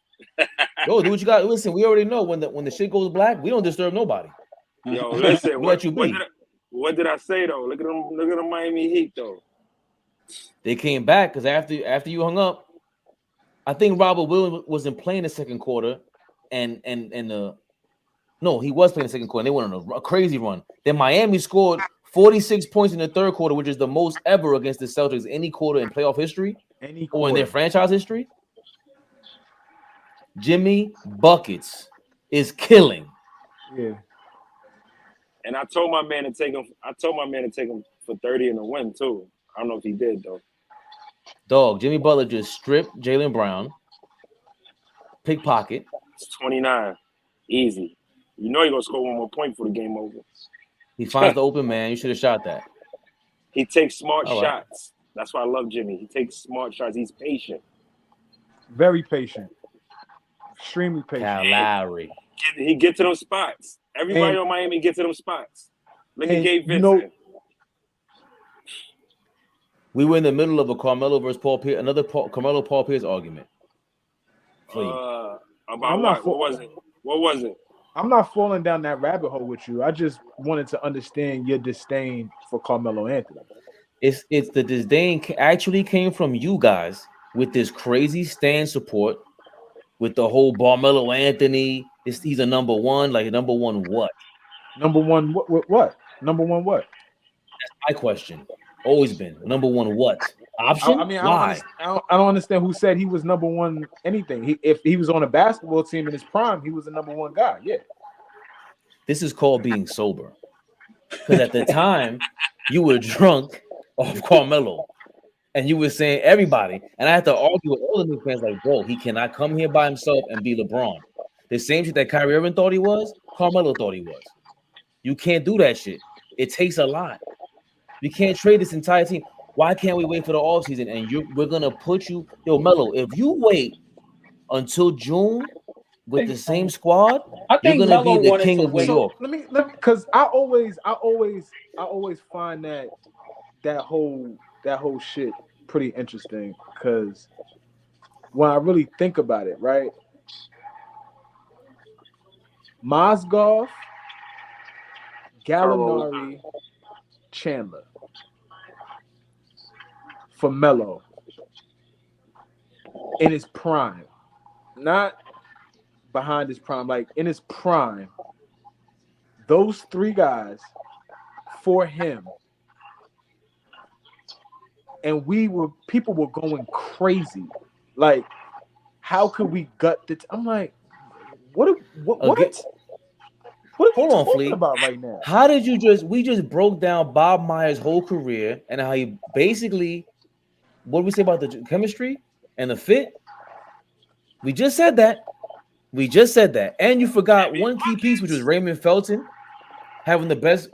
Yo, do what you got. Listen, we already know when the shit goes black, we don't disturb nobody. Yo, listen, We let you be. what did I say though? Look at them Miami Heat though. They came back because after you hung up, I think Robert Williams wasn't playing the second quarter, no, he was playing the second quarter. And they went on a crazy run. Then Miami scored 46 points in the third quarter, which is the most ever against the Celtics any quarter in playoff history or in their franchise history. Jimmy Buckets is killing. Yeah. And I told my man to take him. For 30 in the win too. I don't know if he did though. Dog, Jimmy Butler just stripped Jaylen Brown. Pickpocket. It's 29. Easy. You know you're gonna score one more point for the game over. He finds the open man. You should have shot that. He takes smart All right. shots. That's why I love Jimmy. He takes smart shots. He's patient. Very patient. Extremely patient. Kyle Lowry. He get to those spots. Everybody And- on Miami get to those spots. Look at and Gabe you know- Vincent. We were in the middle of a Carmelo versus Paul Pierce, another Carmelo Paul Pierce argument. About I'm not what? What was it? I'm not falling down that rabbit hole with you. I just wanted to understand your disdain for Carmelo Anthony. It's the disdain actually came from you guys with this crazy stand support with the whole Carmelo Anthony. He's a number one, like number one what? Number one, what? Number one, what? That's my question. Always been number one what? Option? Why? I don't understand who said he was number one anything. If he was on a basketball team in his prime, he was the number one guy. Yeah. This is called being sober. Because at the time, you were drunk off Carmelo. And you were saying everybody. And I had to argue with all the new fans like, bro, he cannot come here by himself and be LeBron. The same shit that Kyrie Irving thought he was, Carmelo thought he was. You can't do that shit. It takes a lot. You can't trade this entire team. Why can't we wait for the offseason? And we're going to put you, Melo, if you wait until June with the same squad, you're going to be the king of New York. Let me, because I always find that whole shit pretty interesting because when I really think about it, right? Mozgov, Gallinari, Chandler for Melo in his prime, not behind his prime, like in his prime. Those three guys for him, and people were going crazy. Like, how could we gut the? I'm like, what? What are Hold you on, talking Flea. about right now? How did you we just broke down Bob Myers' whole career and how he basically, what did we say about the chemistry and the fit? We just said that. And you forgot one key piece, which was Raymond Felton having the best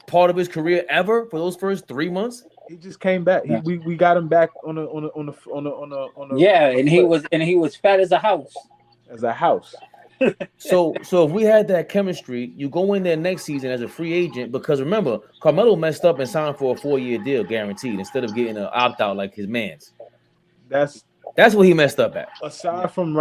part of his career ever for those first 3 months. He just came back. We got him back on a Yeah, and he was fat as a house. As a house. So if we had that chemistry, you go in there next season as a free agent, because remember, Carmelo messed up and signed for a 4-year deal guaranteed instead of getting an opt-out like his man's. That's what he messed up at. Aside from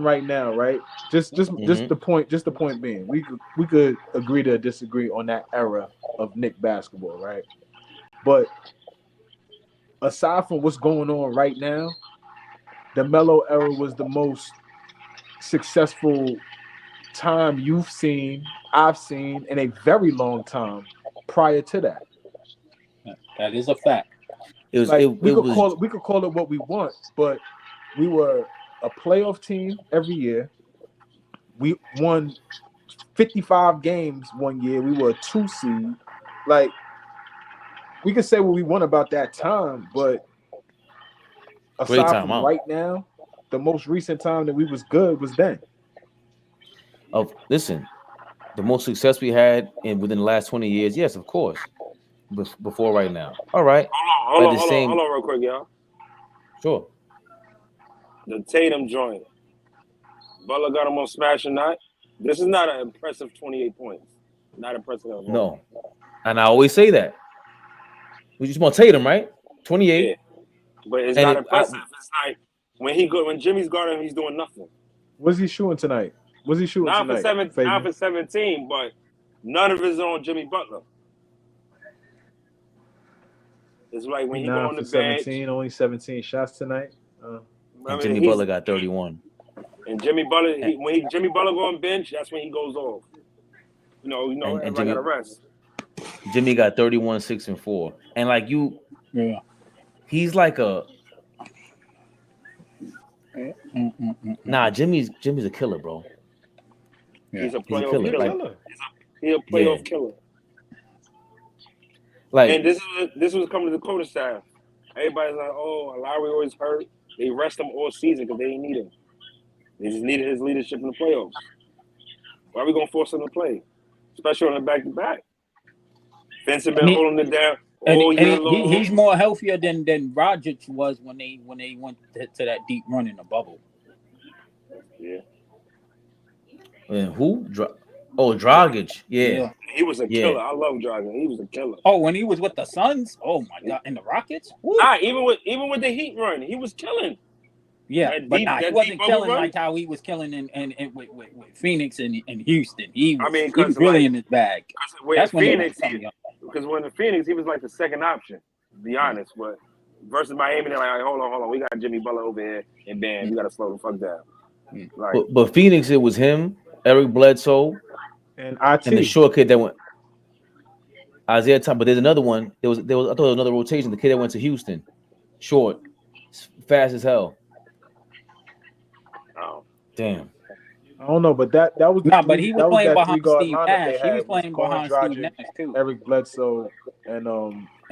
right now, right? Just the point being, we could agree to disagree on that era of Knick basketball, right? But aside from what's going on right now, the Melo era was the most successful time I've seen in a very long time prior to that. That is a fact. We could call it what we want, but we were a playoff team every year. We won 55 games one year. We were a 2 seed. Like, we could say what we want about that time, but aside from right now, the most recent time that we was good was then. Listen, the most success we had within the last 20 years, yes, of course. Before right now. All right. Hold on real quick, y'all. Sure. The Tatum joint. Butler got him on smash or not. This is not an impressive 28 points. Not impressive at all. No. And I always say that. We just want Tatum, right? 28. Yeah. But it's not impressive. It's like when Jimmy's guarding him, he's doing nothing. What's he shooting tonight? Not for 17, but none of it is on Jimmy Butler. It's like when he go on the bench. Only 17 shots tonight. And Jimmy Butler got 31. And Jimmy Butler, when Jimmy Butler go on bench, that's when he goes off. You know, everybody got to rest. Jimmy got 31, 6, and 4. And like he's like a Jimmy's a killer, bro. Yeah. He's a playoff killer. He's a playoff killer. Like, and this was coming to the coaching staff. Everybody's like, "Oh, Lowry always hurt." They rest him all season because they didn't need him. They just needed his leadership in the playoffs. Why are we gonna force him to play, especially on the back-to-back? Vincent been holding it down all year long. He's more healthier than Rodgers was when they went to that deep run in the bubble. Yeah. And who? Dragic. Yeah. He was a killer. I love Dragic. He was a killer. Oh, when he was with the Suns? Oh my God! And the Rockets? Woo. Nah, even with the Heat run, he was killing. Yeah, but he wasn't killing like how he was killing in with Phoenix and Houston. He was really in his bag. That's Phoenix, because when the Phoenix, he was like the second option, to be honest. But versus Miami, they're like, hold on, we got Jimmy Butler over here, and bam, you got to slow the fuck down. Like, but Phoenix, it was him, Eric Bledsoe, and the short kid that went Isaiah Thomas. But there's another one. There was I thought there was another rotation. The kid that went to Houston, short, fast as hell. Oh damn! I don't know, but that was but he was playing behind Steve Nash. He was playing behind Steve Nash too. Eric Bledsoe and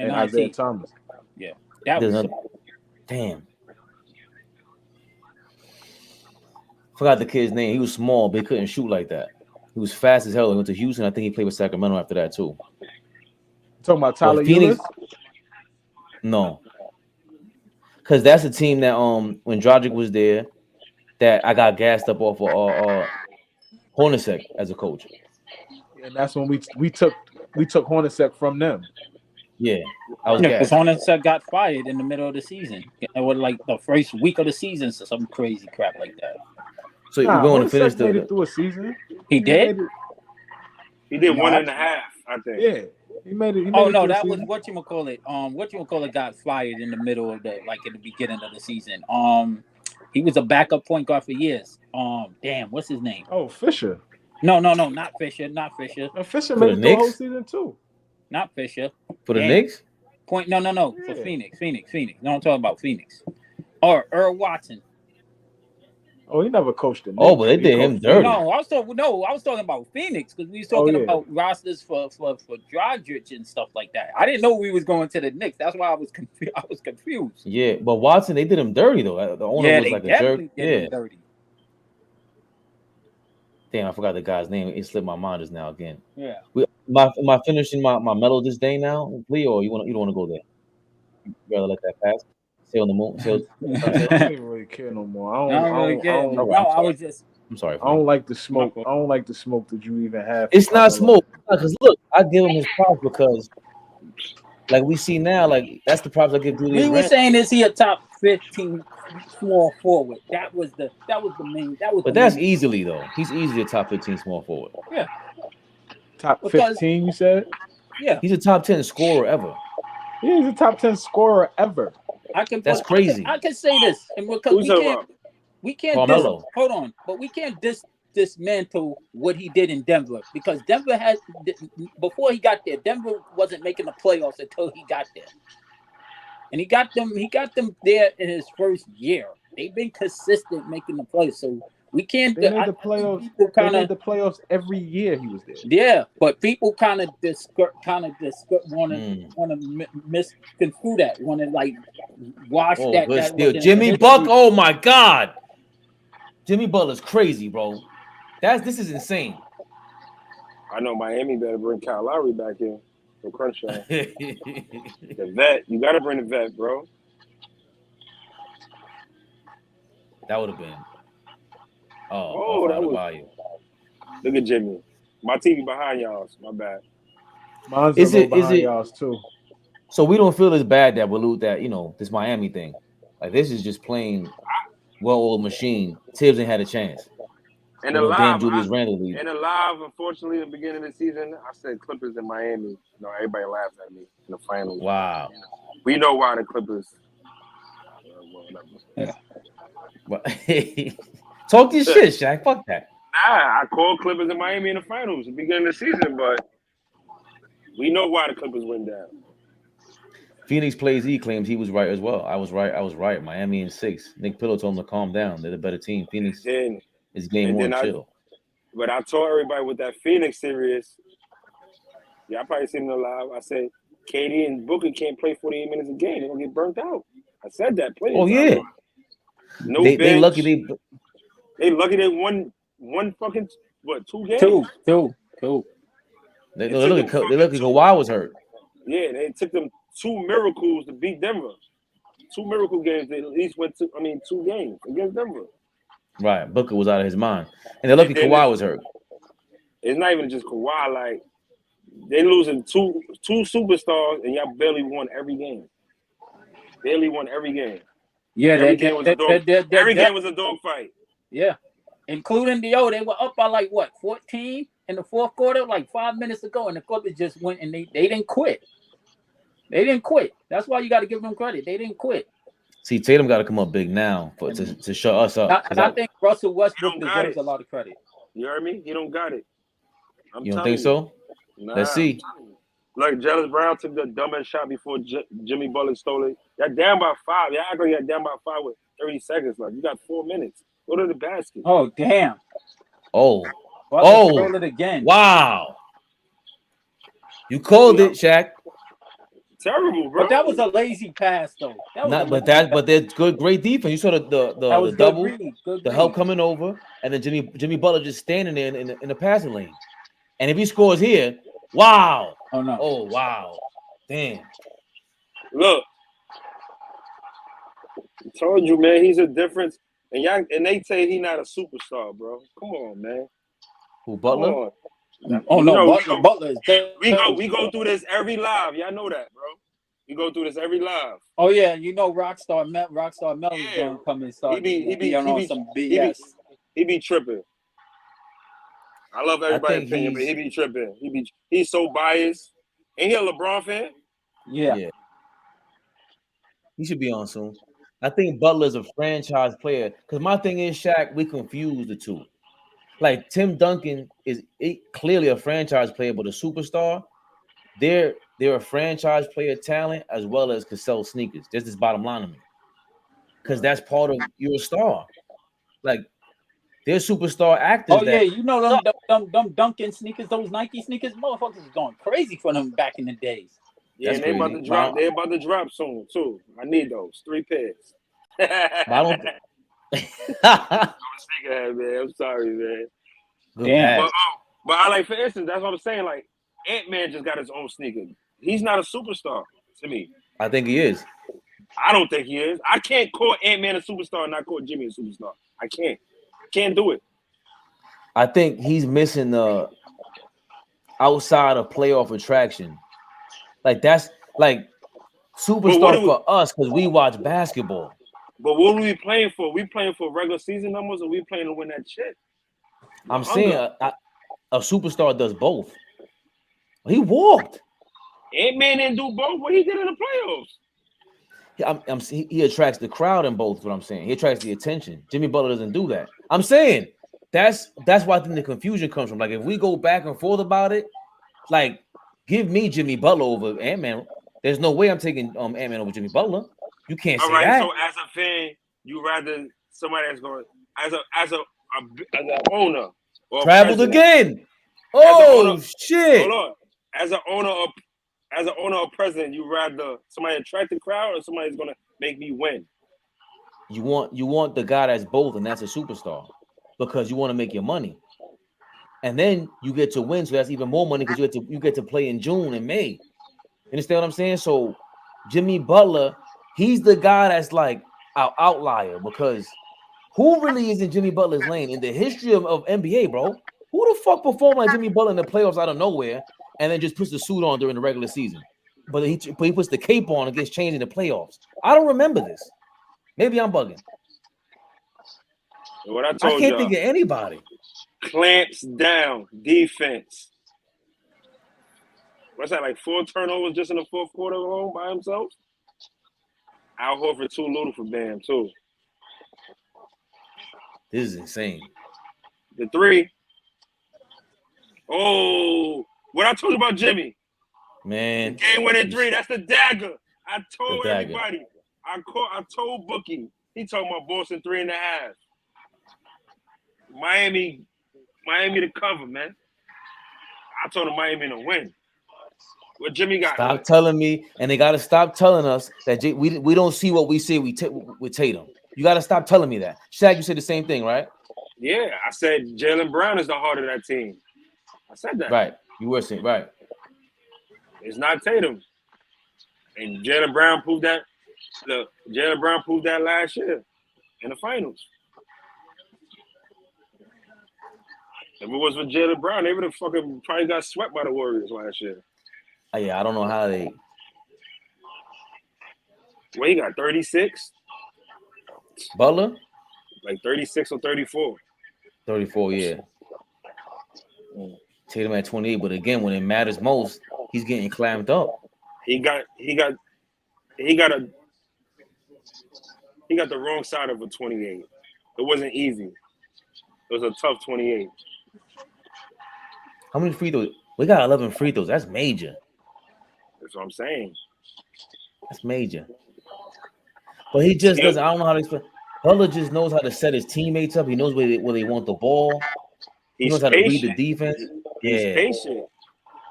Isaiah Thomas. Yeah, that was damn. Forgot the kid's name. He was small, but he couldn't shoot like that. He was fast as hell. He went to Houston. I think he played with Sacramento after that too. Talking about Tyler Phoenix? No, because that's a team that when Dragic was there, that I got gassed up off of Hornacek as a coach. And that's when we took Hornacek from them. Yeah, I was because Hornacek got fired in the middle of the season. It was like the first week of the season, so some crazy crap like that. So you're going to finish made it through a season. He did. He did 1.5, I think. Yeah, he made it. That was whatchamacallit got fired in the middle of in the beginning of the season. He was a backup point guard for years. Damn, what's his name? Oh, Fisher. No, not Fisher. Fisher made it through the whole season too. Not Fisher. For the Knicks? No. For Phoenix. No, I'm talking about Phoenix. Or Earl Watson. Oh, he never coached the Knicks. Oh, but they He did him coached- dirty. No, I was talking about Phoenix because we was talking yeah. about rosters for Dragic and stuff like that. I didn't know we was going to the Knicks. That's why I was confused. Yeah, but Watson, they did him dirty though. The owner Yeah, was they like a jerk. definitely did Yeah. him dirty. Damn, I forgot the guy's name. It slipped my mind just now again. Yeah. Am I finishing my medal this day now, Leo? Or you don't want to go there? You rather let that pass? Stay on the moon. I don't even really care no more. I was just. I'm sorry. I don't like the smoke. I don't like the smoke that you even have. It's not smoke. Because look, I give him his props because, like we see now, like that's the props I give Julius. We were saying, is he a top 15 small forward? That was the main. But that's easily though. He's easily a top 15 small forward. Yeah. Top 15, you said? Yeah. He's a top 10 scorer ever. Yeah, he's a top 10 scorer ever. That's crazy. I can say this, and because we can't Carmelo. hold on, but we can't dismantle what he did in Denver because Denver had before he got there. Denver wasn't making the playoffs until he got there, and he got them there in his first year. They've been consistent making the playoffs, so we can't. They made the playoffs. They made the playoffs every year he was there. Yeah, but people want to misconstrue that, want to like wash that. Good steal. Jimmy Buck. Oh my God, Jimmy Butler's crazy, bro. This is insane. I know Miami better bring Kyle Lowry back in for Crenshaw. The vet, you got to bring the vet, bro. That would have been. That was value. Look at Jimmy. My TV behind y'all's. My bad. Mine's behind y'all's too. So we don't feel as bad that we lose that, this Miami thing. Like this is just plain well-oiled machine. Tibbs ain't had a chance. And the live, unfortunately, at the beginning of the season, I said Clippers in Miami. Everybody laughed at me in the finals. Wow. We know why the Clippers. Yeah. Talk your shit, Shaq. Fuck that. Nah, I called Clippers in Miami in the finals at the beginning of the season, but we know why the Clippers went down. Phoenix plays. He claims he was right as well. I was right. Miami in 6. Nick Pillow told him to calm down. They're the better team. Phoenix is game more chill. But I told everybody with that Phoenix series, I probably seen it live. I said, KD and Booker can't play 48 minutes a game. They're going to get burnt out. I said that. Oh, yeah. No they lucky they won one fucking, 2 games? Two. They lucky Kawhi was hurt. Yeah, they took them 2 miracles to beat Denver. 2 miracle games. They at least went to, 2 games against Denver. Right. Booker was out of his mind. And they're lucky Kawhi was hurt. It's not even just Kawhi. Like, they losing two superstars, and y'all barely won every game. Yeah, every game was a dog fight. Yeah, including they were up by 14 in the fourth quarter, 5 minutes ago, and the Clippers just went and they didn't quit. That's why you got to give them credit. They didn't quit. See, Tatum got to come up big now to shut us up. I think Russell Westbrook deserves a lot of credit. You heard me? He don't got it. You don't think so? Nah. Let's see. Like Jalen Brown took the dumbest shot before Jimmy Butler stole it. You're down by 5. Y'all act like you're down by 5 with 30 seconds left. You got 4 minutes. Go to the basket. Oh, damn. Butler stole it again. Wow. You called it, Shaq. Terrible, bro. But that was a lazy pass, though. But there's great defense. You saw the double, the help coming over, and then Jimmy Butler just standing there in the passing lane. And if he scores here, wow. Oh no. Oh wow. Damn. Look, I told you, man, he's a difference. And they say he's not a superstar, bro. Come on, man. Who, Butler? Oh no, Butler is dead. We go through this every live. Y'all know that, bro. We go through this every live. Oh yeah, Rockstar Mel is gonna come and start. He be on some BS. He be tripping. I love everybody's opinion, but he be tripping. He's so biased. Ain't he a LeBron fan? Yeah. He should be on soon. I think Butler's a franchise player. Because my thing is, Shaq, we confuse the two. Like Tim Duncan is clearly a franchise player, but a superstar. They're a franchise player talent as well as could sell sneakers. That's this bottom line to me. Because that's part of your star. Like They're superstar actors. Oh yeah, you know them Duncan sneakers, those Nike sneakers, motherfuckers was going crazy for them back in the days. Yeah, That's and they about crazy. to drop. They about to drop soon too. I need those 3 pairs. But I don't. Sneakerhead, man. I'm sorry, man. Good Damn. pass. But I like, for instance, that's what I'm saying. Like Ant-Man just got his own sneaker. He's not a superstar to me. I think he is. I don't think he is. I can't call Ant-Man a superstar and not call Jimmy a superstar. I can't do it. I think he's missing the outside of playoff attraction. Like that's like superstar for us because we watch basketball. But what are we playing for? We playing for regular season numbers, or we playing to win that shit? I'm saying a superstar does both. He walked. Ant-Man didn't do both. What he did in the playoffs? He attracts the crowd in both. Is what I'm saying. He attracts the attention. Jimmy Butler doesn't do that. I'm saying that's why I think the confusion comes from. Like if we go back and forth about it, like give me Jimmy Butler over Ant-Man. There's no way I'm taking Ant-Man over Jimmy Butler. You can't say that. So as a fan, you rather somebody that's going as an owner or traveled again. Shit. Hold on. As an owner or president, you rather somebody attract the crowd or somebody that's gonna make me win? You want the guy that's both, and that's a superstar because you want to make your money, and then you get to win, so that's even more money because you get to play in June and May. You understand what I'm saying? So Jimmy Butler, he's the guy that's like our outlier because who really is in Jimmy Butler's lane in the history of NBA, bro? Who the fuck performed like Jimmy Butler in the playoffs out of nowhere and then just puts the suit on during the regular season? But he puts the cape on and gets changed in the playoffs. I don't remember this. Maybe I'm bugging. What I told you, I can't think of anybody. Clamps down defense. What's that, like 4 turnovers just in the fourth quarter alone by himself? Al Horford too little for Bam, too. This is insane. The 3. Oh, what I told you about Jimmy. Man. The game-winning 3, that's the dagger. I told everybody. I told Bookie. He told my Boston 3.5. Miami to cover, man. I told him Miami to win. What Jimmy got? Stop telling me, and they got to stop telling us that we don't see what we see with Tatum. You got to stop telling me that. Shaq, you said the same thing, right? Yeah, I said Jaylen Brown is the heart of that team. I said that. Right. You were saying, right. It's not Tatum. And Jaylen Brown proved that. Look, Jaylen Brown proved that last year in the finals. If it was for Jaylen Brown, they would have fucking probably got swept by the Warriors last year. Yeah, I don't know how they. Well, he got 36. Butler? Like 36 or 34. 34, yeah. Tatum at 28, but again, when it matters most, he's getting clammed up. He got the wrong side of a 28. It wasn't easy. It was a tough 28. How many free throws? We got 11 free throws. That's major. That's what I'm saying. That's major. But he just doesn't. I don't know how to explain. Butler just knows how to set his teammates up. He knows where they want the ball. He knows how to read the defense. He's patient.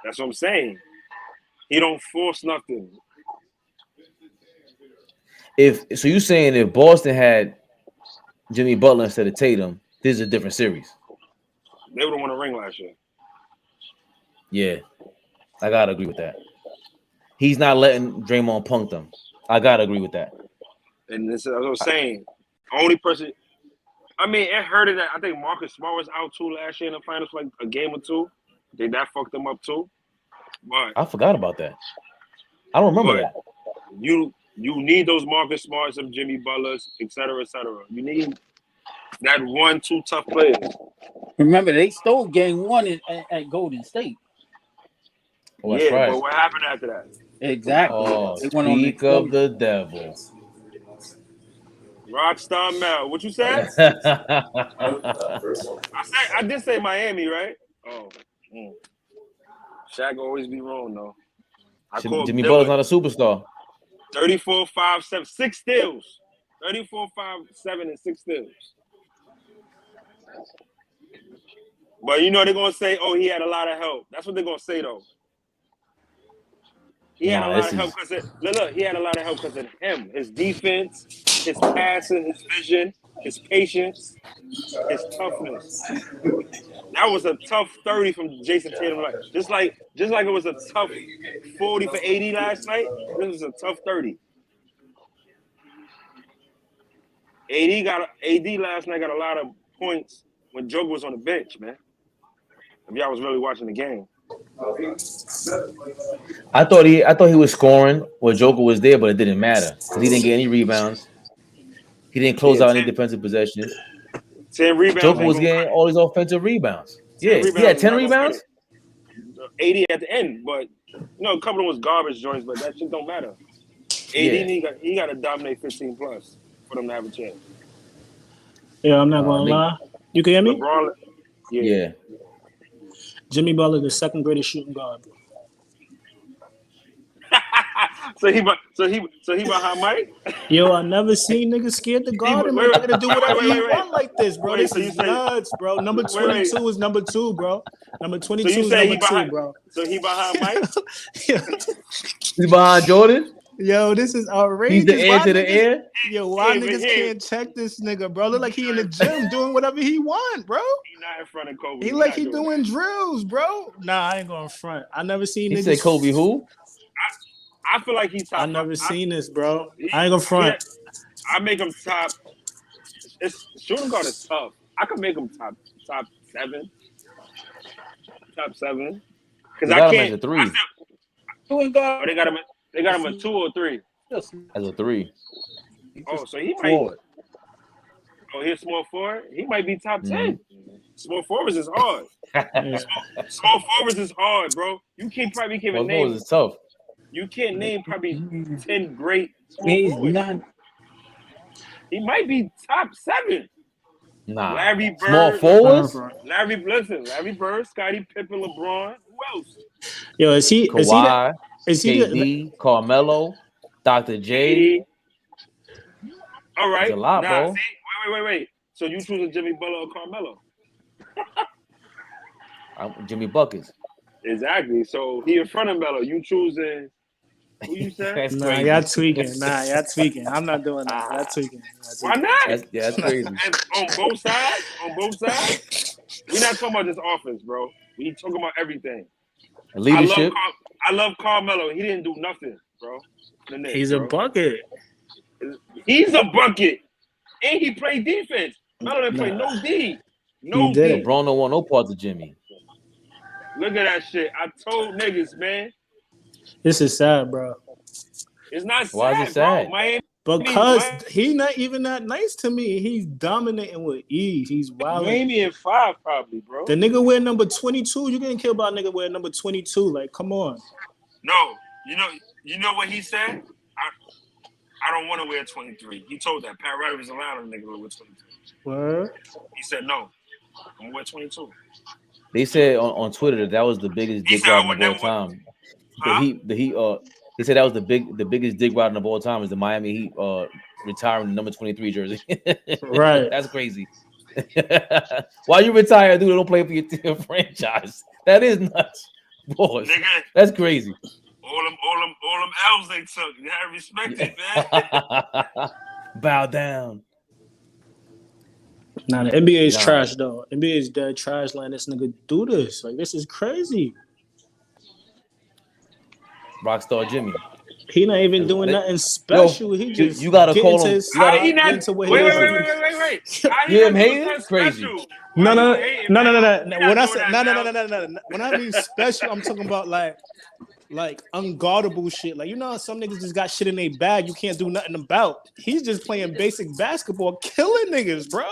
That's what I'm saying. He don't force nothing. So you're saying if Boston had Jimmy Butler instead of Tatum, this is a different series. They would have won a ring last year. Yeah, I gotta agree with that. He's not letting Draymond punk them. I gotta agree with that. And this is what I'm saying. Only person. I mean, it hurted that. I think Marcus Smart was out too last year in the finals for like a game or two. I think that fucked them up too. But I forgot about that. I don't remember that. You need those Marcus Smarts and Jimmy Butlers, et cetera, et cetera. You need that 1-2 tough players. Remember, they stole game 1 at Golden State. Oh, that's right. But what happened after that? Exactly. Oh, speak of the devil. Rockstar Mel. What you said? I did say Miami, right? Oh. Shaq always be wrong, though. Jimmy Butler's not a superstar. 34, 5, 7, 6 steals. 34, 5, 7, and 6 steals. But you know they're gonna say, "Oh, he had a lot of help." That's what they're gonna say, though. He had a lot of help because look, he had a lot of help because of him, his defense, his passing, his vision, his patience, his toughness. That was a tough 30 from Jason Tatum. Just like it was a tough 40 for AD last night. This was a tough 30. AD last night got a lot of points when Joker was on the bench, man. If y'all was really watching the game. I thought he was scoring when Joker was there, but it didn't matter because he didn't get any rebounds. He didn't close out any defensive possessions. 10 rebounds. Joker was getting all his offensive rebounds. Yeah, he had 10 rebounds. 80 at the end, but a couple of them was garbage joints, but that shit don't matter. AD he got to dominate 15 plus for them to have a chance. Yeah, I'm not gonna lie. You can hear me? LeBron, yeah. Jimmy Butler, the second greatest shooting guard. So he behind Mike? Yo, I never seen niggas scared to guard him. They're gonna do whatever he want like this, bro. This is nuts, bro. Number 22 is number 2, bro. Number 22 is number 2, bro. So he behind Mike? He behind Jordan? Yo, this is outrageous. He's the heir to the heir? Yo, why niggas can't check this nigga, bro? Look like he in the gym doing whatever he want, bro. He not in front of Kobe. He like he doing drills, bro. Nah, I ain't going front. I never seen niggas. He said Kobe who? I feel like he's top. I never seen this, bro. I ain't gonna front. I make him top. Shooting guard is tough. I could make him top 7. Top 7. Because I can't. As a 3. Shooting guard. They got him a 2 or 3. As a 3. Oh, so he might. Forward. Oh, he's small forward. He might be top 10. Small forwards is hard. Small forwards is hard, bro. You can't probably name. Small forwards is tough. You can't name probably 10 great small forwards. He might be top 7. Nah. Larry Bird. Small forwards? Larry Bird, Scottie Pippen, LeBron. Who else? Yo, is he Kawhi, is he KD, Carmelo, Dr. J. All right. That's a lot, bro. See? Wait. So you choosing Jimmy Butler or Carmelo? Jimmy Buckets. Exactly. So he in front of Melo. You choosing who you said? Nah, y'all tweaking. I'm not doing that. Y'all tweaking. Why not? That's crazy. And on both sides? We're not talking about just offense, bro. We talking about everything. Leadership. I love Carmelo. He didn't do nothing, bro. He's a bucket. He's a bucket. And he played defense. Melo didn't play no D. No D. LeBron don't want no parts of Jimmy. Look at that shit. I told niggas, man. This is sad, bro. It's not sad. Why is it sad? Bro. Miami, because he not even that nice to me. He's dominating with ease. He's wild. Miami in 5 probably, bro. The nigga wear number 22. You getting killed by a nigga wear number 22. Like, come on. No. You know what he said? I don't want to wear 23. He told that. Pat Riley was allowed a nigga to wear 23. What? He said no. I'm going to wear 22. They said on Twitter that was the biggest dick riding of all time. He said that was the biggest dick riding of all time is the Miami Heat retiring the number 23 jersey. Right. That's crazy. Why you retire, dude? Don't play for your franchise. That is nuts, boys. Nigga, that's crazy. All them L's they took. You gotta respect it, man. Bow down. Nah, the NBA is trash though. NBA is dead trash. Letting this nigga do this. Like, this is crazy. Rockstar Jimmy. He not even doing nothing special. He just you gotta call him. Wait. You him hating? Crazy. No. When I say no. When I mean special, I'm talking about like unguardable shit. Like, you know, some niggas just got shit in their bag you can't do nothing about. He's just playing basic basketball, killing niggas, bro.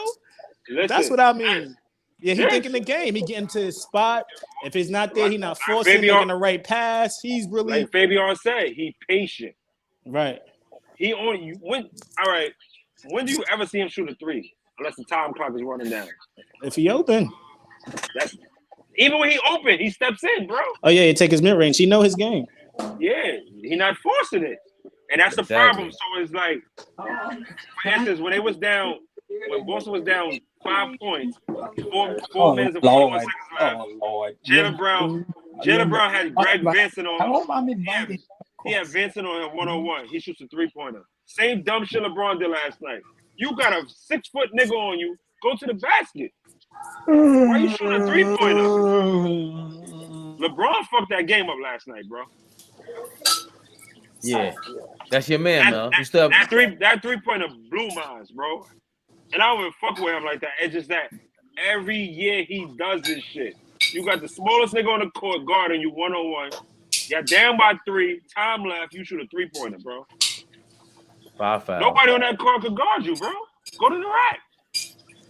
Listen, that's what I mean. Yeah, he thinking the game. He getting to his spot. If he's not there, he not forcing, making the right pass. He's really like Fabian said, he patient. Right. He only when do you ever see him shoot a 3? Unless the time clock is running down. If he open. That's even when he open, he steps in, bro. Oh yeah, he take his mid range. He know his game. Yeah, he not forcing it. And that's the problem. So it's like, for instance, when Boston was down 5 points. Four Oh minutes and 41 Lord. seconds left. Oh Lord. Jalen Brown had Greg Vincent on him. I hope I'm invited. He had Vincent on him 101. He shoots a 3-pointer. Same dumb shit LeBron did last night. You got a 6-foot nigga on you. Go to the basket. Why you shooting a 3-pointer? LeBron fucked that game up last night, bro. Yeah, that's your man, Mel. That 3-pointer blew mine, bro. And I don't even fuck with him like that. It's just that every year he does this shit. You got the smallest nigga on the court guarding you 1-on-1. You're down by 3. Time left. You shoot a 3-pointer, bro. 5 fouls. Nobody on that court could guard you, bro. Go to the rack.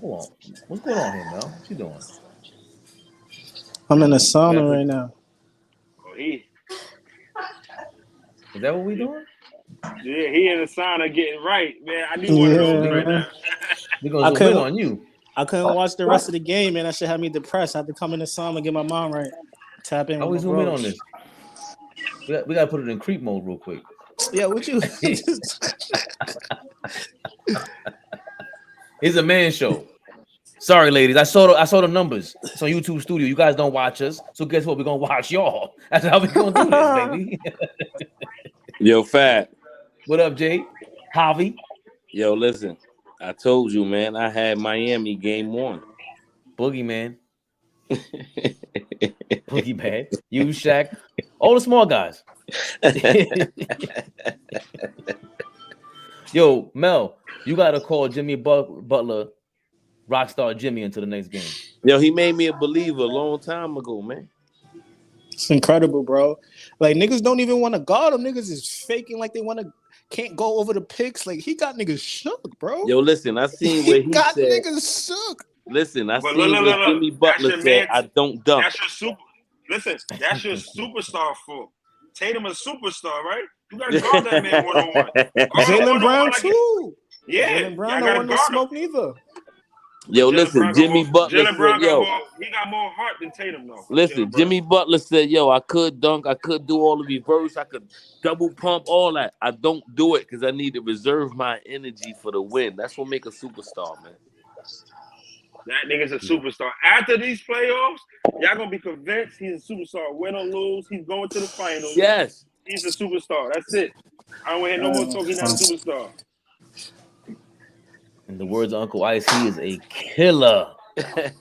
Hold on. What's going on here, Mel? What you doing? I'm in a sauna right now. Oh, he. Is that what we doing? Yeah, he in the sauna getting right, man. I need one of those right now. We're gonna zoom in on you. I couldn't watch the rest of the game, man. That shit had me depressed. I had to come in the sauna and get my mom right. Tap in. How we zoom in on this? We gotta put it in creep mode real quick. Yeah, what you? It's a man show. Sorry, ladies. I saw the numbers. It's on YouTube Studio. You guys don't watch us, so guess what? We're gonna watch y'all. That's how we gonna do this, baby. Yo, Fat. What up, Jay? Javi? Yo, listen. I told you, man. I had Miami game 1. Boogeyman. Boogeyman. You, Shaq. All the small guys. Yo, Mel, you gotta call Jimmy Butler, Rockstar Jimmy, into the next game. Yo, he made me a believer a long time ago, man. It's incredible, bro. Like, niggas don't even want to guard him. Niggas is faking like they can't go over the picks. Like, he got niggas shook, bro. Yo, listen, I seen where he got said, niggas shook. Listen, I But seen look, where Jimmy Butler said, I don't dunk. That's your superstar for. Tatum a superstar, right? You gotta guard that man 1-on-1. Jaylen Brown too. Yeah, Jaylen Brown don't want no smoke neither. Yo, listen, Jimmy Butler said, yo. He got more heart than Tatum, though. Listen, Jimmy Butler said, yo, I could dunk, I could do all the reverse, I could double pump, all that. I don't do it because I need to reserve my energy for the win. That's what make a superstar, man. That nigga's a superstar. After these playoffs, y'all gonna be convinced he's a superstar. Win or lose, he's going to the finals. Yes. He's a superstar. That's it. I don't want to hear no more talk. He's not a superstar. In the words of Uncle Ice, he is a killer. That's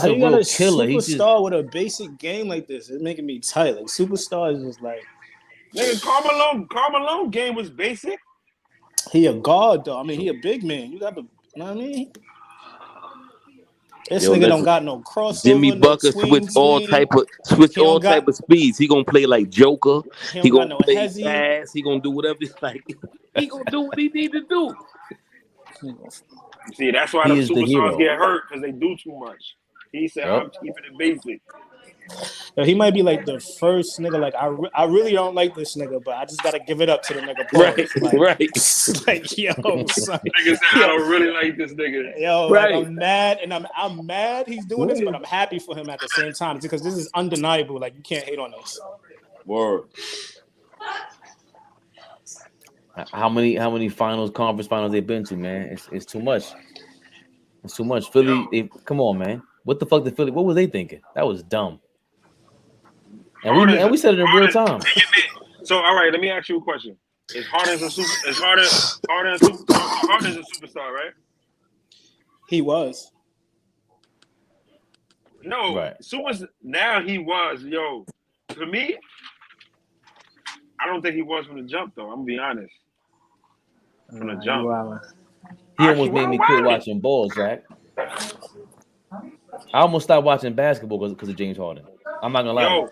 How a you got real a killer. Superstar with a basic game like this. It's making me tight. Like, superstar is just like, Nigga, Carmelo game was basic. he a guard though. I mean, he a big man. You got to, you know what I mean? This nigga don't got no crossover. Jimmy Butler switch all type of speeds. He gonna play like Joker. He gonna play fast. He gonna do whatever he's like. He gonna do what he need to do. See, that's why the superstars get hurt because they do too much. He said, I'm keeping it basic. Yo, he might be like the first nigga. Like, I really don't like this nigga, but I just gotta give it up to the nigga. Right. Like, yo, son. Nigga said, I don't really like this nigga. Yo, like, I'm mad, and I'm mad he's doing this, but I'm happy for him at the same time because this is undeniable. Like, you can't hate on this. Word. How many conference finals they've been to, man? It's too much. It's too much. Philly, come on, man. What the fuck did Philly? What was they thinking? That was dumb. And we said it in real time. So, all right, let me ask you a question. Is Harden's a superstar, right? He was. No, right. Now he was. Yo, for me, I don't think he was from the jump, though. I'm gonna be honest. From the jump. He almost made me quit watching ball, Zach. I almost stopped watching basketball because of James Harden. I'm not gonna lie. Yo,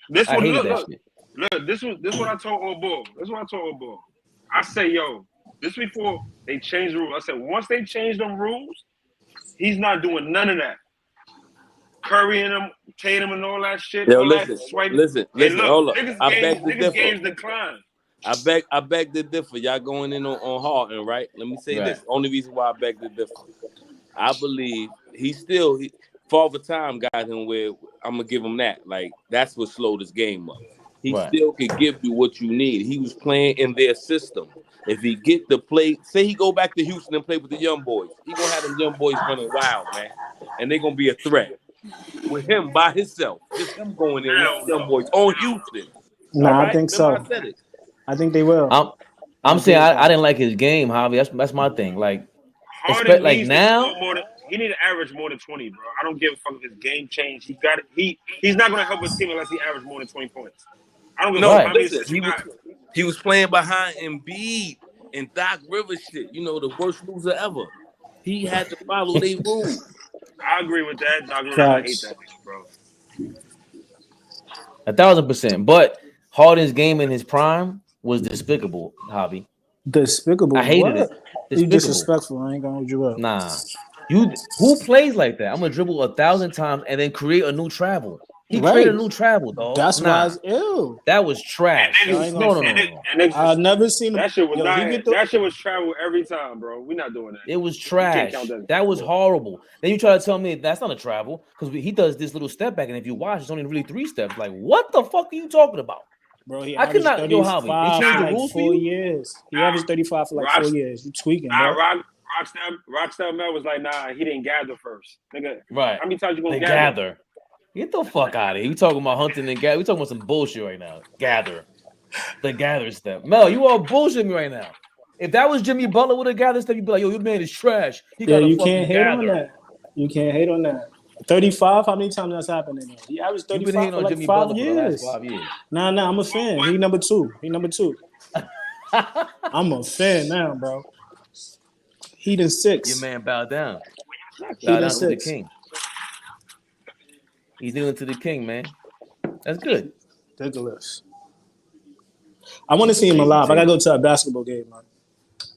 this I hated that shit. Look, this what I told Allball. I say, yo, this before they changed the rules. I said, once they change them rules, he's not doing none of that. Curry and him, Tatum and all that shit. Yo, all listen, hold up. I beg to differ. Games decline. I beg to differ. Y'all going in on Harden, right? Let me say this. Only reason why I beg to differ. I believe he Father Time got him where I'm gonna give him that. Like, that's what slowed his game up. he Right. still could give you what you need. He was playing in their system. If he get the play, say he go back to Houston and play with the young boys, he gonna have them young boys running wild, man, and they gonna be a threat with him by himself. Just him going in with Hell the young no. boys on Houston. All Nah, I right, think remember so. I said it. I think they will. I'm saying agree with I that. didn't like his game, Javi. That's my thing. Like, Harden like needs to now, score more than he need to average more than 20, bro. I don't give a fuck if his game changed. He got it. He's not gonna help his team unless he averages more than 20 points. I don't give a No, fuck right. how many listen, assists you got. he was playing behind Embiid and Doc Rivers shit. You know, the worst loser ever. He had to follow their rules. I agree with that. Doc Rivers, I hate Facts. that nigga, bro. 1,000%. But Harden's game in his prime was despicable, Javi. Despicable. I hated What? it. You Despicable. disrespectful. I ain't gonna hold you up. Nah. Who plays like that? I'm gonna dribble 1,000 times and then create a new travel. He created a new travel, dog. That's why Nah, it's ill. that was trash. And niggas, No. and niggas, I've never seen him. that shit was Yo, not. he get the, That shit was travel every time, bro. We not doing that. It was You can't trash. count that. That was horrible. Then you try to tell me that's not a travel because he does this little step back, and if you watch, it's only really 3 steps. Like, what the fuck are you talking about? bro. He I could averaged not. Yo, Javi, 35 they for changed the like rules for 4 you. years. He averaged 35 for like 4 years. You tweaking, bro? Rockstar Mel was like, nah, he didn't gather first, nigga. Right. How many times you gonna They gather? gather. Get the fuck out of here. You talking about hunting and gather. We talking about some bullshit right now. Gather. The gather step. Mel, you all bullshitting me right now. If that was Jimmy Butler with a gather step, you'd be like, yo, your man is trash. He Yeah, got you to fucking can't hate on gather. that. You can't hate on that. 35. How many times that's happening? He averaged You've been 35 hating for on like Jimmy 5 Butler for the last years. 5 years. Nah, I'm a fan. He number 2. I'm a fan now, bro. He done 6. Your man bowed down. He Bow done down to the 6. king. He's kneeling to the king, man. That's good. Ridiculous. I want to see him alive. I gotta go to a basketball game, man.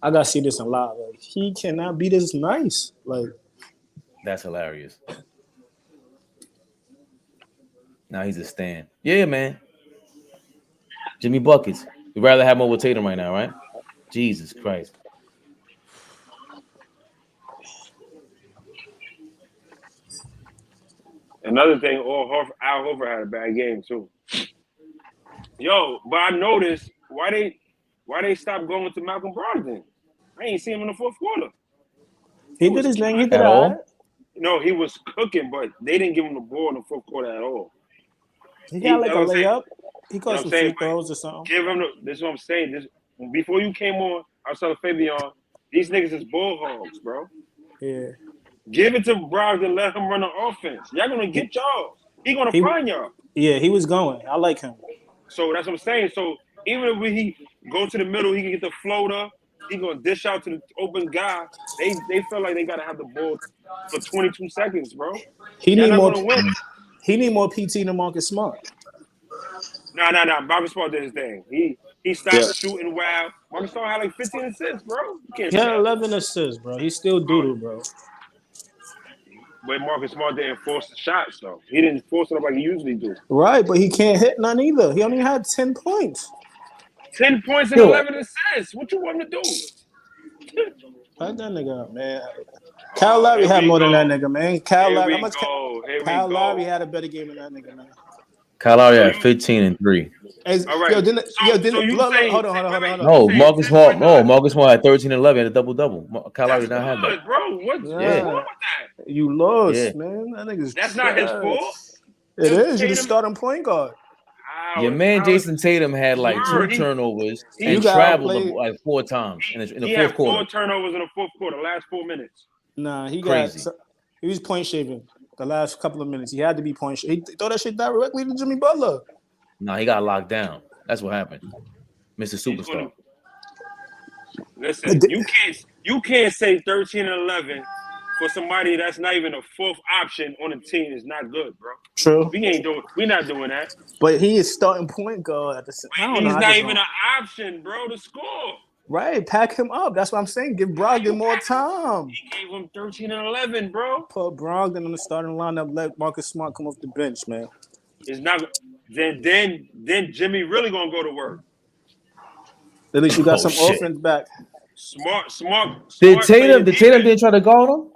I gotta see this in live. Like, he cannot be this nice. Like, That's hilarious. Now he's a stan. Yeah, man. Jimmy Buckets. You'd rather have more with Tatum right now, right? Jesus Christ. Another thing, Al Horford had a bad game too. Yo, but I noticed why they stopped going to Malcolm Brogdon. I ain't see him in the fourth quarter. he did his thing. He did At all all? right. No, he was cooking, but they didn't give him the ball in the fourth quarter at all. He got like a you know what I'm saying? layup. He You know caught what some I'm free saying? throws or something. Give him this is what I'm saying. This before you came on, I was telling Fabian, these niggas is bull hogs, bro. Yeah. Give it to Brogdon, let him run the offense. Y'all gonna get y'all. He gonna find y'all. Yeah, he was going. I like him. So that's what I'm saying. So even if he go to the middle, he can get the floater. He gonna dish out to the open guy. They feel like they gotta have the ball for 22 seconds, bro. He Y'all need not more. gonna win. He need more PT than Marcus Smart. No. Marcus Smart did his thing. He stopped shooting wild. Marcus Smart had like 15 assists, bro. You can't He say had that. 11 assists, bro. He's still doodle, bro. But Marcus Smart didn't force the shots, though. He didn't force it like he usually do. Right, but he can't hit none either. He only had 10 points. 10 points and Yo. 11 assists. What you want to do? Let that nigga up, man. Kyle Lowry had more than that nigga, man. Kyle Lowry, how much? Kyle Lowry had a better game than that nigga, man. Kyle Lowry had 15 and 3. All right. Yo, didn't look, say- hold on. No, Marcus Smart. No, Marcus Smart had 13 and 11 at a double-double. Kyle Lowry did not have that. Good, bro. What's Yeah. wrong with that? You lost, Yeah. man. That nigga's That's not his trash. fault. It is. You the Tatum- starting point guard. Your man Jason Tatum had like Word, 2 turnovers he and got traveled outplayed. like 4 times in the He fourth had quarter. 4 turnovers in the fourth quarter, last 4 minutes. Nah, he Crazy. he was point shaving the last couple of minutes. He had to be point shaving. He throw that shit directly to Jimmy Butler. Nah, he got locked down. That's what happened. Mr. Superstar. Listen, you can't say 13 and 11 for somebody that's not even a fourth option on the team is not good, bro. True. We're not doing that. But he is starting point guard at the same time. He's not even an option, bro, to score. Right, pack him up. That's what I'm saying. Give Brogdon more time. He gave him 13 and 11, bro. Put Brogdon on the starting lineup. Let Marcus Smart come off the bench, man. It's not. Then Jimmy really gonna go to work. At least you got some shit. offense back. Smart. Did Tatum Tatum didn't try to guard him?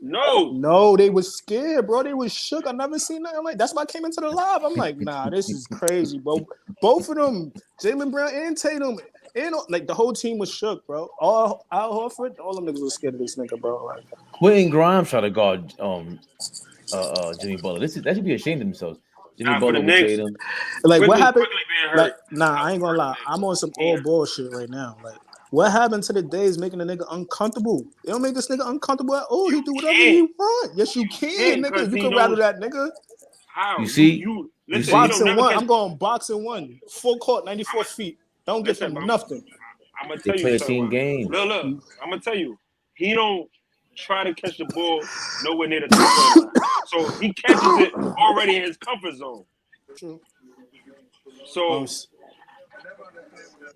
No, they was scared, bro. They was shook. I never seen nothing like. That's why I came into the live. I'm like, nah, this is crazy, bro. Both of them, Jaylen Brown and Tatum, and like the whole team was shook, bro. All Al Horford, all them niggas was scared of this nigga, bro. Like, Quentin Grimes tried to guard Jimmy Butler. That should be ashamed of themselves. Jimmy Butler with Tatum. Like Quickly, what happened? quickly being hurt. Like, nah, I ain't gonna lie. I'm on some all bullshit right now. Like, what happened to the days making a nigga uncomfortable? It don't make this nigga uncomfortable at all. He do whatever he want. Yes, you can, nigga. You can rattle that nigga. How? You see? Listen, boxing one. I'm going boxing one. Full court, 94 feet. Don't get him nothing. I'm gonna tell They you play a something. team game. Look. I'm gonna tell you. He don't try to catch the ball nowhere near the touchdown line. So he catches it already in his comfort zone. True. So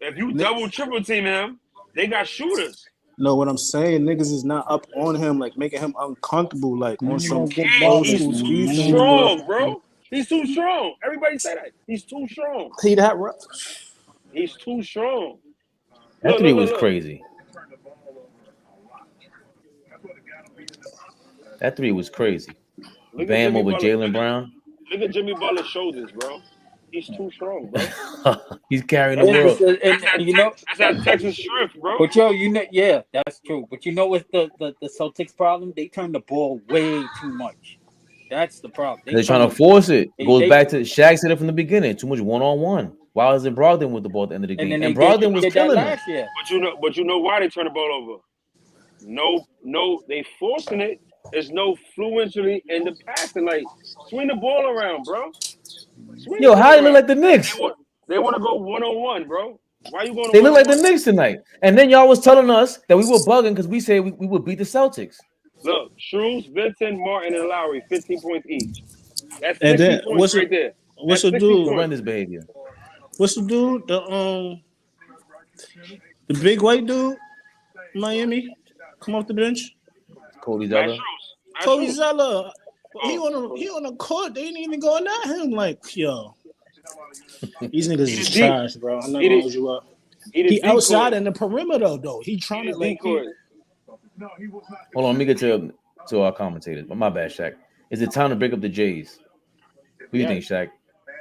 if you double, triple team him, they got shooters. No, what I'm saying, niggas is not up on him, like making him uncomfortable, like on some He's too strong, bro. He's too strong. Everybody say that. He's too strong. He that rough. He's too strong. That three was crazy. That three was crazy. Bam over Jaylen Brown. Look at Jimmy Butler's shoulders, bro. He's too strong, bro. He's carrying the world. That's that Texas strength, bro. But yeah, that's true. But you know what's the Celtics problem? They turn the ball way too much. That's the problem. They're trying to force it. Goes back to Shaq said it from the beginning. Too much one-on-one. Why isn't Brogdon with the ball at the end of the game? And Brogdon was killing him. But you know why they turn the ball over? No, they forcing it. There's no fluency in the passing. Like, swing the ball around, bro. Yo, how they look like the Knicks? They want to go one-on-one, bro. Why you going? They look like the Knicks tonight. And then y'all was telling us that we were bugging because we said we would beat the Celtics. Look, Struz, Vincent, Martin, and Lowry, 15 points each. That's 60 points right there. What's the dude? Horrendous behavior. What's the dude? The big white dude, Miami, come off the bench. Cody Zeller. Cody Zeller. He on the court. They ain't even going at him. Like, yo, these niggas is trash, bro. I'm not gonna hold you up. He outside in the perimeter though. He trying to like. Hold on, let me get to our commentators. My bad, Shaq. Is it time to break up the Jays? What do you think, Shaq?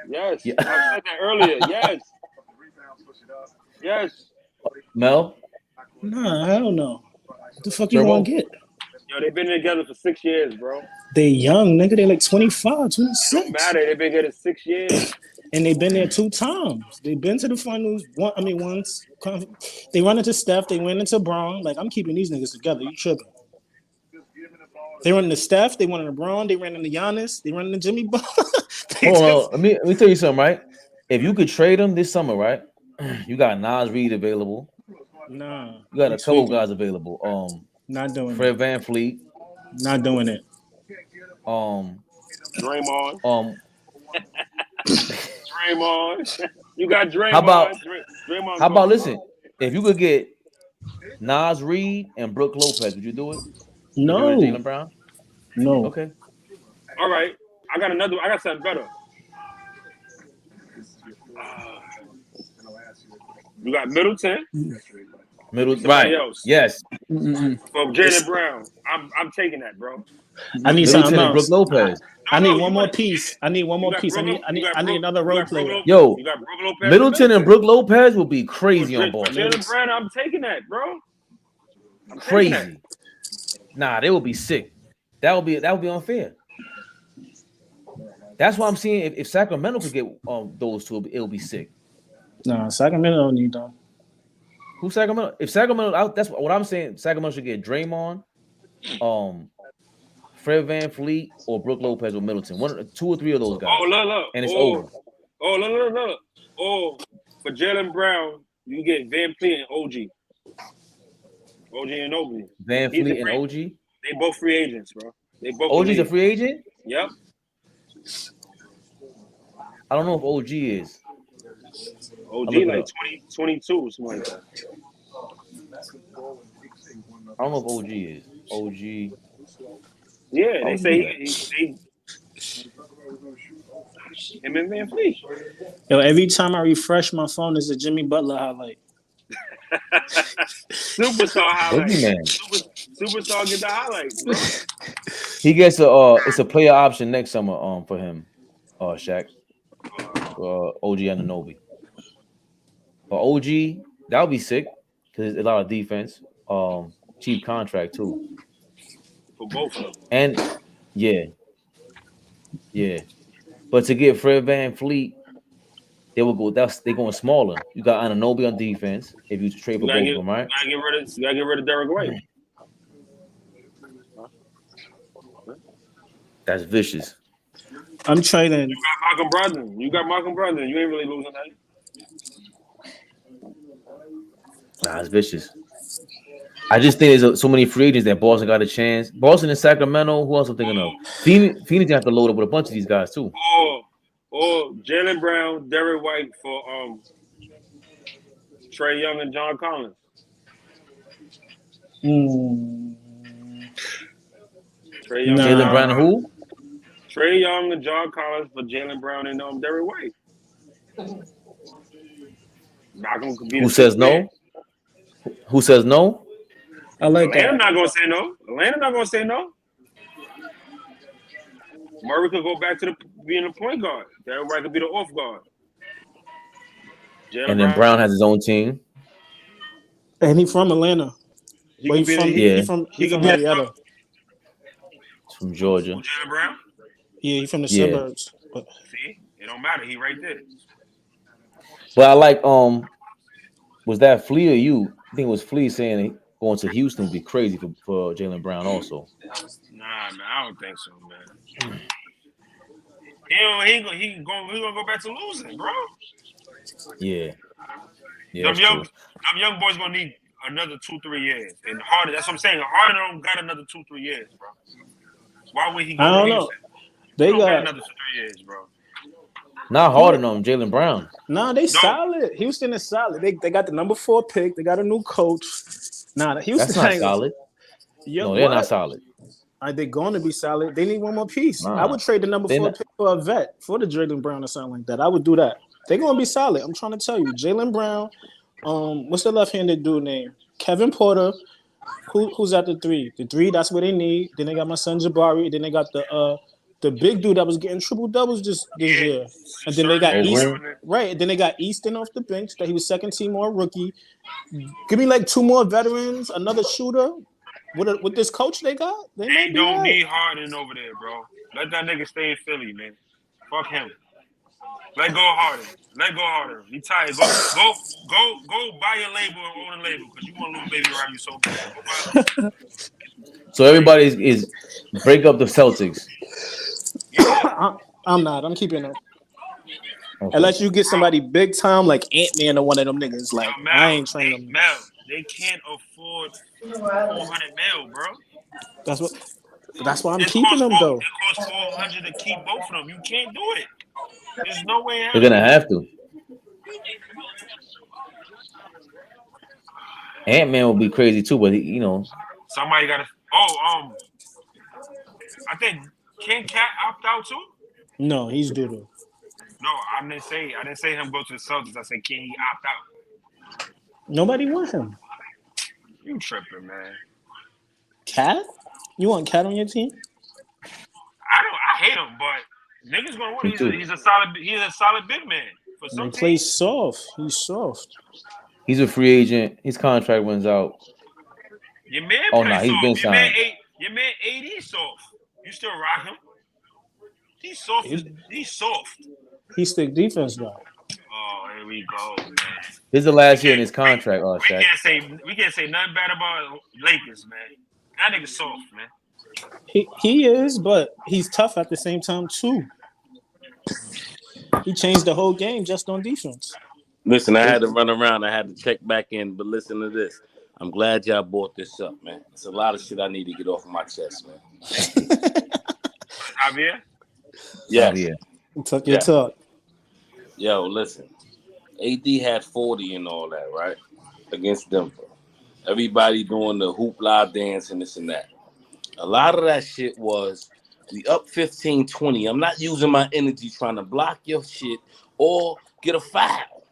Yes. Yeah. I said that earlier. Yes. Yes. Mel? Nah, hell no. What the fuck you want to get? Yo, they've been together for 6 years, bro. They young, nigga. They like 25, 26. Don't matter. They've been together 6 years. And they've been there 2 times. They've been to the finals once. They run into Steph. They went into Braun. Like, I'm keeping these niggas together. You tripping. They run into Steph. They went into Braun. They ran into Giannis. They ran into Jimmy Butler. Hold on. Let me tell you something, right? If you could trade them this summer, right? You got Nas Reed available. Nah. You got a couple guys available. Not doing Fred VanVleet. Not doing it. Draymond. Draymond. You got Draymond. How about listen? If you could get Nas Reed and Brooke Lopez, would you do it? No. Jaylen Brown? No. Okay. All right. I got something better. You got Middleton. Right. Else. Yes. From Jaylen Brown. I'm taking that, bro. I need something else. Brooke Lopez. I need one more piece. I need another role player. Yo, Middleton and Brooke Lopez will be crazy on ball. Jaylen Brown, I'm taking that, bro. Crazy. Nah, they will be sick. That would be unfair. That's why I'm seeing if Sacramento could get those two, it'll be sick. No, Sacramento don't need them. Who's Sacramento? If Sacramento out, that's what I'm saying. Sacramento should get Draymond, Fred VanVleet, or Brooke Lopez or Middleton. 2 or 3 of those guys. Oh, look. And it's over. Oh, look. Oh, for Jaylen Brown, you get VanVleet and OG. OG and Obi. VanVleet and OG? They both free agents, bro. They both. OG's a free agent? Yep. I don't know if OG is. OG like 22, something like that. I don't know if OG is. OG. Yeah, they say he him and VanVleet. Yo, every time I refresh my phone, it's a Jimmy Butler highlight. Superstar highlight. Superstar get the highlights, bro. He gets it's a player option next summer for him, Shaq, OG Anunoby. But OG, that would be sick because a lot of defense, cheap contract too, For both of them. and yeah. But to get Fred VanVleet, they will go. They going smaller. You got Anunoby on defense if you trade for both of them, right? You gotta get rid of Derek White. That's vicious. I'm trading. You got Malcolm Brogdon. You ain't really losing that. Nah, it's vicious. I just think there's so many free agents that Boston got a chance. Boston and Sacramento. Who else I'm thinking of? Phoenix have to load up with a bunch of these guys too. Or Jaylen Brown, Derek White for Trae Young and John Collins. Trae Young, Jaylen Brown and who? Trae Young and John Collins for Jaylen Brown and Derek White. Who says no? Who says no? I like Atlanta that. not gonna say no. Atlanta not gonna say no. Murray could go back to being a point guard. Derek White could be the off guard. And then Brown has his own team. And he from Atlanta. He from Marietta. He's from Georgia. Jaylen Brown? Yeah, he's from the suburbs. But see, it don't matter. He right there. But I like was that Flea or you? I think it was Flea saying going to Houston would be crazy for Jaylen Brown also. Nah, man, I don't think so, man. He gonna go back to losing, bro. Yeah. Them young boys gonna need another 2-3 years. And Harden, that's what I'm saying. Harden don't got another 2-3 years, bro. Why would he go I don't to know. Houston? They got got another 2-3 years, bro. Not Harden on Jaylen Brown. Nah, they solid. Houston is solid. They got the number 4 pick. They got a new coach. Nah, Houston That's not solid. No, they're not solid. Are they going to be solid? They need one more piece. Nah, I would trade the number 4 pick for a vet for the Jaylen Brown or something like that. I would do that. They're going to be solid. I'm trying to tell you. Jaylen Brown, what's the left-handed dude name? Kevin Porter. Who's at the 3? The 3, that's what they need. Then they got my son Jabari. Then they got the big dude that was getting triple doubles this year. And then they got Easton. Right. Then they got Easton off the bench that he was second team or rookie. Give me like 2 more veterans, another shooter. With this coach they got, they don't need Harden over there, bro. Let that nigga stay in Philly, man. Fuck him. Let go Harden. He tired. Go buy your label and own a label because you want to lose baby around you so bad. So everybody is break up the Celtics. Yeah. I'm not. I'm keeping it. Okay. Unless you get somebody big time like Ant-Man or one of them niggas. Like I ain't trying to. Mel, they can't afford 400 mil, bro. That's why I'm keeping them though. It costs 400 to keep both of them. You can't do it. There's no way out. They're gonna have to. Ant-Man will be crazy too, but somebody gotta. I think can Cat opt out too? No, he's doodle. No, I didn't say him go to the Celtics. I said can he opt out? Nobody wants him. You tripping, man? Cat? You want Cat on your team? I hate him, but niggas gonna want him. He's a solid big man. For some he plays soft. He's soft. He's a free agent. His contract runs out. Your man he's been signed. Your man AD soft. You still rock him? He's soft. He's soft. He's stick defense though. Oh, here we go, man. This is the last year in his contract. We can't say nothing bad about Lakers, man. That nigga soft, man. He is, but he's tough at the same time too. He changed the whole game just on defense. Listen, I had to run around. I had to check back in, but listen to this. I'm glad y'all brought this up, man. It's a lot of shit I need to get off of my chest, man. Javier? Yeah. Talk your talk. Yo, listen. AD had 40 and all that, right? Against Denver. Everybody doing the hoopla dance and this and that. A lot of that shit was we up 15-20. I'm not using my energy trying to block your shit or get a foul.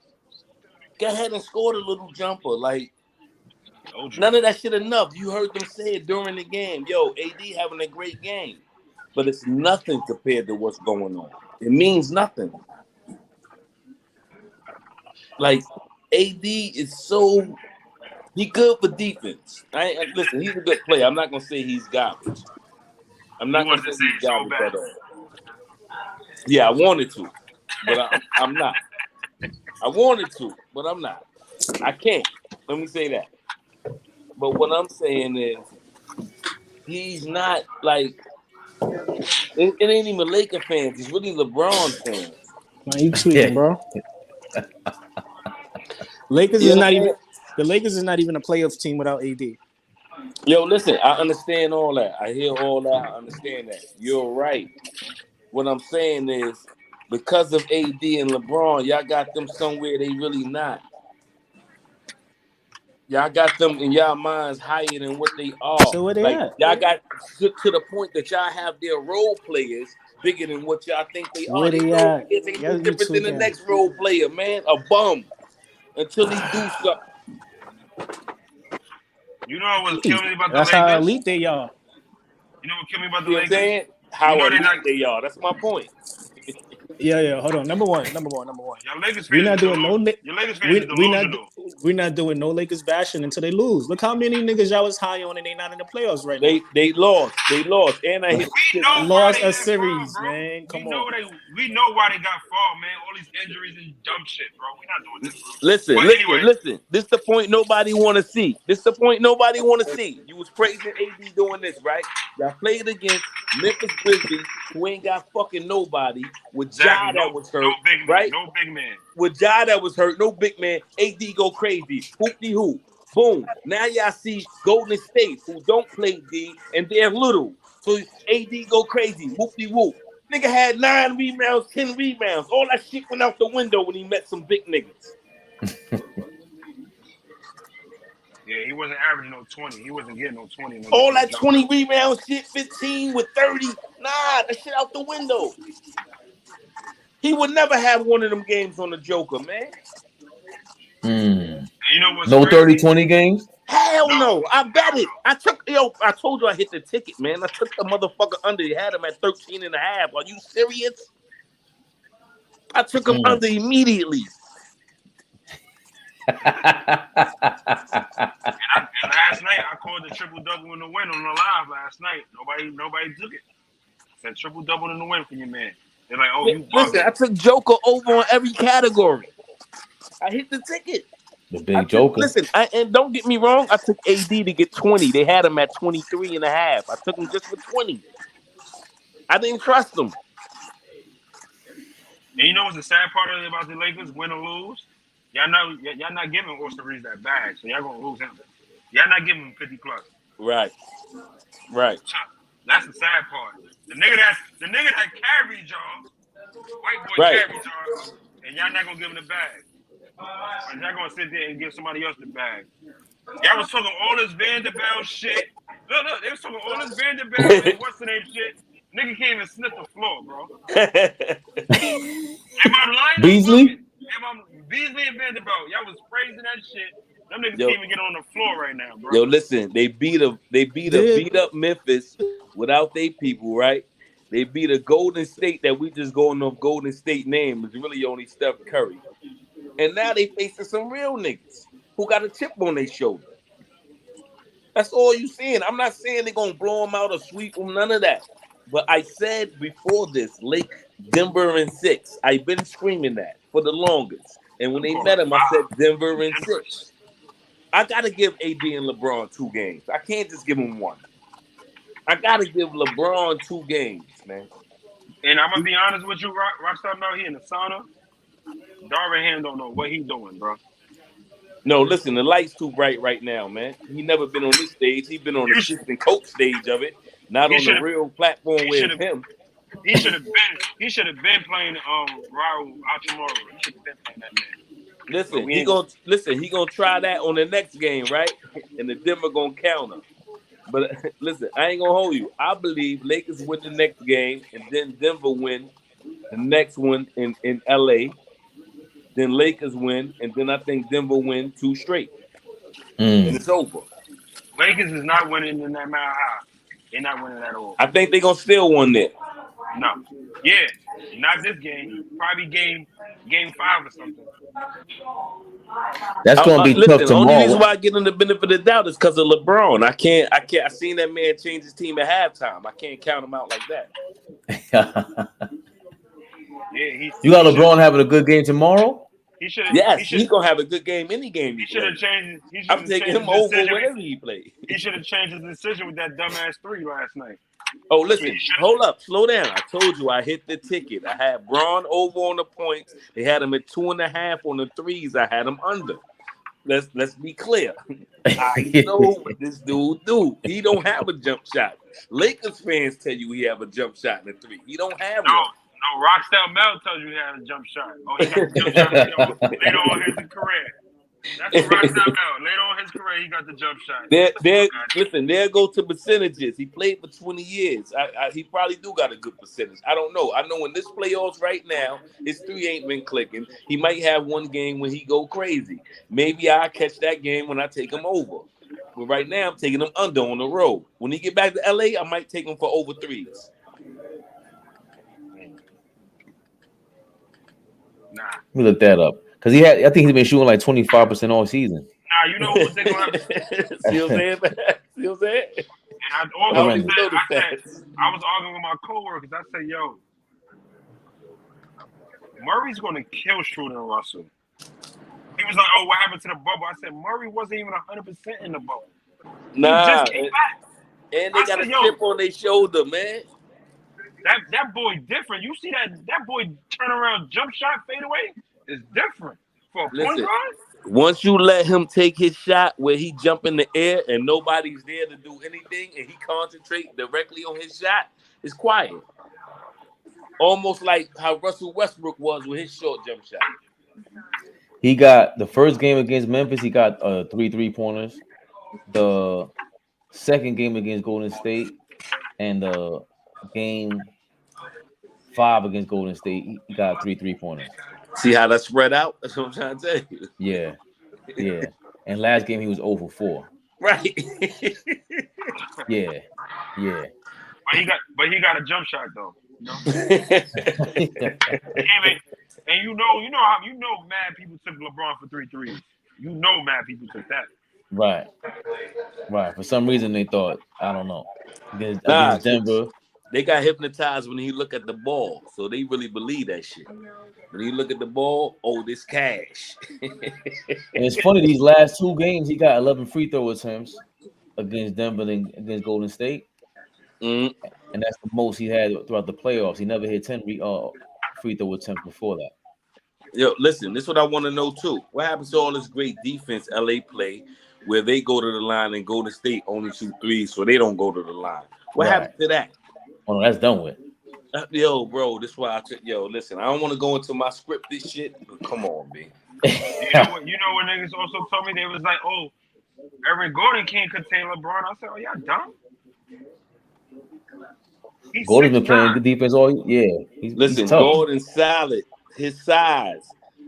Go ahead and score the little jumper. Like, None of that shit enough. You heard them say it during the game. Yo, AD having a great game. But it's nothing compared to what's going on. It means nothing. Like, AD is so... He good for defense. Listen, he's a good player. I'm not going to say he's garbage. I'm not going to say he's garbage at all. Yeah, I wanted to, but I'm not. I wanted to, but I'm not. I can't. Let me say that. But what I'm saying is, he's not like... It ain't even Laker fans. It's really LeBron fans. Man, you tweaking, bro. Lakers is not even... The Lakers is not even a playoff team without AD. Yo, listen, I understand all that. I hear all that. I understand that. You're right. What I'm saying is, because of AD and LeBron, y'all got them somewhere they really not. Y'all got them in y'all minds higher than what they are. So where they like, at? Y'all got to the point that y'all have their role players bigger than what y'all think they are. Where they at? It's no different than the next role player, man. A bum. Until he do something. You know what killing me about the That's Lakers? how elite they are. You know what killing me about the You Lakers? saying? How elite they are. That's my point. Yeah. Hold on. Number one. Y'all Lakers fans We're not doing we're not doing no Lakers bashing until they lose. Look how many niggas y'all was high on and they not in the playoffs right now. They lost. And I hit lost a series, man. Come on. We know why they got fall, man. All these injuries and dumb shit, bro. We're not doing this, bro. Listen. This the point nobody want to see. You was praising AD doing this, right? Y'all played against Memphis Grizzlies, who ain't got fucking nobody, with Ja that was hurt, right? No big man. With Ja that was hurt, no big man. AD go crazy. Hoop-de-hoop. Boom. Now y'all see Golden State, who don't play D, and they're little. So AD go crazy. Whoop-de-whoop. Nigga had 9 rebounds, 10 rebounds. All that shit went out the window when he met some big niggas. Yeah, he wasn't averaging no 20. He wasn't getting no 20. All that 20 rebound shit, 15 with 30. Nah, that shit out the window. He would never have one of them games on the Joker, man. You know what's no crazy? 30-20 games? Hell no. I bet it. I told you I hit the ticket, man. I took the motherfucker under. He had him at 13.5. Are you serious? I took him under immediately. And last night I called the triple-double in the win on the live last night. Nobody took it. I said triple-double in the win for you, man. They're like, oh, you listen, I took Joker over on every category. I hit the ticket. The big Joker. Listen, and don't get me wrong, I took AD to get 20. They had him at 23.5. I took him just for 20. I didn't trust him. And you know what's the sad part about the Lakers, win or lose? Y'all not giving Austin Reeves that bag, so y'all gonna lose him. Y'all not giving him 50 plus. Right. That's the sad part. The nigga that carried y'all, white boy carried y'all, and y'all not gonna give him the bag. And y'all gonna sit there and give somebody else the bag. Y'all was talking all this Vanderbilt shit. Look, they was talking all this Vanderbilt and what's the name shit. Nigga can't even sniff the floor, bro. Am I lying? Beasley? Beasley and Vanderbilt. Y'all was praising that shit. Them niggas can't even get on the floor right now, bro. Yo, listen, they beat up Memphis without their people, right? They beat a Golden State that we just going off Golden State name. It's really only Steph Curry. And now they facing some real niggas who got a chip on their shoulder. That's all you seeing. I'm not saying they're going to blow them out or sweep them, none of that. But I said before this, Denver in 6. I've been screaming that for the longest. And when they met him, I said Denver in 6. I got to give AD and LeBron 2 games. I can't just give them 1. I got to give LeBron 2 games, man. And I'm going to be honest with you, Rockstar out here in the sauna, Darvin don't know what he's doing, bro. No, listen, the light's too bright right now, man. He never been on this stage. He been on the assistant coach stage of it, not on the real platform with him. He should have been playing Raul Alchimoro. He should have been playing that man. Listen, he gonna try that on the next game, right? And the Denver gonna counter. But listen, I ain't gonna hold you. I believe Lakers win the next game, and then Denver win the next one in LA. Then Lakers win, and then I think Denver win 2 straight. and it's over. Lakers is not winning in that mile high. They're not winning at all. I think they're gonna steal one there. No. Yeah. Not this game. Probably game 5 or something. That's gonna be listen, tough the only reason tomorrow. why I get him the benefit of the doubt is because of LeBron. I can't. I seen that man change his team at halftime. I can't count him out like that. Yeah, you got LeBron having a good game tomorrow? He should. Yes, he's gonna have a good game any game. He should have changed. I'm taking him over wherever he plays. He should have changed his decision with that dumbass 3 last night. Oh, listen, hold up, slow down. I told you I hit the ticket. I had Braun over on the points. They had him at 2.5 on the threes. I had him under. Let's be clear. I know what this dude do. He don't have a jump shot. Lakers fans tell you he have a jump shot in the 3. He don't have one. No, Rockstar Mel tells you he had a jump shot. Oh, he got a jump shot later on in his career. That's what Rockstar Mel. Later on in his career, he got the jump shot. Listen, there go to percentages. He played for 20 years. He probably do got a good percentage. I don't know. I know in this playoffs right now, his 3 ain't been clicking. He might have one game when he go crazy. Maybe I'll catch that game when I take him over. But right now, I'm taking him under on the road. When he get back to LA, I might take him for over 3s. Nah. Let me look that up. Because I think he's been shooting like 25% all season. Nah, you know what they gonna have. See what I'm saying? See what I'm saying? And I was arguing with my coworkers. I said, yo, Murray's gonna kill Schroeder and Russell. He was like, oh, what happened to the bubble? I said, Murray wasn't even 100% in the bubble. Nah. He just came back. And they got a chip on their shoulder, man. That boy different. You see that boy turn around, jump shot, fade away? It's different for a point guard. Once you let him take his shot where he jump in the air and nobody's there to do anything and he concentrate directly on his shot, it's quiet. Almost like how Russell Westbrook was with his short jump shot. He got the first game against Memphis, he got 3 3-pointers. The second game against Golden State and the game 5 against Golden State, he got 3 3-pointers. See how that's spread out? That's what I'm trying to tell you. Yeah. And last game he was 0 for 4. Right. Yeah. But he got a jump shot though. You know? And you know mad people took LeBron for 3 threes. You know mad people took that. Right. For some reason they thought, I don't know. Against Denver. They got hypnotized when he look at the ball. So they really believe that shit. When you look at the ball, oh, this cash. And it's funny, these last 2 games, he got 11 free throw attempts against Denver and against Golden State. And that's the most he had throughout the playoffs. He never hit 10 free throw attempts before that. Yo, listen, this is what I want to know too. What happens to all this great defense LA play where they go to the line and Golden State only shoot 3s, so they don't go to the line? What happened to that? Oh, no, that's done with. Yo, bro, this is why listen, I don't want to go into my scripted shit, but come on, B. You know what niggas also told me? They was like, oh, Eric Gordon can't contain LeBron. I said, oh, y'all dumb? Gordon's been playing good defense all year. He's tough. Gordon's solid. His size.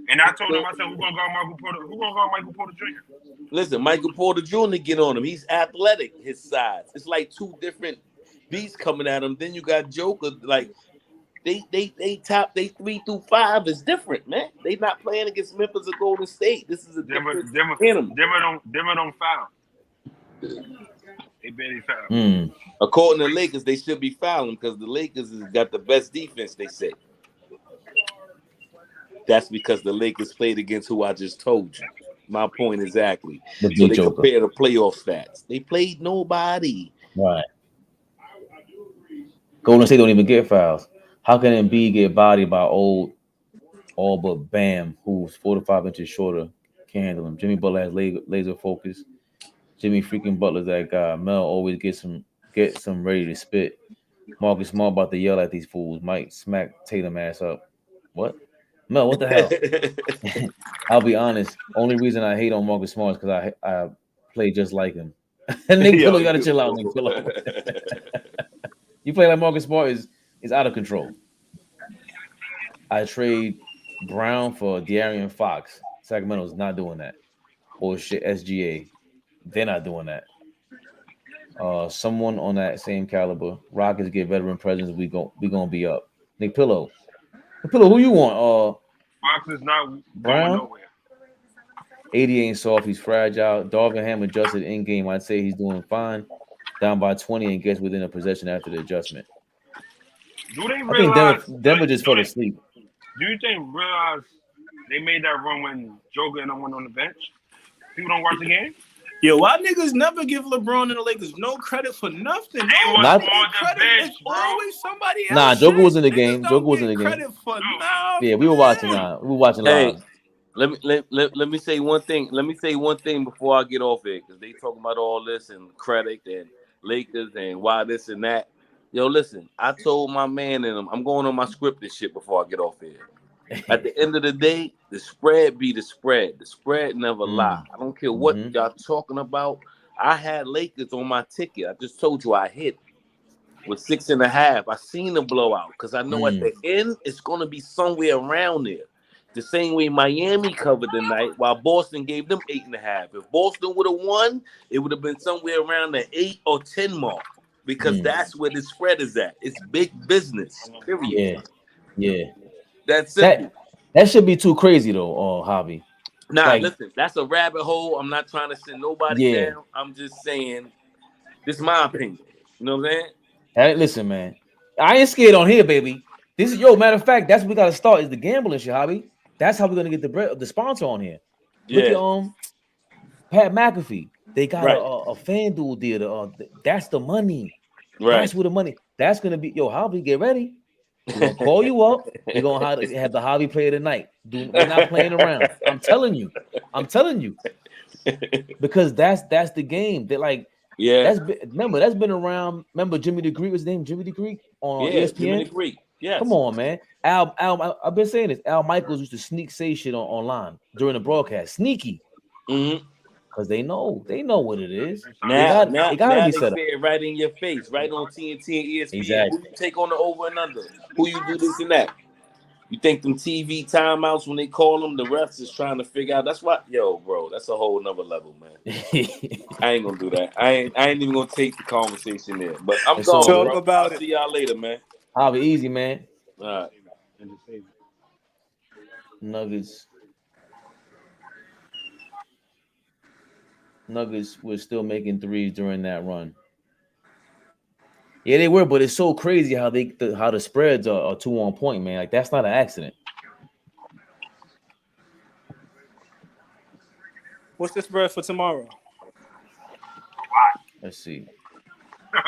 And I told him, I said, who gonna guard Michael Porter Jr.? Listen, Michael Porter Jr. get on him. He's athletic, his size. It's like 2 different beats coming at him. Then you got Joker, like they 3 through 5 is different, man. They not playing against Memphis or Golden State. This is a different animal. Denver don't foul. They barely foul. According to the Lakers, they should be fouling because the Lakers has got the best defense, they say. That's because the Lakers played against who I just told you. My point exactly. So they compare the playoff stats. They played nobody. Right. Golden State don't even get fouls. How can Embiid get bodied by all but Bam, who's 4 to 5 inches shorter, can't handle him? Jimmy Butler has laser focus. Jimmy freaking Butler's that guy. Mel always gets some ready to spit. Marcus Smart about to yell at these fools. Might smack Tatum ass up. What? Mel, what the hell? I'll be honest. Only reason I hate on Marcus Smart is because I play just like him. Nick Pillow, you gotta chill out, Nick Pillow. You play like Marcus Smart is out of control. I trade Brown for De'Aaron Fox. Sacramento's not doing that. Or shit, SGA. They're not doing that. Someone on that same caliber. Rockets get veteran presence. We gonna be up. Nick Pillow. Who you want? Fox is not going Brown. nowhere. 80 ain't soft. He's fragile. Darvin Ham adjusted in game. I'd say he's doing fine. Down by 20 and gets within a possession after the adjustment. Do they I think realize? Denver just fell asleep. Do you think realize they made that run when Joker and I went on the bench? People don't watch the game. Yo, why niggas never give LeBron and the Lakers no credit for nothing? They was Not- on the bench, It's bro. always somebody else. Nah, Joker shit. was in the Niggas game. don't Joker was get in the game. credit for nothing. Yeah, we were watching live. Hey, live. let me say one thing. Let me say one thing before I get off it, because they talking about all this and credit and Lakers and why this and that. Yo, listen, I told my man and I'm going on my scripted shit before I get off here. At the end of the day, the spread be the spread. The spread never lie. I don't care what y'all talking about. I had Lakers on my ticket. I just told you I hit with 6.5. I seen the blowout because I know at the end it's gonna be somewhere around there. The same way Miami covered the night, while Boston gave them 8.5. If Boston would have won, it would have been somewhere around the 8 or 10 mark because that's where the spread is at. It's big business. Period. Yeah. That's simple. That should be too crazy though, Javi. Nah, Like- listen, that's a rabbit hole. I'm not trying to send nobody down. I'm just saying, this is my opinion. You know what I'm saying? Hey, listen, man. I ain't scared on here, baby. This is matter of fact, that's what we gotta start is the gambling shit, Javi. That's how we're gonna get the sponsor on here. Look at Pat McAfee. They got a FanDuel deal. That's the money. Right. That's where the money. That's gonna be Javi. Get ready. We're gonna call you up. We're gonna have the Javi play tonight. We're not playing around. I'm telling you. Because that's the game. That like that's been around. Remember Jimmy the Greek was his name? Jimmy the Greek on ESPN. Jimmy the Greek. Yes. Come on, man. Al, I've been saying this. Al Michaels used to say shit online during the broadcast. Sneaky. Because they know what it is. Now they gotta be set up. say it right in your face, right on TNT and ESPN. Exactly. Who you take on the over and under? Who you do this and that? You think them TV timeouts when they call them, the refs is trying to figure out. That's why, bro, that's a whole nother level, man. I ain't gonna do that. I ain't even gonna take the conversation there. But I'm going, bro. I'll see y'all later, man. I'll be easy, man. All right. Nuggets were still making threes during that run. Yeah, they were, but it's so crazy how the spreads are 2 on point, man. Like that's not an accident. What's the spread for tomorrow? Let's see. A lot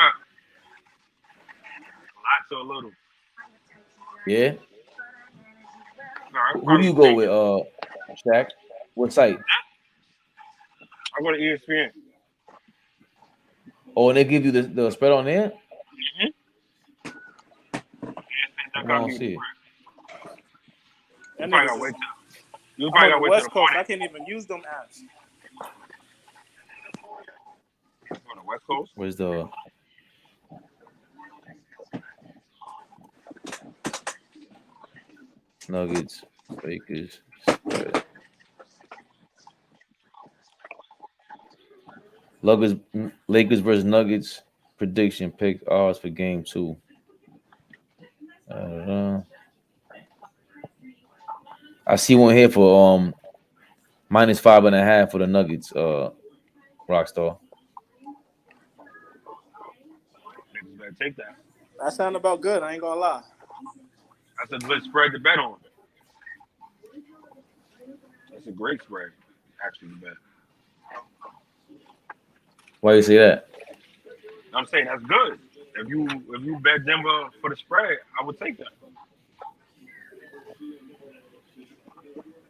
to a little. Yeah. No, Who do you go with, Shaq? What site? I go to ESPN. Oh, and they give you the spread on there? I don't see it. You probably gotta wait till. I'm on the West Coast. I can't even use them apps. On the West Coast. Where's the Nuggets, Lakers spread? Lakers versus Nuggets prediction pick odds for game 2. I see one here for -5.5 for the Nuggets, Rockstar. Niggas better take that. That sound about good. I ain't gonna lie. That's a good spread to bet on. That's a great spread, actually, to bet. Why you say that? I'm saying that's good. If you bet Denver for the spread, I would take that.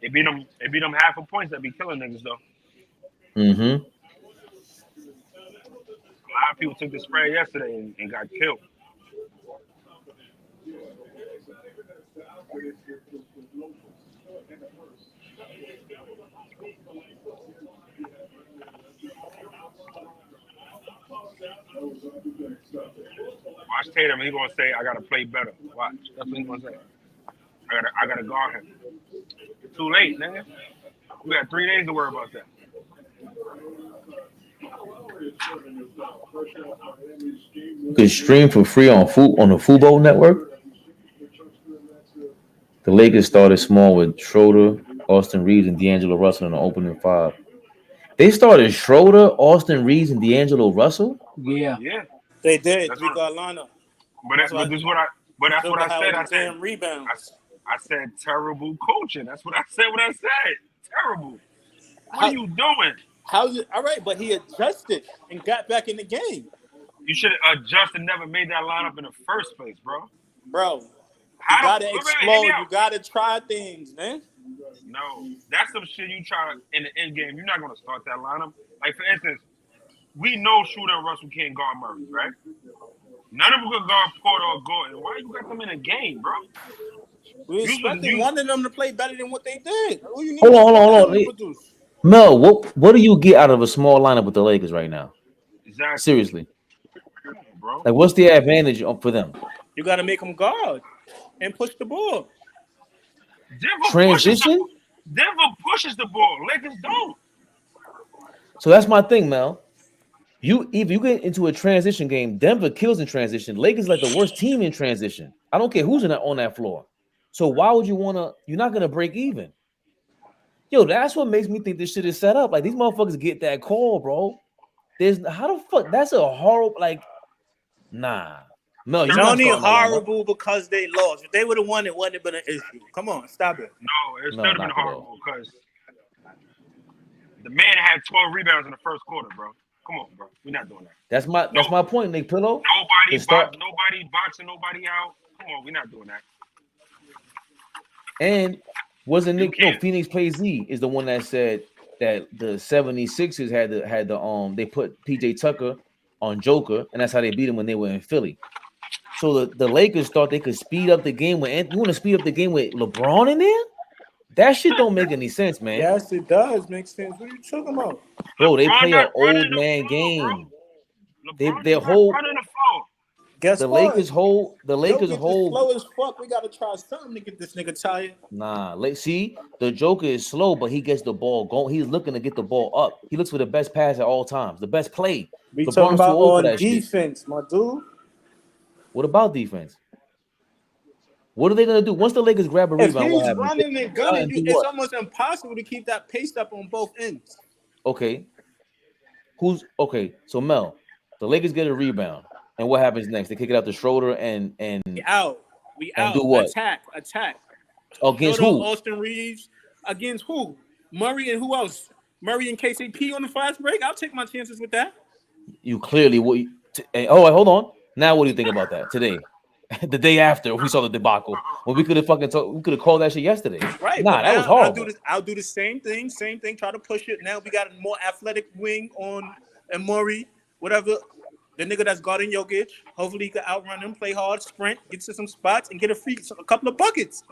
It beat them half a points that be killing niggas though. Mm-hmm. A lot of people took the spread yesterday and got killed. Watch Tatum, he gonna say, I gotta play better. Watch. That's what he gonna say. I gotta guard him. Too late, nigga. We got 3 days to worry about that. You can stream for free on the Fubo network. The Lakers started small with Schroeder, Austin Reeves, and D'Angelo Russell in the opening five. They started Schroeder, Austin Reeves, and D'Angelo Russell. Yeah. Yeah. They did That's three-guard lineup. But That's why this is what I. But that's what I said. I said damn rebounds. I said terrible coaching. That's what I said. What I said. Terrible. What are you doing? How's it? All right, but he adjusted and got back in the game. You should have adjusted and never made that lineup in the first place, bro. Bro, you gotta explode. You gotta try things, man. No, that's some shit you try in the end game. You're not gonna start that lineup. Like for instance, we know Shooter and Russell can't guard Murray, right? None of them could guard Porter or Gordon. Why you got them in a game, bro? We expected one of them to play better than what they did. Who you need Hold on. Mel, what do you get out of a small lineup with the Lakers right now? Exactly. Seriously. Come on, bro. Like, what's the advantage for them? You got to make them guard and push the ball. Transition? Denver pushes the ball. Lakers don't. So that's my thing, Mel. If you get into a transition game, Denver kills in transition. Lakers like the worst team in transition. I don't care who's on that floor. So why would you want to? You're not gonna break even. Yo, that's what makes me think this shit is set up. Like these motherfuckers get that call, bro. How the fuck? That's a horrible. Nah. No, it's only horrible because they lost. If they would have won, it wouldn't have been an issue. Come on, stop it. No, it should have been horrible because the man had 12 rebounds in the first quarter, bro. Come on, bro. We're not doing that. That's my point, Nick Pillow. Nobody boxing nobody out. Come on, we're not doing that. And wasn't Nick? No, Phoenix Plays Z is the one that said that the 76ers had the they put PJ Tucker on Joker, and that's how they beat him when they were in Philly. So the Lakers thought they could speed up the game with you want to speed up the game with LeBron in there? That shit don't make any sense, man. Yes, it does make sense. What are you talking about? Bro, they play an old man game. Their whole Guess the what? Lakers hold slow as fuck. We gotta try something to get this nigga tired. Nah, see, the Joker is slow, but he gets the ball going. He's looking to get the ball up. He looks for the best pass at all times, the best play. We talking about on defense, my dude. What about defense? What are they gonna do once the Lakers grab a rebound? If he's running and gunning, it's almost impossible to keep that pace up on both ends. Okay, so Mel, the Lakers get a rebound, and what happens next? They kick it out to Schroeder and we out. Do what? Attack. Against Schroeder, who? Austin Reeves. Against who? Murray and who else? Murray and KCP on the fast break. I'll take my chances with that. You clearly would. Hold on. Now, what do you think about that today? The day after we saw the debacle, when we could have we could have called that shit yesterday. Right? Nah, that was horrible. I'll do the same thing. Try to push it. Now we got a more athletic wing on and Murray, whatever. The nigga that's guarding Jokic. Hopefully he can outrun him, play hard, sprint, get to some spots, and get a couple of buckets.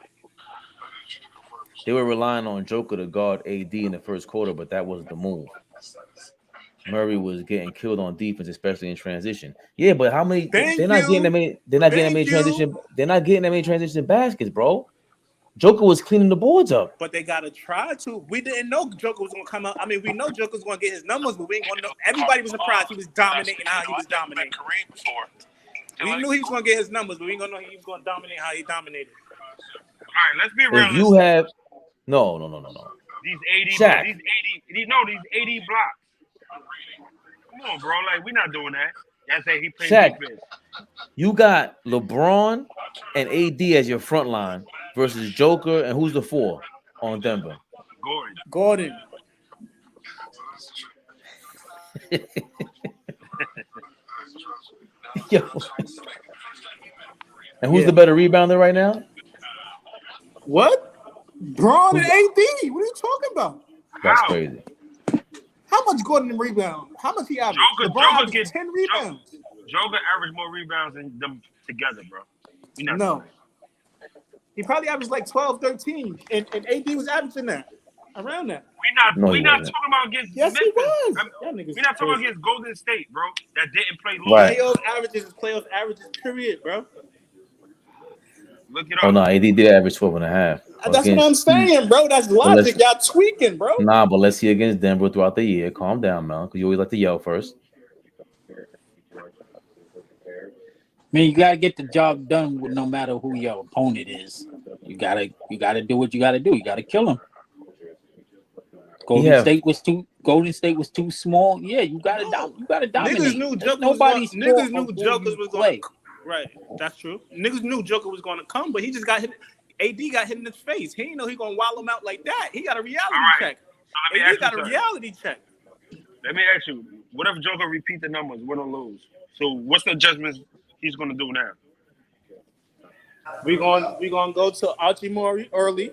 They were relying on Joker to guard AD in the first quarter, but that wasn't the move. Murray was getting killed on defense, especially in transition. Yeah, but how many? They're not getting that many transition. They're not getting that many transition baskets, bro. Joker was cleaning the boards up. But they gotta try to. We didn't know Joker was gonna come out. I mean, we know Joker was gonna get his numbers, but we ain't gonna know. Everybody was surprised he was dominating how he was dominating. We knew he was gonna get his numbers, but we ain't gonna know he was gonna dominate how he dominated. All right, let's be real. If you have no. These 80 blocks. Come on, bro. Like, we're not doing that. That's how he plays defense. You got LeBron and AD as your front line versus Joker, and who's the 4 on Denver? Gordon. Yo. And who's the better rebounder right now? What? Braun and AD. What are you talking about? That's crazy. How much Gordon rebound? How much he averaged? Joker gets 10 rebounds. Joker averaged more rebounds than them together, bro. No. He probably averaged like 12, 13. And AD was averaging that. Around that. We're not talking about against Yes, Memphis. he was. We're not talking against Golden State, bro. That didn't play long. Right. Playoff averages is playoff averages, period, bro. Look it up. Oh no, AD did average 12.5. That's what I'm saying, bro. That's logic. Y'all tweaking, bro. Nah, but let's see against Denver throughout the year. Calm down, man, because you always like to yell first. Man, you gotta get the job done with no matter who your opponent is. You gotta do what you gotta do. You gotta kill him. Golden State was too small. Yeah, you gotta dominate. Niggas knew Jokers was going. Right, that's true. Niggas knew Joker was going to come, but he just got hit. AD got hit in his face. He didn't know he gonna wall him out like that. He got a reality check. AD got a reality check. Let me ask you: what if Joker repeat the numbers, win or lose? So what's the adjustments he's gonna do now? We gonna go to Archie Murray early,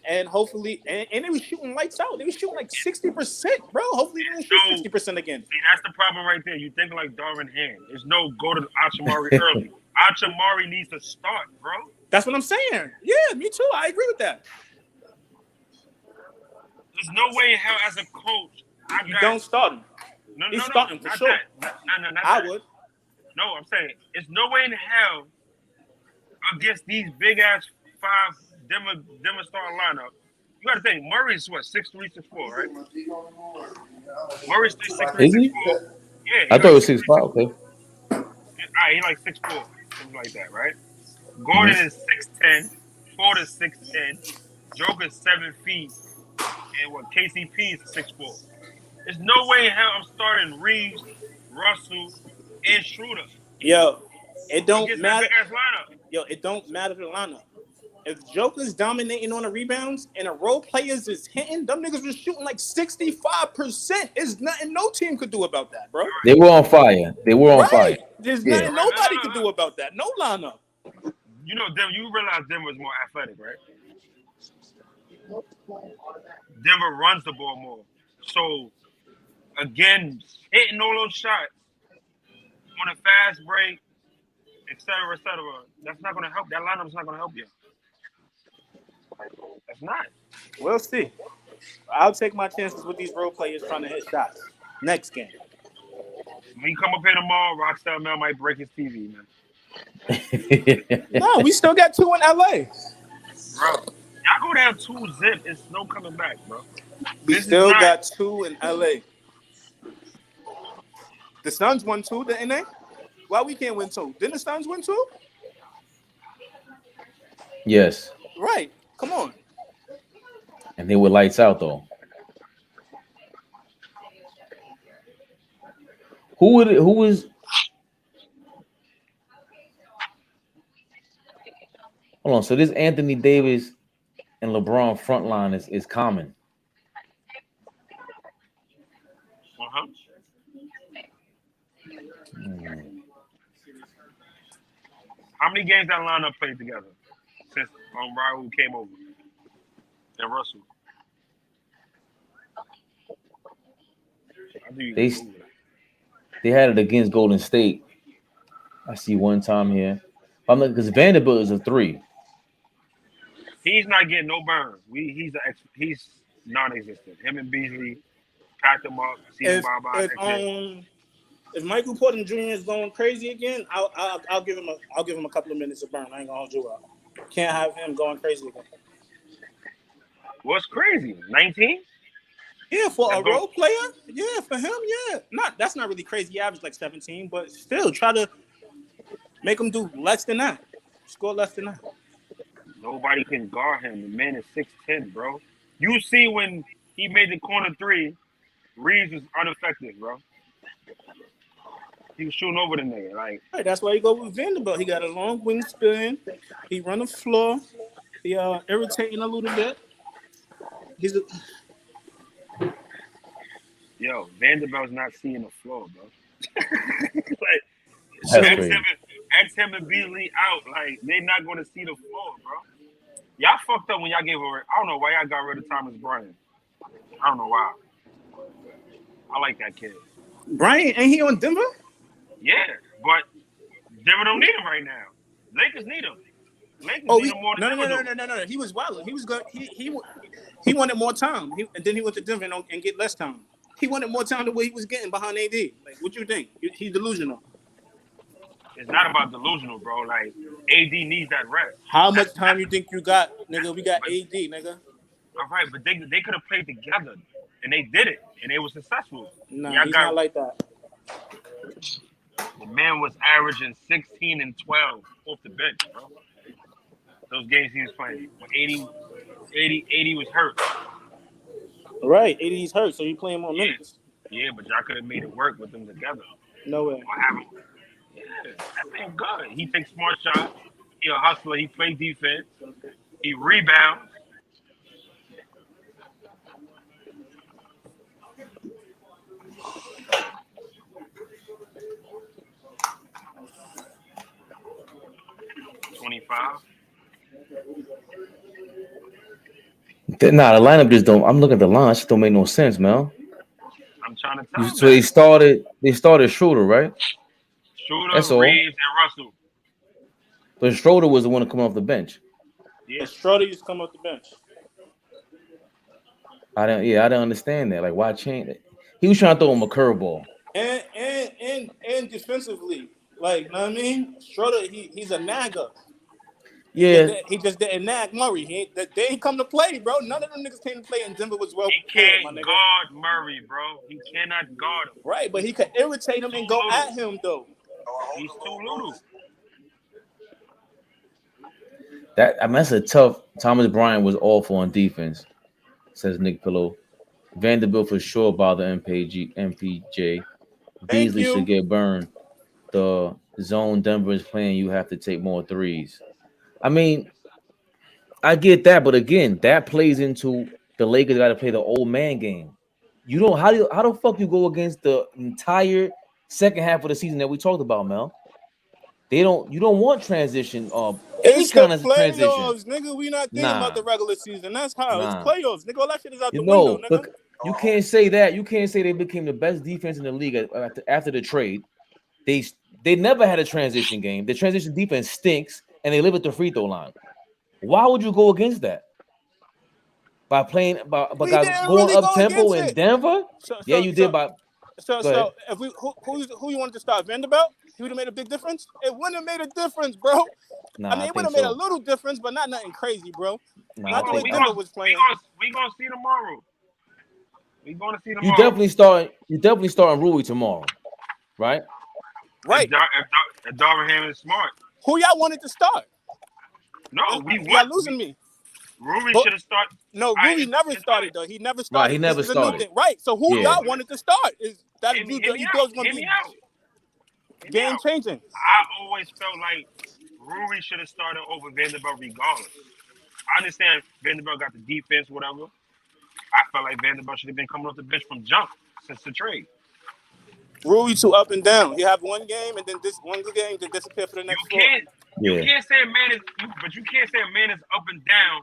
and hopefully, and they was shooting lights out. They was shooting like 60%, bro. Hopefully, they don't shoot 60% again. See, that's the problem right there. You think like Darvin Ham. There's no go to Archie Murray early. Archie Murray needs to start, bro. That's what I'm saying. Yeah, me too. I agree with that. There's no way in hell as a coach you don't start him. No, starting for sure. I would. No, I'm saying it's no way in hell against these big ass 5 Denver star lineup. You gotta think Murray's what 6'3", 6'4", right? Murray's 6'3", 6'4". Yeah, I thought it was 6'5". Okay. Alright, he like 6'4", something like that, right? Gordon is 6'10", Ford is 6'10", Joker's 7 feet, and what KCP is 6'4". There's no way in hell I'm starting Reeves, Russell, and Schroeder. Yo, it don't matter. Yo, it don't matter the lineup. If Joker's dominating on the rebounds and the role players is hitting, them niggas was shooting like 65%. There's nothing no team could do about that, bro. They were on fire. On fire. There's nothing nobody could do about that. No lineup. You know, you realize Denver is more athletic, right? Denver runs the ball more. So, again, hitting all those shots on a fast break, et cetera, that's not going to help. That lineup's not going to help you. That's not. We'll see. I'll take my chances with these role players trying to hit shots. Next game. When you come up here tomorrow, Rockstar Mel might break his TV, man. No, we still got 2 in LA. Bro, y'all go down 2-0, it's no coming back, bro. We still got 2 in LA. The Suns won 2, didn't they? Why we can't win 2? Didn't the Suns win 2? Yes. Right. Come on. And they were lights out though. Who was hold on, so this Anthony Davis and LeBron front line is common. Uh-huh. How many games that lineup played together since Raul came over and Russell? They had it against Golden State. I see one time here. I'm like, because Vanderbilt is a 3. He's not getting no burn. He's non-existent. Him and Beasley packed him up. If Michael Porter Jr. is going crazy again, I'll give him a couple of minutes of burn. I ain't gonna hold you up. Can't have him going crazy again. What's crazy? 19? Yeah, for a role player. Yeah, for him. Yeah, that's not really crazy. He averaged like 17, but still, try to make him do less than that. Score less than that. Nobody can guard him. The man is 6'10", bro. You see when he made the corner 3, Reeves was ineffective, bro. He was shooting over the nigga. Like, right, that's why you go with Vanderbilt. He got a long wingspan. He run the floor. He irritating a little bit. Yo, Vanderbilt's not seeing the floor, bro. Like, X him and Beasley out. Like, they're not going to see the floor, bro. Y'all fucked up when y'all gave away. I don't know why y'all got rid of Thomas Bryant. I don't know why. I like that kid. Bryant, ain't he on Denver? Yeah, but Denver don't need him right now. Lakers need him. Lakers need him more than No. He was wild. He was good. He wanted more time. And then he went to Denver and get less time. He wanted more time the way he was getting behind AD. Like, what you think? He's delusional. it's not about delusional, bro. Like AD needs that rest. How much time you think you got, nigga? We got AD, nigga. All right, but they could have played together, and they did it, and they were successful. Nah, he's not like that. The man was averaging 16 and 12 off the bench, bro. Those games he was playing. When 80 was hurt. Right, AD's hurt, so you playing more minutes. Yeah, but y'all could have made it work with them together. No way. Yeah, that man good. He takes smart shots. He a hustler. He plays defense. He rebounds. Nah, the lineup just don't. I'm looking at the line. It just don't make no sense, man. I'm trying to tell you. So they started Schroeder, right? Schroeder, That's all. Reeves, and Russell. But Schroeder was the one to come off the bench. Yeah, Schroeder used to come off the bench. I didn't understand that. Like, why change it? He was trying to throw him a curveball. And defensively, like, you know what I mean? Schroeder, he's a nagger. Yeah. He just didn't nag Murray. They ain't come to play, bro. None of them niggas came to play, and Denver was well prepared, my nigga. He can't guard Murray, bro. He cannot guard him. Right, but he could irritate him and go at him, though. He's too little. That's a tough. Thomas Bryant was awful on defense, says Nick Pillow. Vanderbilt for sure bother MPJ. Beasley should get burned. The zone Denver is playing, you have to take more threes. I mean, I get that, but again, that plays into the Lakers got to play the old man game. You don't how the fuck you go against the entire second half of the season that we talked about, Mel? You don't want transition. It's kind the of transition. playoffs, nigga. We not thinking about the regular season. That's how it's playoffs, nigga. All that shit is out the No, window, nigga. you can't say that. You can't say they became the best defense in the league after the trade. They never had a transition game. The transition defense stinks, and they live at the free throw line. Why would you go against that? By playing by guys going up tempo in Denver? You did. So if who you wanted to start? Vanderbilt? He would have made a big difference. It wouldn't have made a difference, bro. It would have made a little difference, but not nothing crazy, bro. Not the way Denver was playing. We gonna see tomorrow. We gonna see tomorrow. You definitely starting Rui tomorrow, right? Right. If Darvin is smart. Who y'all wanted to start? No, y'all losing me. Rui should have started. No, Rui never started though. He never started. Right, he never started. Right. So who y'all wanted to start? Is that he goes going to be game changing? I always felt like Rui should have started over Vanderbilt regardless. I understand Vanderbilt got the defense, whatever. I felt like Vanderbilt should have been coming off the bench from jump since the trade. Rui too up and down. You have one game and then this one game to disappear for the next four. You can't say a man is, but you can't say a man is up and down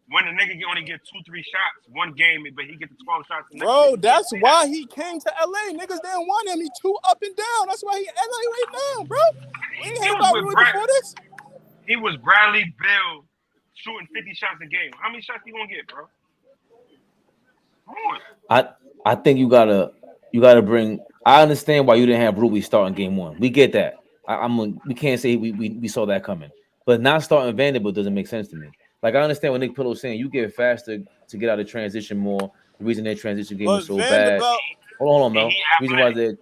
when a nigga only get 2-3 shots one game, but he gets the 12 shots. Bro, that's why he came to LA. Niggas didn't want him. He too up and down. That's why he LA right now, bro. We ain't heard about Rui before this. He was Bradley Beal shooting 50 shots a game. How many shots you gonna get, bro? Come on. I think you gotta bring. I understand why you didn't have Rui starting game one. We get that. We can't say we saw that coming, but not starting Vanderbilt doesn't make sense to me. Like I understand what Nick Pillow's saying. You get faster to get out of transition more. The reason their transition game was so bad. Hold on, Mel. The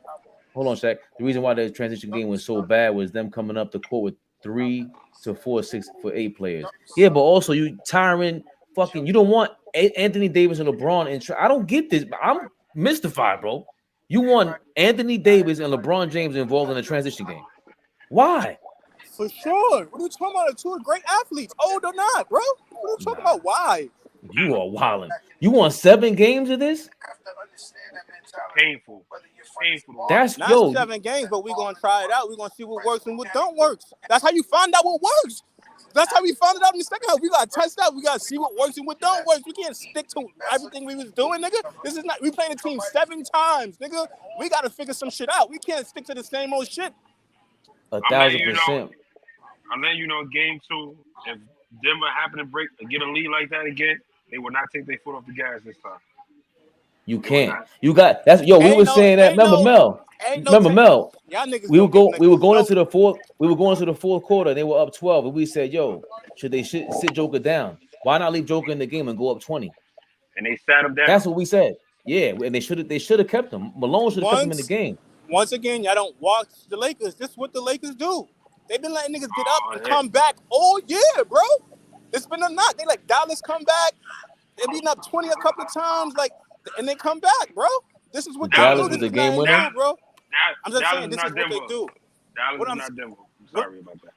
reason why the transition game was so bad was them coming up the court with 3 to 4, 6 for 8 players. Yeah, but also you tiring fucking. You don't want Anthony Davis and LeBron and I don't get this. I'm mystified, bro. You want Anthony Davis and LeBron James involved in a transition game. Why? For sure. What are you talking about? Two great athletes, old or not, bro? What are you talking about? Why? You are wilding. You want 7 games of this? Painful. That's not 7 games, but we're gonna try it out. We're gonna see what works and what don't work. That's how you find out what works. That's how we found it out in the second half. We gotta test out. We gotta see what works and what don't work. We can't stick to everything we was doing, nigga. This is not. We playing the team 7 times, nigga. We gotta figure some shit out. We can't stick to the same old shit. 1,000%. I'm letting you know, game 2, if Denver happen to get a lead like that again, they will not take their foot off the gas this time. You can't. You got that's we were saying that. Remember, Mel? Ain't no Remember, Mel, y'all niggas we don't give were niggas going no. into the fourth. We were going into the fourth quarter. They were up 12, and we said, "Yo, should they sit Joker down? Why not leave Joker in the game and go up 20?" And they sat him down. That's what we said. Yeah, and they should have kept him. Malone should have kept him in the game. Once again, y'all don't watch the Lakers. This is what the Lakers do. They've been letting niggas get up and yeah. come back all year, bro. It's been a knock. They like Dallas come back. They've beaten up 20 a couple of times, like, and they come back, bro. This is what Dallas they do. was This a is game what they winner. do, bro. I'm just Dallas saying, this is what they do. Dallas What is I'm- not Denver. I'm sorry about that.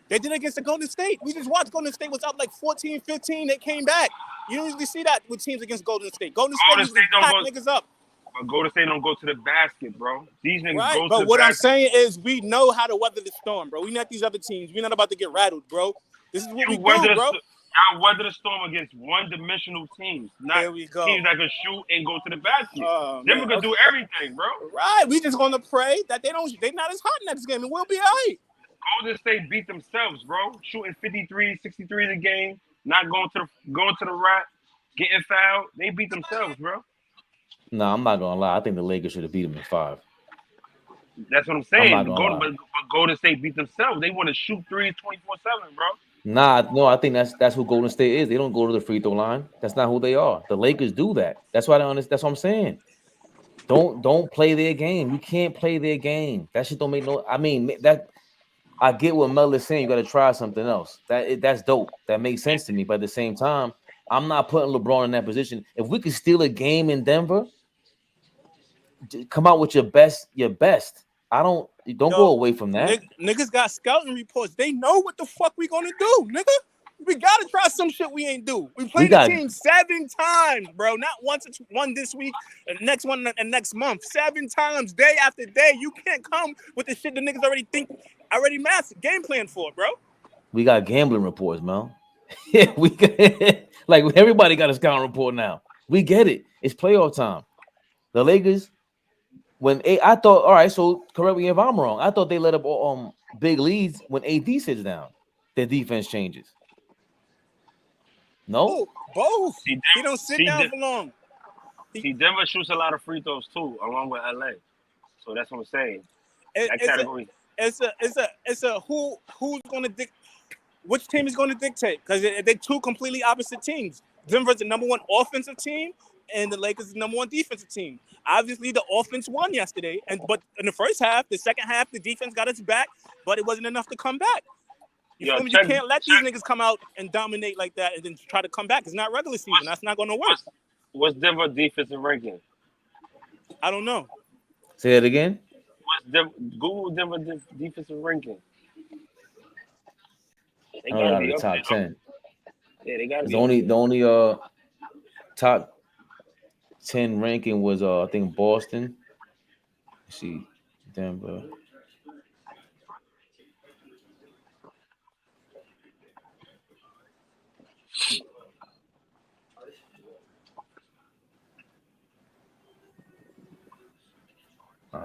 They did it against the Golden State. We just watched Golden State was up like 14-15. They came back. You don't usually see that with teams against Golden State. Golden State Golden usually State don't pack go- niggas up. But Golden State don't go to the basket, bro. These niggas Right, go to but the what I'm basket. saying is we know how to weather the storm, bro. We not these other teams. We're not about to get rattled, bro. This is what we do, bro. Y'all weather the storm against one-dimensional teams, not There we go. teams that can shoot and go to the basket. Denver man, can do everything, bro. Right, we just gonna pray that they're not as hot next game, and we'll be all right. Golden State beat themselves, bro. Shooting 53, 63 a game, not going to the rack, getting fouled. They beat themselves, bro. No, I'm not gonna lie. I think the Lakers should have beat them in 5. That's what I'm saying. I'm not gonna lie. But Golden State beat themselves. They want to shoot threes 24/7, bro. Nah, no, I think that's who Golden State is. They don't go to the free throw line. That's not who they are. The Lakers do that. That's why I don't understand. That's what I'm saying. Don't play their game. You can't play their game. That shit don't make no. I mean, that I get what Mel is saying. You got to try something else. That's dope. That makes sense to me. But at the same time, I'm not putting LeBron in that position. If we could steal a game in Denver, come out with your best. Don't go away from that. Niggas got scouting reports. They know what the fuck we gonna do, nigga. We gotta try some shit we ain't do. We played the team 7 times, bro. Not once. One this week, and next one, and next month. 7 times, day after day. You can't come with the shit the niggas already mastered, game plan for, bro. We got gambling reports, Mel. Yeah, we like everybody got a scouting report now. We get it. It's playoff time. The Lakers. I thought, all right, so correct me if I'm wrong. I thought they let up big leads when AD sits down. Their defense changes. No? Both. He don't sit down for long. See, Denver shoots a lot of free throws too, along with LA. So that's what I'm saying. It's a who's gonna which team is gonna dictate? Because they're two completely opposite teams. Denver's the number 1 offensive team, and the Lakers is the number 1 defensive team. Obviously, the offense won yesterday, but in the first half, the second half, the defense got its back, but it wasn't enough to come back. You feel me? You can't let these niggas come out and dominate like that and then try to come back. It's not regular season. That's not going to work. What's Denver defensive ranking? I don't know. Say that again. Google Denver defensive ranking. They gotta be the top 10. Yeah, they got the only top 10 ranking was I think Boston. Let's see, Denver.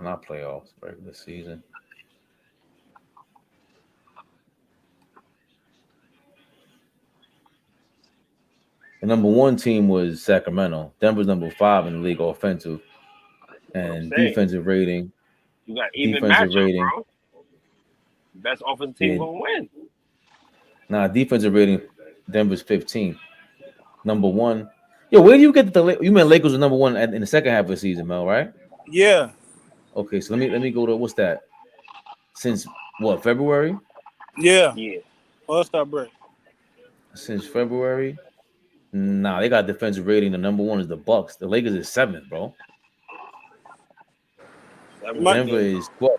Not playoffs, regular season. The number 1 team was Sacramento. Denver's number 5 in the league offensive and defensive rating. You got even matchup, bro. Best offensive team gonna win. Nah, defensive rating. Denver's 15th. Number 1. Yo, where do you get the? You meant Lakers were number 1 in the second half of the season, Mel, right? Yeah. Okay, so let me go to what's that? Since what, February? Yeah. All-Star break. Since February. Nah, they got defensive rating. The number 1 is the Bucks. The Lakers is 7th, bro. Denver is 12th.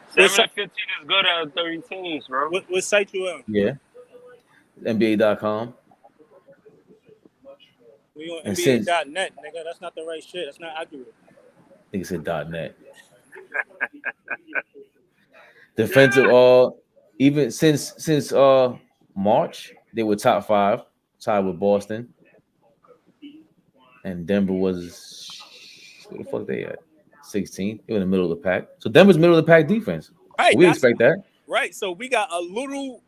7 and 15 is good at 30 teams, bro. What site you on? Yeah. NBA.com. We on NBA.net, nigga. That's not the right shit. That's not accurate. I think it said .net. Defensive, even since March, they were top 5, tied with Boston, and Denver was where the fuck they at? 16th. They were in the middle of the pack. So Denver's middle of the pack defense. Right, we expect that. Right. So we got a little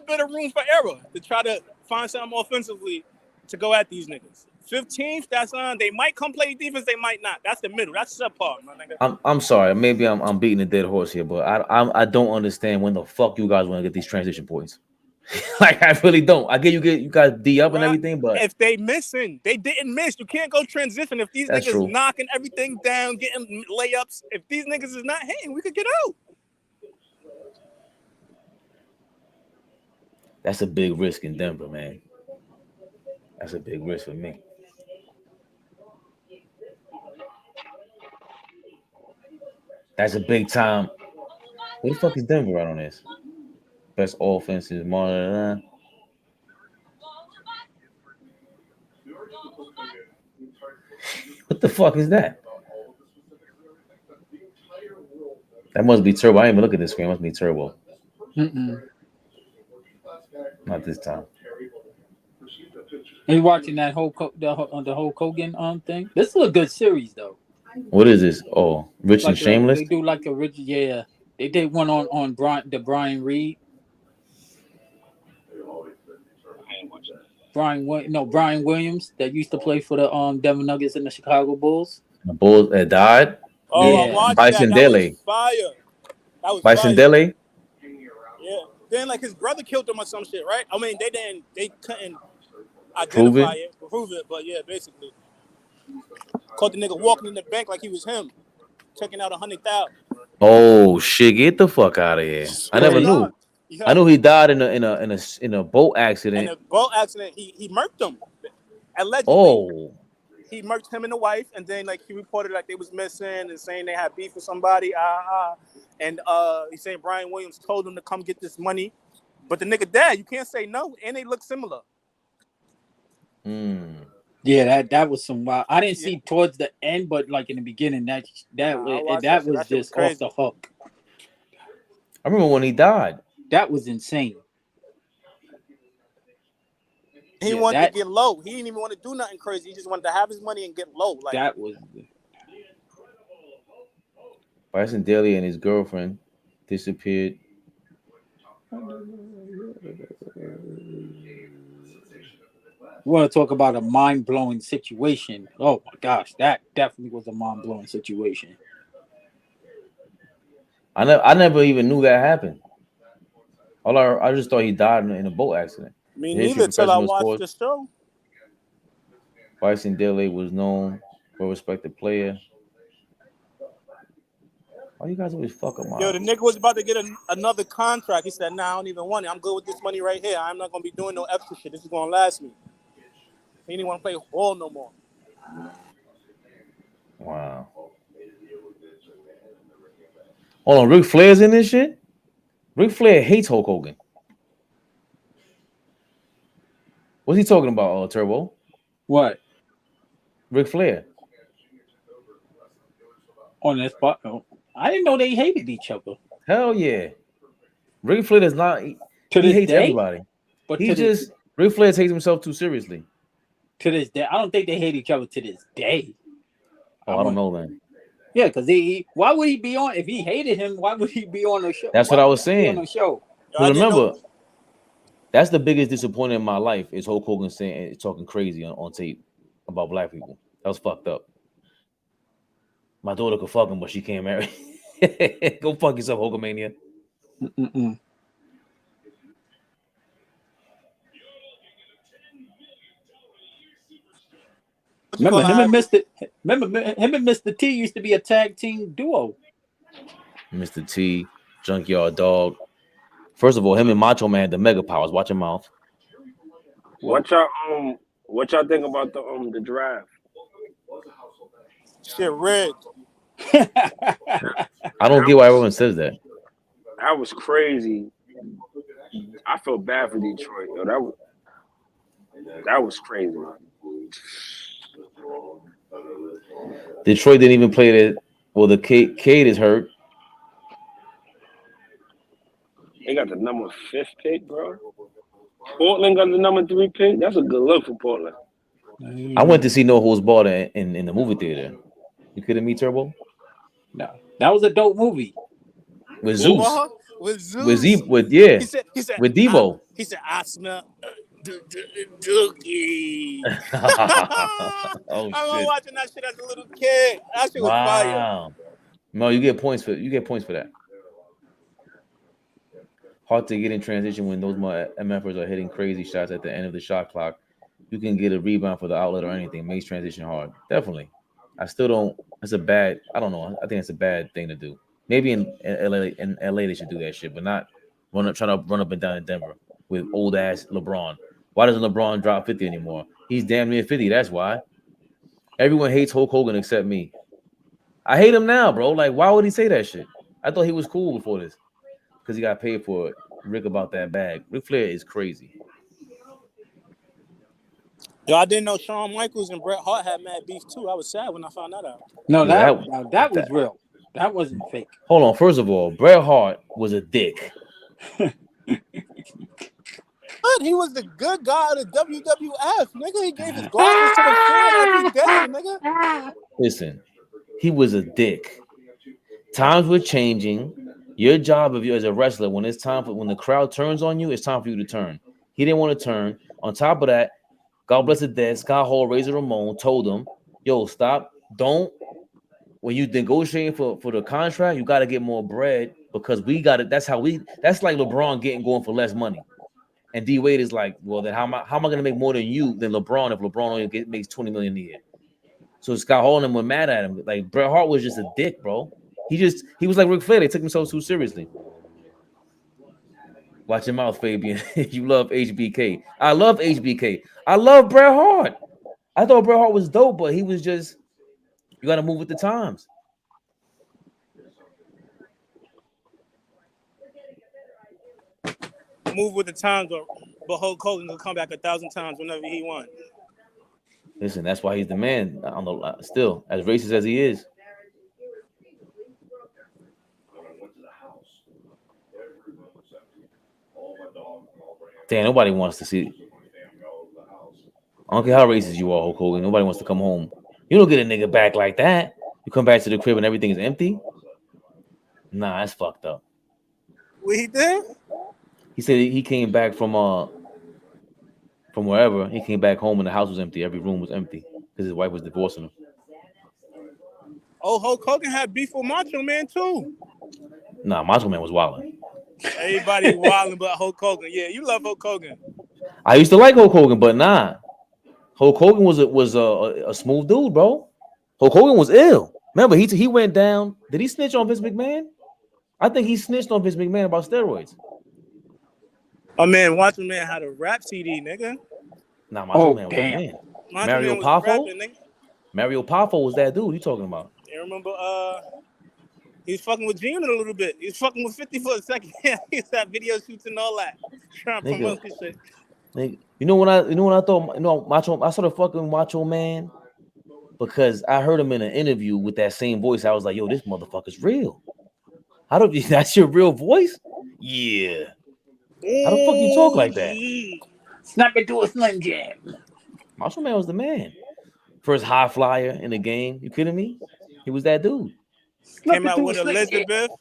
bit of room for error to try to find something offensively to go at these niggas. 15th. That's they might come play defense, they might not. That's the middle. That's subpar, my nigga. I'm sorry. Maybe I'm beating a dead horse here, but I don't understand when the fuck you guys want to get these transition points. Like I really don't. I get you guys D up and everything, but if they missing, they didn't miss. You can't go transition if these That's niggas true. knocking everything down, getting layups. If these niggas is not hitting, we could get out. that's a big risk in Denver, man. That's a big risk for me. That's a big time. Where the fuck is Denver right on this? Best offense is more. What the fuck is that? That must be Turbo. I didn't even look at this screen. It must be Turbo. Not this time. Are you watching that whole the whole Hogan thing? This is a good series though. What is this? Oh, Rich and Shameless. They do like a rich, yeah. They did one on Brian Reed. Brian Williams that used to play for the Denver Nuggets and the Chicago Bulls. The Bulls died. Oh, yeah. Bison Dele. Fire. That was Bison fire. Dele. Yeah. Then like his brother killed him or some shit, right? I mean, they couldn't identify prove it, but yeah, basically. Caught the nigga walking in the bank like he was him, checking out 100,000. Oh shit! Get the fuck out of here! I never knew. Yeah. I knew he died in a boat accident. In a boat accident, he murked him. Allegedly. Oh. He murked him and the wife, and then like he reported like they was missing and saying they had beef with somebody. And he's saying Brian Williams told him to come get this money, but the nigga dead. You can't say no, and they look similar. Yeah, that was some wild. I didn't see towards the end, but like in the beginning, that was just off the hook. I remember when he died. That was insane. He wanted to get low. He didn't even want to do nothing crazy. He just wanted to have his money and get low. Like that was. Bison Dele and his girlfriend disappeared. We want to talk about a mind-blowing situation. Oh my gosh, that definitely was a mind-blowing situation. I never even knew that happened. I just thought he died in a boat accident. Me neither till I watched the show. Bison Dele was known for a respected player. Why you guys always fuck him up? Yo, the nigga was about to get another contract. He said, "Nah, I don't even want it. I'm good with this money right here. I'm not gonna be doing no extra shit. This is gonna last me." He didn't want to play ball no more. Wow. Hold on, Ric Flair's in this shit? Ric Flair hates Hulk Hogan. What's he talking about, Turbo? What? Ric Flair. On this spot? I didn't know they hated each other. Hell yeah. Ric Flair does not. He hates everybody. But Ric Flair takes himself too seriously. To this day, I don't think they hate each other to this day. Oh, I don't know then. Yeah, because why would he be on? If he hated him, why would he be on the show? That's what I was saying. On the show. Remember, that's the biggest disappointment in my life is Hulk Hogan talking crazy on tape about black people. That was fucked up. My daughter could fuck him, but she can't marry. Go fuck yourself, Hulkamania. Remember him and Mr. T used to be a tag team duo. Mr. T, Junkyard Dog. First of all, him and Macho Man had the mega powers. Watch your mouth. What y'all think about the draft? Shit rigged. I don't get why everyone says that. That was crazy. I feel bad for Detroit. Yo, that was crazy. Detroit didn't even play that. Well, the Cade is hurt. They got the number 5 pick, bro. Portland got the number 3 pick. That's a good look for Portland. I went to see No Holds Barred in the movie theater. You kidding me, Turbo? No, that was a dope movie. With Zeus. With Zeus. With he said, Devo. he said, I smell. Dookie. Oh I remember shit! watching that shit as a little kid. That shit was fire. Wow. No, you get points for that. Hard to get in transition when those MFers are hitting crazy shots at the end of the shot clock. You can get a rebound for the outlet or anything. Makes transition hard. Definitely. I still don't. It's a bad. I don't know. I think it's a bad thing to do. Maybe in LA, they should do that shit, but not trying to run up and down in Denver with old ass LeBron. Why doesn't LeBron drop 50 anymore? He's damn near 50. That's why. Everyone hates Hulk Hogan except me. I hate him now, bro. Like, why would he say that shit? I thought he was cool before this because he got paid for it. Rick about that bag. Ric Flair is crazy. Yo, I didn't know Shawn Michaels and Bret Hart had mad beef too. I was sad when I found that out. No, Yeah, that was real. That wasn't fake. Hold on. First of all, Bret Hart was a dick. But he was the good guy of the WWF, nigga. He gave his glasses to the fan every day, nigga. Listen, he was a dick. Times were changing. Your job as a wrestler, when the crowd turns on you, it's time for you to turn. He didn't want to turn. On top of that, God bless the dead, Scott Hall, Razor Ramon told him, yo, stop. Don't. When you negotiating for the contract, you got to get more bread because we got it. That's like LeBron going for less money. And D Wade is like, well, then how am I going to make more than LeBron if LeBron only makes $20 million a year? So Scott Hall and them were mad at him. Like Bret Hart was just a dick, bro. He was like Ric Flair. They took themselves too seriously. Watch your mouth, Fabian. You love HBK. I love HBK. I love Bret Hart. I thought Bret Hart was dope, but he was just, you got to move with the times. Move with the times, but Hulk Hogan will come back 1,000 times whenever he wants. Listen, that's why he's the man. Still, as racist as he is. Damn, nobody wants to see. I don't care how racist you are, Hulk Hogan. Nobody wants to come home. You don't get a nigga back like that. You come back to the crib and everything is empty. Nah, that's fucked up. What he did? He said he came back from wherever. He came back home and the house was empty. Every room was empty because his wife was divorcing him. Oh, Hulk Hogan had beef with Macho Man too. Nah, Macho Man was wilding. Everybody wilding but Hulk Hogan. Yeah, you love Hulk Hogan. I used to like Hulk Hogan, but nah. Hulk Hogan was a smooth dude, bro. Hulk Hogan was ill. Remember, he went down. Did he snitch on Vince McMahon? I think he snitched on Vince McMahon about steroids. Oh man, Macho Man had a rap CD, nigga. Nah, Macho Man was the man. Mario Poffo? Mario Poffo was that dude you talking about. You remember he was fucking with Gene a little bit. He was fucking with 50 for a second. He was at video shoots and all that. Trying to promote this shit. Nigga, you know when I thought Macho, I started fucking Macho Man because I heard him in an interview with that same voice. I was like, yo, this motherfucker's real. That's your real voice? Yeah. How the fuck you talk like that? Snap it to a Slim Jim. Macho Man was the man. First high flyer in the game. You kidding me? He was that dude. Came out with Elizabeth.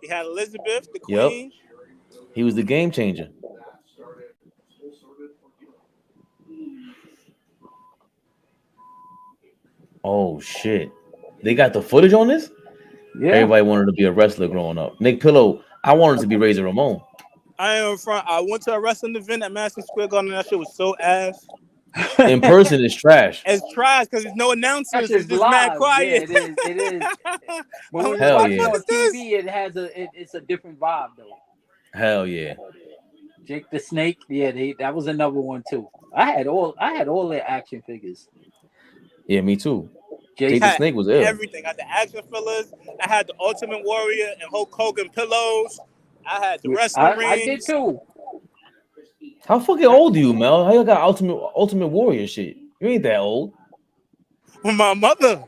He had Elizabeth, the queen. Yep. He was the game changer. Oh shit. They got the footage on this? Yeah. Everybody wanted to be a wrestler growing up. Nick Pillow, I wanted to be Razor Ramon. I am front. I went to a wrestling event at Madison Square Garden and that shit was so ass. In person, it's trash. It's trash because there's no announcers. It's just mad quiet. Yeah, it is. But when Hell you watch it on TV, it's a different vibe though. Hell yeah. Jake the Snake, yeah, that was another one too. I had all their action figures. Yeah, me too. Jake the Snake was ill. Everything. I had the action figures. I had the Ultimate Warrior and Hulk Hogan pillows. I had the wrestling rings. I did too. How fucking old are you, Mel? How you got Ultimate Warrior shit? You ain't that old. Well, my mother,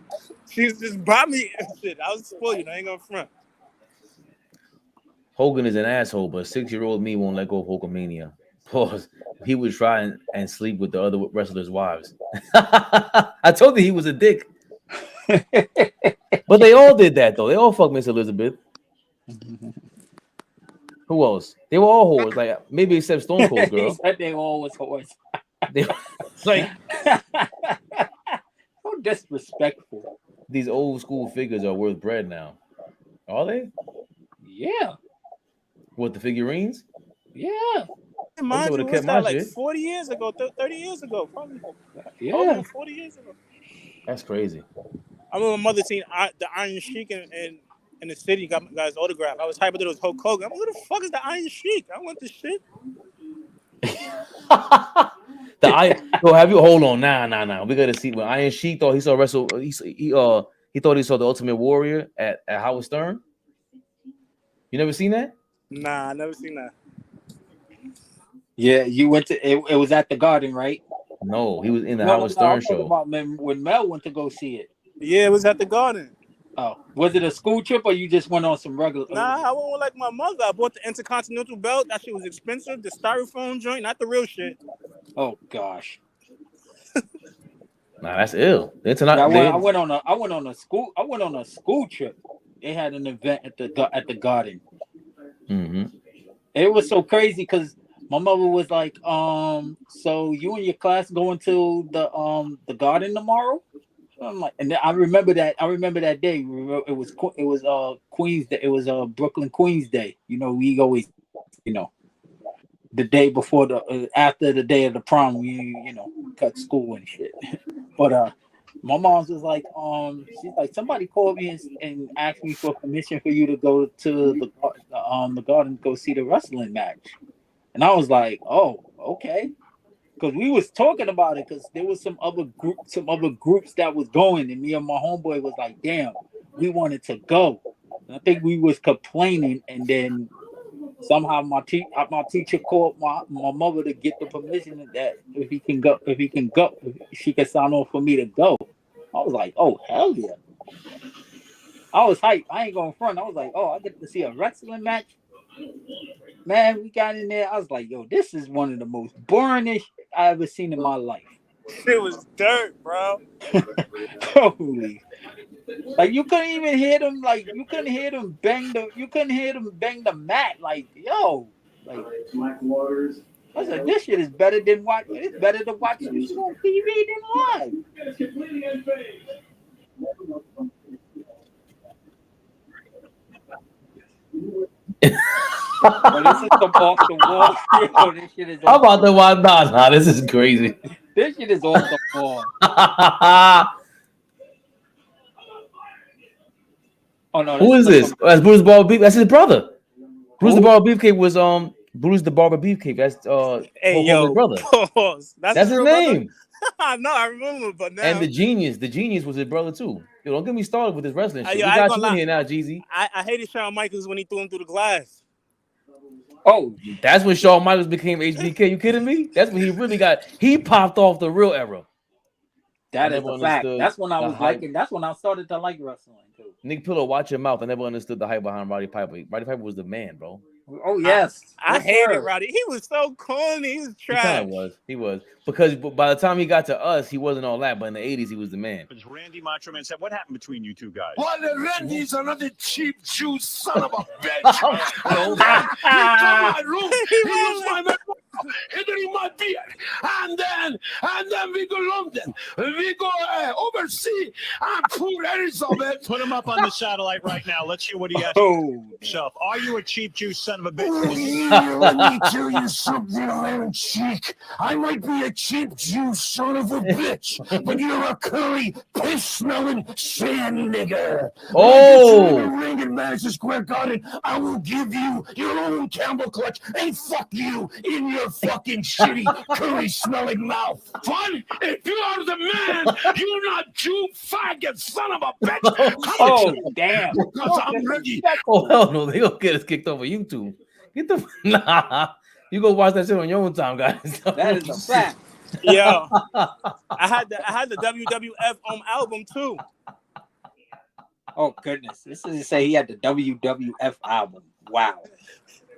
she just bought me shit. I was spoiled. I ain't gonna front. Hogan is an asshole, but 6-year-old me won't let go of Hulkamania. Pause. He would try and sleep with the other wrestlers' wives. I told you he was a dick. But they all did that though. They all fucked Miss Elizabeth. Who else? They were all whores. Like maybe except Stone Cold He girl. said they all was whores. They like So disrespectful. these old school figures are worth bread now. Are they? Yeah. What, the figurines? Yeah. Mind would've you, kept what's my that, like shit. 40 years ago, 30 years ago, probably. Yeah. Almost 40 years ago. That's crazy. I remember my mother seen the Iron Sheik in the city, got his autograph. I was hyped that it was Hulk Hogan. I'm like, who the fuck is the Iron Sheik? I want this shit. Have you hold on? Nah. We gotta see when Iron Sheik thought he saw wrestle. He thought he saw the Ultimate Warrior at Howard Stern. You never seen that? Nah, I never seen that. Yeah, you went to it was at the Garden, right? No, he was in the No, Howard Stern I'm talking show. about when Mel went to go see it. Yeah, it was at the Garden. Oh, was it a school trip or you just went on some regular? Nah, I went with like my mother. I bought the Intercontinental belt. That shit was expensive. The styrofoam joint, not the real shit. Oh gosh. Nah, that's ill. I went on a school trip. They had an event at the Garden. Mm-hmm. It was so crazy because my mother was like, so you and your class going to the Garden tomorrow? I'm like, and I remember that day. It was Queens Day. It was Brooklyn Queens Day. You know, we always, the day before after the day of the prom, we cut school and shit. But my mom was like, she's like, somebody called me and asked me for permission for you to go to the Garden to go see the wrestling match. And I was like, oh, okay. Because we was talking about it because there was some other groups that was going, and me and my homeboy was like, damn, we wanted to go. And I think we was complaining, and then somehow my teacher called my mother to get the permission that if she can sign off for me to go. I was like, oh hell yeah. I was hyped. I ain't going front. I was like, oh, I get to see a wrestling match. Man, we got in there. I was like, yo, this is one of the most boringest I ever seen in my life. It was dirt, bro. Holy. Like you couldn't even hear them. Like you couldn't hear them bang the mat. Like yo, like Black Waters. I said this shit is better than watching. It's better to watch this shit on TV than live. Well, this is some off the wall. Yo, this shit is. How about the one? Nah, this is crazy. This shit is off the wall. Oh no! Who is this? That's Bruce Barber Beef. That's his brother. Bruce the Barber Beefcake was Bruce the Barber Beefcake. That's hey yo, his brother. Pause. That's his name. No, I remember, but now And the genius was his brother too. Yo, don't get me started with this wrestling shit. Yo, We got you in here now, Jeezy. I hated Shawn Michaels when he threw him through the glass. Oh, that's when Shawn Michaels became HBK. You kidding me? That's when he popped off the real era. That is a fact. That's when I was liking. That's when I started to like wrestling too. Nick Pillow, watch your mouth. I never understood the hype behind Roddy Piper. Roddy Piper was the man, bro. Oh yes, I hated Roddy. He was so corny. He was trash. He was because by the time he got to us, he wasn't all that. But in the '80s, he was the man. Randy Macho Man said, "What happened between you two guys?" Well, the Randy's another cheap Jew son of a bitch. He my room. He was my man. He did my beard, and then we go London. We go overseas and put Elizabeth. Put him up on the satellite right now. Let's hear what he has to himself. Are you a cheap Jew son of a bitch? Let me tell you something, Iron Cheek. I might be a cheap Jew son of a bitch, but you're a curry, piss-smelling sand nigger. Oh! When I get you in the ring in Madison Square Garden, I will give you your own Campbell clutch and fuck you in your fucking shitty curry-smelling mouth. Fun? If you are the man, you're not Jew faggot son of a bitch. Damn. Because I'm ready. Oh hell no, they gonna get us kicked off of YouTube. Get the you go watch that shit on your own time, guys. That is a fact. Yo, I had the WWF album too. Oh goodness, this is to say he had the WWF album. Wow.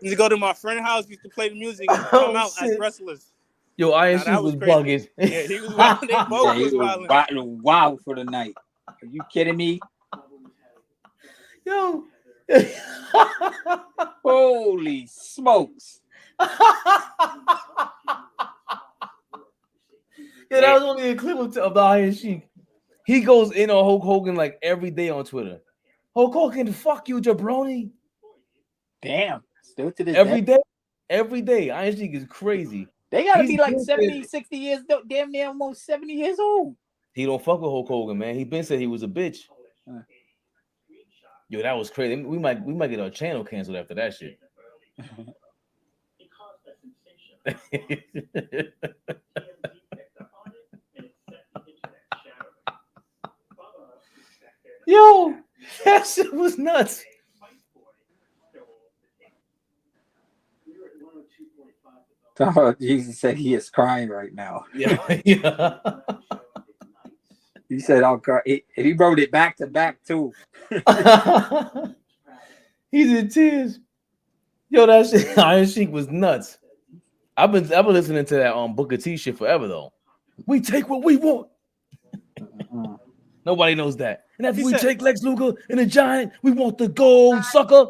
Used to go to my friend's house, used to play the music and come out as wrestlers. Yo, Iron Sheik was bugging. Yeah, he was wild. They both was wild for the night. Are you kidding me? Yo, Holy smokes! Yeah, that was only a clip of the Iron Sheik. He goes in on Hulk Hogan like every day on Twitter. Hulk Hogan, fuck you, jabroni. Damn, still to this Every day. day. Every day. Iron Sheik is crazy. They gotta He's be like been 70, said- 60 years, damn near almost 70 years old. He don't fuck with Hulk Hogan, man. He been said he was a bitch. Yo, that was crazy. We might get our channel canceled after that shit. Yo, that shit was nuts. Oh, Jesus said he is crying right now. Yeah, yeah. He said, "I'll cry." He wrote it back to back too. He's in tears. Yo, that shit, Iron Sheik was nuts. I've been listening to that Booker T shit forever though. We take what we want. Nobody knows that. And after we take Lex Luger and the Giant, we want the gold, sucker.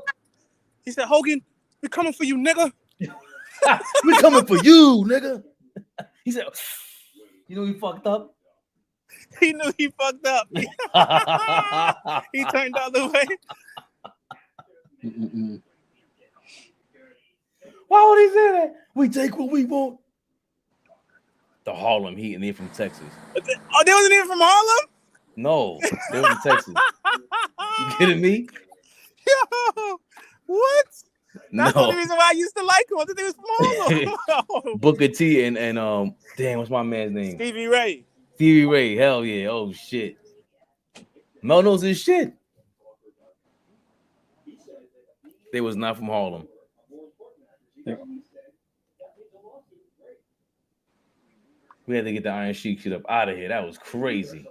He said, Hogan, we coming for you, nigga. We coming for you, nigga. He said, you know he fucked up. He knew he fucked up. He turned the other way. Why would he say that? We take what we want. The Harlem Heat, and they're from Texas. Oh, they wasn't even from Harlem? No, they're from Texas. You kidding me? Yo, what? That's the No. only reason why I used to like him. I thought they was from Harlem. Booker T and damn, what's my man's name? Stevie Ray. Stevie Ray, hell yeah. Oh shit. Mel knows his shit. They was not from Harlem. Yeah. We had to get the Iron Sheik shit up out of here. That was crazy.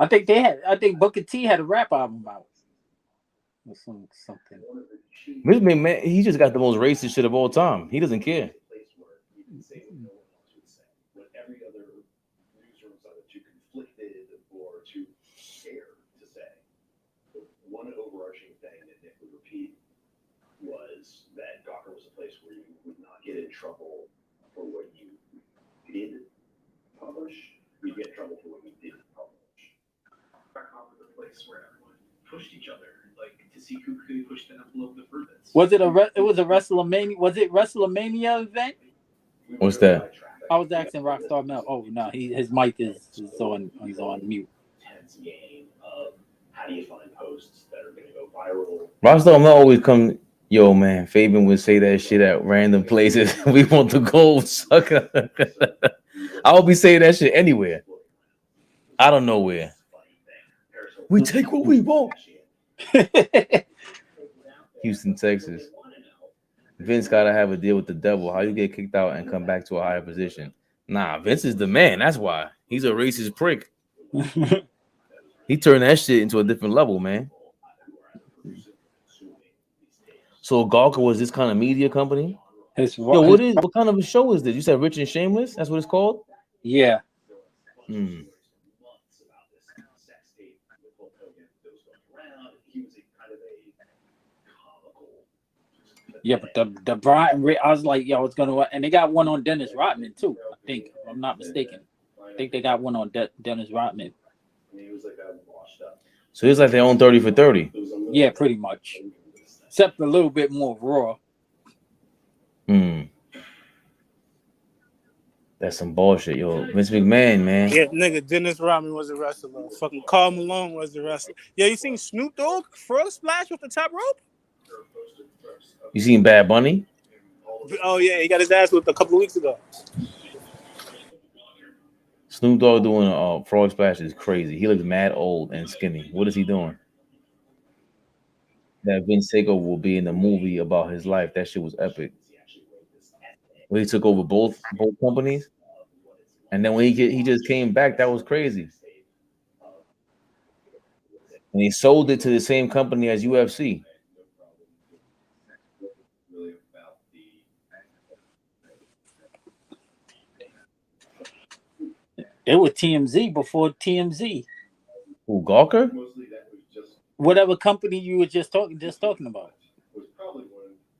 I think Booker T had a rap album out. Or something. This man, he just got the most racist shit of all time. He doesn't care. One overarching thing that Nick would repeat was that Gawker was a place where you would not get in trouble for what you did publish. You get in trouble for what you didn't publish. Gawker was a place where everyone pushed each other, like to see who could push the envelope the furthest. Was it it was a WrestleMania? Was it WrestleMania event? What's that? I was asking Rockstar Mel. Oh no, his mic is on. He's on mute. Game of how do you find posts that are going to go viral? Rockstar Mel always come. Yo, man, Fabian would say that shit at random places. We want the gold, sucker. I'll be saying that shit anywhere. I don't know where. We take what we want. Houston, Texas. Vince got to have a deal with the devil. How you get kicked out and come back to a higher position? Nah, Vince is the man. That's why. He's a racist prick. He turned that shit into a different level, man. So Gawker was this kind of media company? Yo, what kind of a show is this? You said Rich and Shameless? That's what it's called? Yeah. Yeah, but the Brian, I was like, yo, it's gonna, and they got one on Dennis Rodman too. I think, if I'm not mistaken. I think they got one on Dennis Rodman. So it's like their own 30 for 30. Yeah, pretty much. Except a little bit more raw. That's some bullshit, yo. Vince McMahon, man. Yeah, nigga, Dennis Rodman was a wrestler. Fucking Karl Malone was a wrestler. Yeah, you seen Snoop Dogg frog splash with the top rope? You seen Bad Bunny? Oh yeah, he got his ass whipped a couple of weeks ago. Snoop Dogg doing a frog splash is crazy. He looks mad old and skinny. What is he doing? That Vince takeover will be in the movie about his life. That shit was epic. When he took over both companies, and then when he just came back, that was crazy. And he sold it to the same company as UFC. They were TMZ before TMZ. Who, Gawker? whatever company you were just talking about.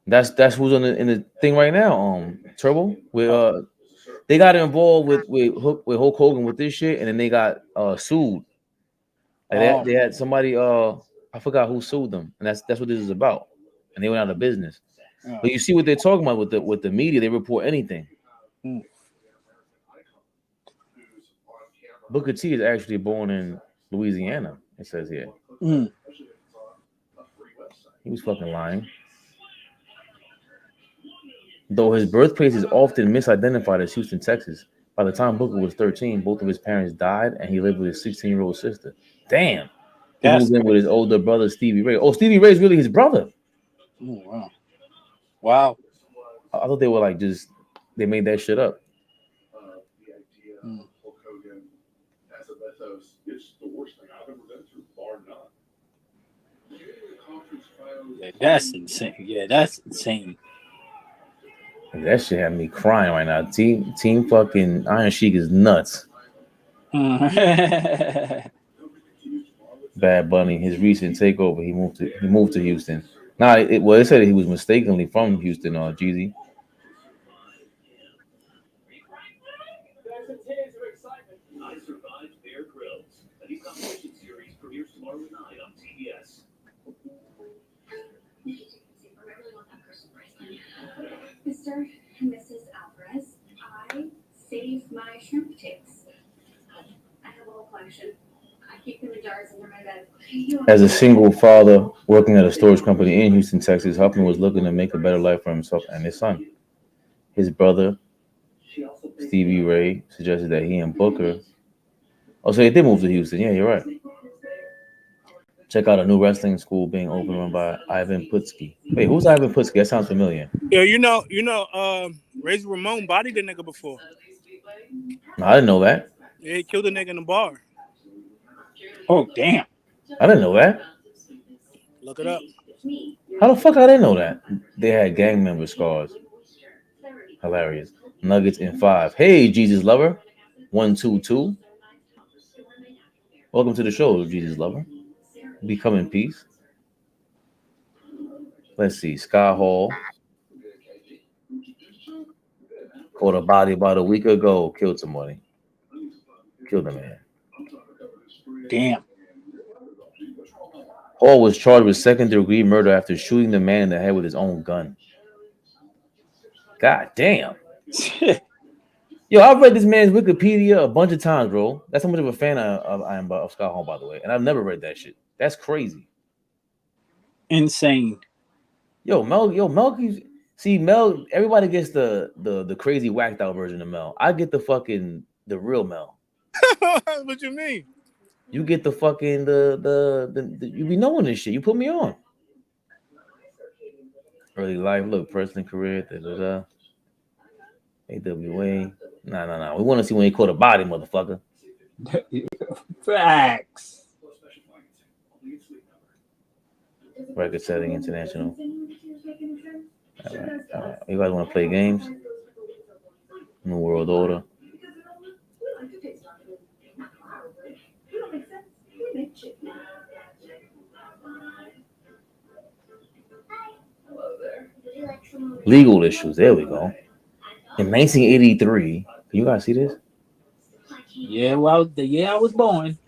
That's who's in the thing right now. Turbo with they got involved with Hulk Hogan with this shit, and then they got sued. Like they had somebody I forgot who sued them, and that's what this is about. And they went out of business. But you see what they're talking about with the media, they report anything. Booker T is actually born in Louisiana, it says here. He was fucking lying. Though his birthplace is often misidentified as Houston, Texas, by the time Booker was 13, both of his parents died, and he lived with his 16-year-old sister. Damn. He moved in with his older brother, Stevie Ray. Oh, Stevie Ray is really his brother. Oh, wow. Wow. I thought they were like they made that shit up. The idea of Hulk Hogan as a mythos is the worst thing I've ever been through, bar none. Yeah, that's insane. Yeah, that's insane. That shit had me crying right now. Team fucking Iron Sheik is nuts. Bad Bunny, his recent takeover, he moved to Houston. Nah, they said he was mistakenly from Houston, Jeezy. I survived Bear Grylls. A new compilation series premieres tomorrow night on TBS. Mr. and Mrs. Alvarez, I save my shrimp potatoes. I have a whole collection. I keep them in jars under my bed. As a single father working at a storage company in Houston, Texas, Huffman was looking to make a better life for himself and his son. His brother, Stevie Ray, suggested that he and Booker. Oh, so they did move to Houston. Yeah, you're right. Check out a new wrestling school being opened run by Ivan Putski. Wait, who's Ivan Putski? That sounds familiar. Yo, you know, Razor Ramon bodied the nigga before. No, I didn't know that. Yeah, he killed a nigga in the bar. Oh, damn. I didn't know that. Look it up. How the fuck I didn't know that? They had gang member scars. Hilarious. Nuggets in 5. Hey, Jesus Lover. 122. Welcome to the show, Jesus Lover. Become in peace. Let's see. Sky Hall. Caught a body about a week ago. Killed somebody. Killed a man. Damn. Hall was charged with second-degree murder after shooting the man in the head with his own gun. God damn. Yo, I've read this man's Wikipedia a bunch of times, bro. That's how much of a fan I am of Scott Hall, by the way. And I've never read that shit. That's crazy. Insane. Yo, Mel, Mel, everybody gets the crazy whacked out version of Mel. I get the real Mel. What you mean? You get the fucking the you be knowing this shit. You put me on. Early life, look, personal career, AWA. Nah. We want to see when he caught a body, motherfucker. Facts. Record setting international. All right. You guys want to play games? New World Order. Legal issues. There we go. In 1983, can you guys see this? Yeah, well, the year I was born.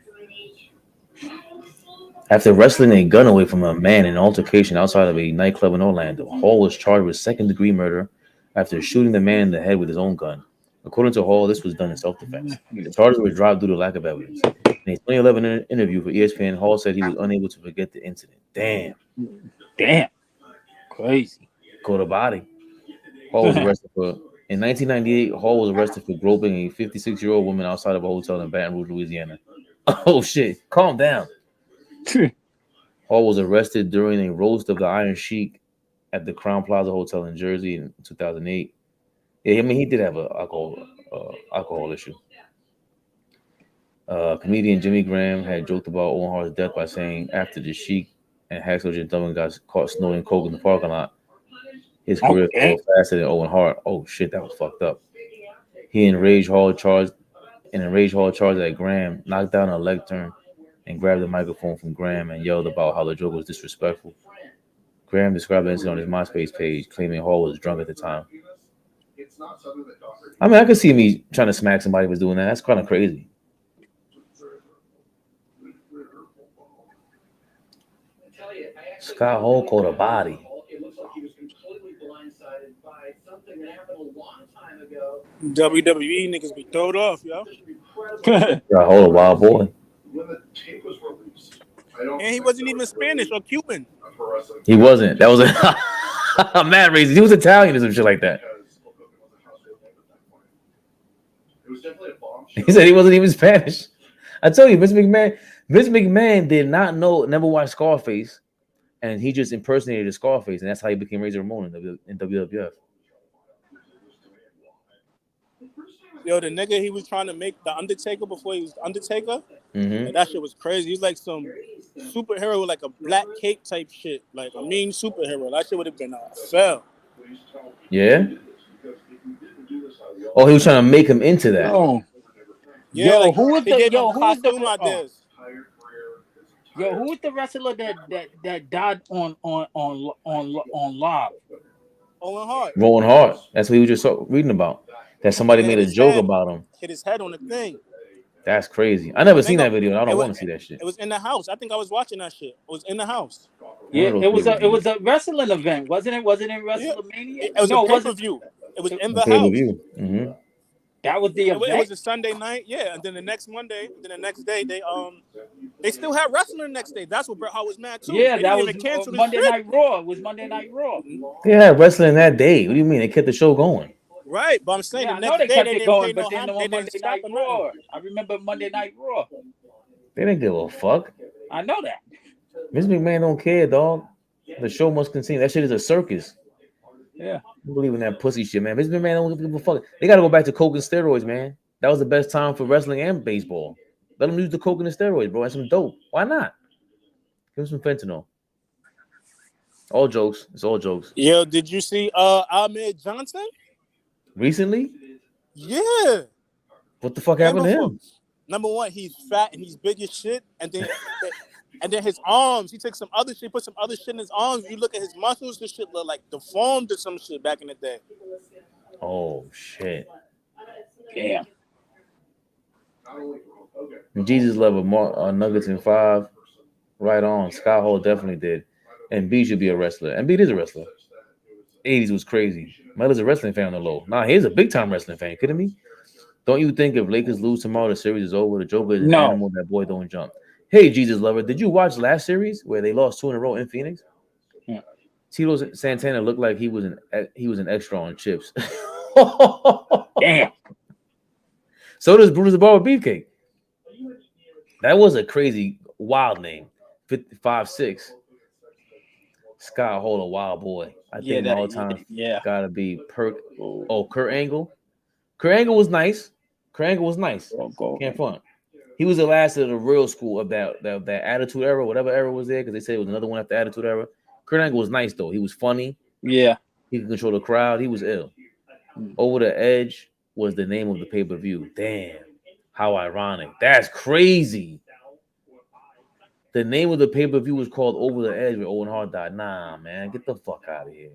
After wrestling a gun away from a man in an altercation outside of a nightclub in Orlando, Hall was charged with second-degree murder after shooting the man in the head with his own gun. According to Hall, this was done in self-defense. The charges were dropped due to lack of evidence. In a 2011 interview for ESPN, Hall said he was unable to forget the incident. Damn. Crazy. Caught a body. Hall was arrested in 1998, Hall was arrested for groping a 56-year-old woman outside of a hotel in Baton Rouge, Louisiana. Oh, shit. Calm down. Hall was arrested during a roast of the Iron Sheik at the Crown Plaza Hotel in Jersey in 2008. Yeah, I mean, he did have an alcohol issue. Comedian Jimmy Graham had joked about Owen Hart's death by saying after the Sheik and Hacksaw Jim Duggan got caught snorting coke in the parking lot, his career fell faster than Owen Hart. Oh shit, that was fucked up. He enraged Hall charged that Graham knocked down a leg turn and grabbed the microphone from Graham and yelled about how the joke was disrespectful. Graham described the incident on his MySpace page, claiming Hall was drunk at the time. I mean, I could see me trying to smack somebody who was doing that. That's kind of crazy. Scott Hall caught a body. WWE niggas be throwed off, yo. Scott Hall a wild boy. And he wasn't even Spanish or Cuban. He wasn't. That was a mad reason. He was Italian or some shit like that. He said he wasn't even Spanish. I tell you, Vince McMahon did not never watched Scarface, and he just impersonated Scarface, and that's how he became Razor Ramon in WWF. Yo, the nigga he was trying to make the Undertaker before he was Undertaker, and that shit was crazy. He was like some superhero with like a black cape type shit, like a mean superhero. That shit would have been fell. Yeah. Oh, he was trying to make him into that. Oh. Yeah, yo, like, who was the who was the wrestler that died on live? Owen Hart. Rowan Hart. That's what he was just reading about. That somebody made a joke about him. Hit his head on the thing. That's crazy. I never seen that video. And I don't want to see that shit. It was in the house. I think I was watching that shit. It was in the house. Yeah, it was a wrestling event, wasn't it? Wasn't it WrestleMania? It was a pay-per-view. It was in the house. Mm-hmm. That was the event. It was a Sunday night, yeah. And then the next Monday, the next day, they still had wrestling the next day. That's what Bret Hart was mad too. Yeah, that was Monday Night Raw. It was Monday Night Raw. They had wrestling that day. What do you mean? They kept the show going. Right, but I'm saying yeah, the next day kept they it didn't going, pay but no then they on Monday didn't Night stop Raw. I remember Monday Night Raw. They didn't give a fuck. I know that. Vince McMahon don't care, dog. The show must continue. That shit is a circus. Yeah. I believe in that pussy shit, man. Vince McMahon don't give a fuck. They got to go back to coke and steroids, man. That was the best time for wrestling and baseball. Let them use the coke and the steroids, bro. That's some dope. Why not? Give them some fentanyl. All jokes. It's all jokes. Yo, did you see Ahmed Johnson? Recently? Yeah. What the fuck happened to him? Number one, he's fat and he's big as shit. And then his arms, he took some other shit, put some other shit in his arms. You look at his muscles, this shit look like deformed or some shit back in the day. Oh, shit. Damn. Jesus level Nuggets in 5. Right on. Scott Hall definitely did. And B should be a wrestler. And B is a wrestler. 80s was crazy. Mother's a wrestling fan on the low. Nah, he's a big time wrestling fan. Kidding me? Don't you think if Lakers lose tomorrow, the series is over? The Joker is an animal. That boy don't jump. Hey, Jesus lover, did you watch last series where they lost 2 in a row in Phoenix? Yeah. Tito Santana looked like he was an extra on Chips. Damn. So does Brutus the Barber Beefcake. That was a crazy, wild name. 5'6". Scott Hall, a wild boy. I think all the time. Yeah. Gotta be Kurt Angle. Kurt Angle was nice. Can't front. He was the last of the real school of that Attitude Era, whatever era was there, because they said it was another one after Attitude Era. Kurt Angle was nice though. He was funny. Yeah. He could control the crowd. He was ill. Over the Edge was the name of the pay-per-view. Damn. How ironic. That's crazy. The name of the pay-per-view was called Over the Edge, where Owen Hart died. Nah, man. Get the fuck out of here.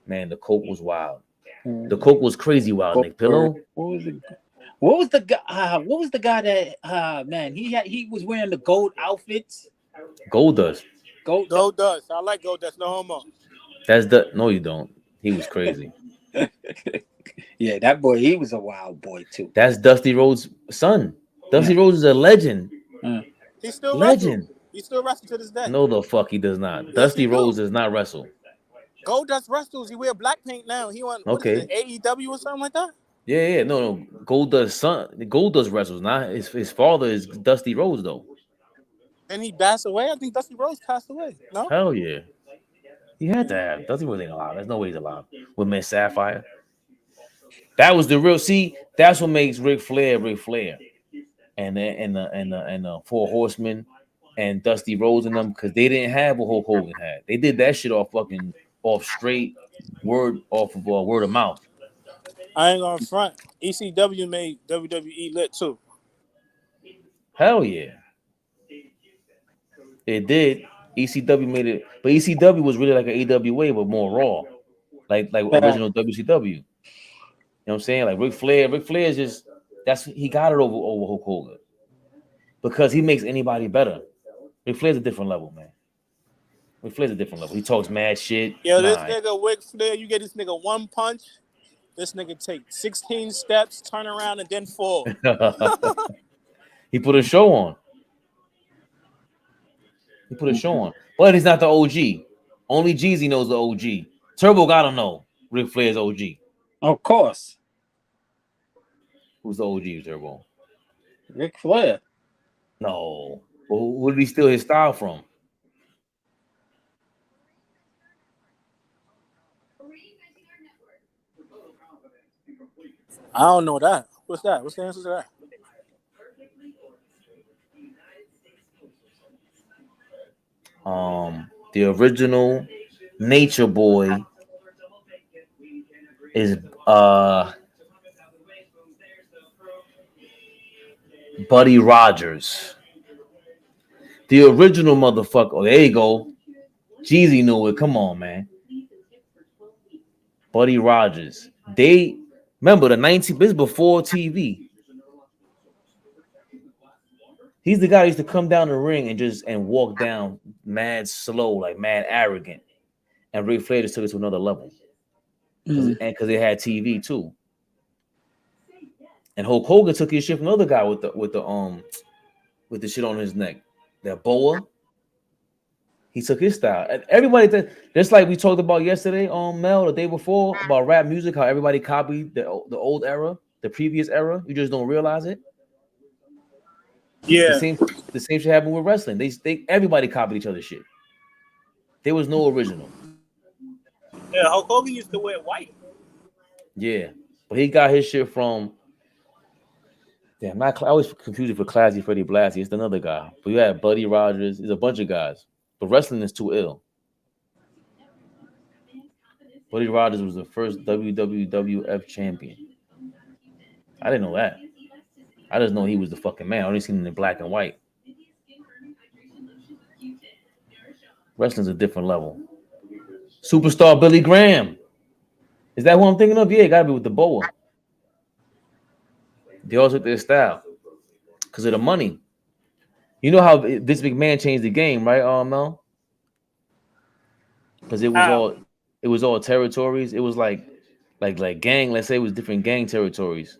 Man, the coke was wild. The coke was crazy wild, Nick Pillow. What was the guy that man, he was wearing the gold outfits? Goldust. Goldust. I like Goldust. No homo. No, you don't. He was crazy. Yeah, that boy, he was a wild boy too. That's Dusty Rhodes' son. Dusty Rhodes is a legend. He's still legend. He still wrestles to this day. No, the fuck he does not. Yes, Dusty Rhodes does not wrestle. Goldust wrestles. He wear black paint now. He went AEW or something like that. Yeah. No. Goldust son. Goldust wrestles. Not his father is Dusty Rhodes though. And he passed away. I think Dusty Rhodes passed away. No. Hell yeah. He had to have. Dusty Rhodes ain't alive. There's no way he's alive. With Miss Sapphire. That was the real. See, that's what makes Ric Flair. And the Four Horsemen and Dusty Rhodes and them, because they didn't have what Hulk Hogan had. They did that shit off straight word of mouth. I ain't gonna front. ECW made WWE lit too. Hell yeah. It did. ECW made it, but ECW was really like an AWA, but more raw, like original WCW. You know what I'm saying? Like Ric Flair is just he got it over Hulk Hogan because he makes anybody better. Ric Flair's a different level, man. Ric Flair's a different level. He talks mad shit. Yo, this nigga Ric Flair, you get this nigga one punch, this nigga take 16 steps, turn around, and then fall. He put a show on. But he's not the OG. Only Jeezy knows the OG. Turbo gotta know Ric Flair's OG. Of course. Who's the OG, Turbo? Ric Flair. No. Well, who did he steal his style from? I don't know that. What's that? What's the answer to that? The original Nature Boy is Buddy Rogers. The original motherfucker. Oh, there you go. Jeezy knew it. Come on, man. Buddy Rogers. They remember the 19. This is before TV. He's the guy who used to come down the ring and walk down mad slow, like mad arrogant. And Ric Flair just took it to another level. And because they had TV too. And Hulk Hogan took his shit from another guy with the shit on his neck. That boa. He took his style. And everybody just like we talked about yesterday on Mel the day before about rap music, how everybody copied the old era, the previous era. You just don't realize it. Yeah. The same shit happened with wrestling. They everybody copied each other's shit. There was no original. Yeah, Hulk Hogan used to wear white. Yeah. But he got his shit from I always confuse it for Classy Freddie Blassie. It's another guy. But you had Buddy Rogers. There's a bunch of guys. But wrestling is too ill. Buddy Rogers was the first WWF champion. I didn't know that. I just know he was the fucking man. I only seen him in black and white. Wrestling's a different level. Superstar Billy Graham. Is that who I'm thinking of? Yeah, it gotta be with the boa. They all took their style because of the money. You know how Vince McMahon changed the game, right, Mel? Because it was all territories. It was like gang. Let's say it was different gang territories.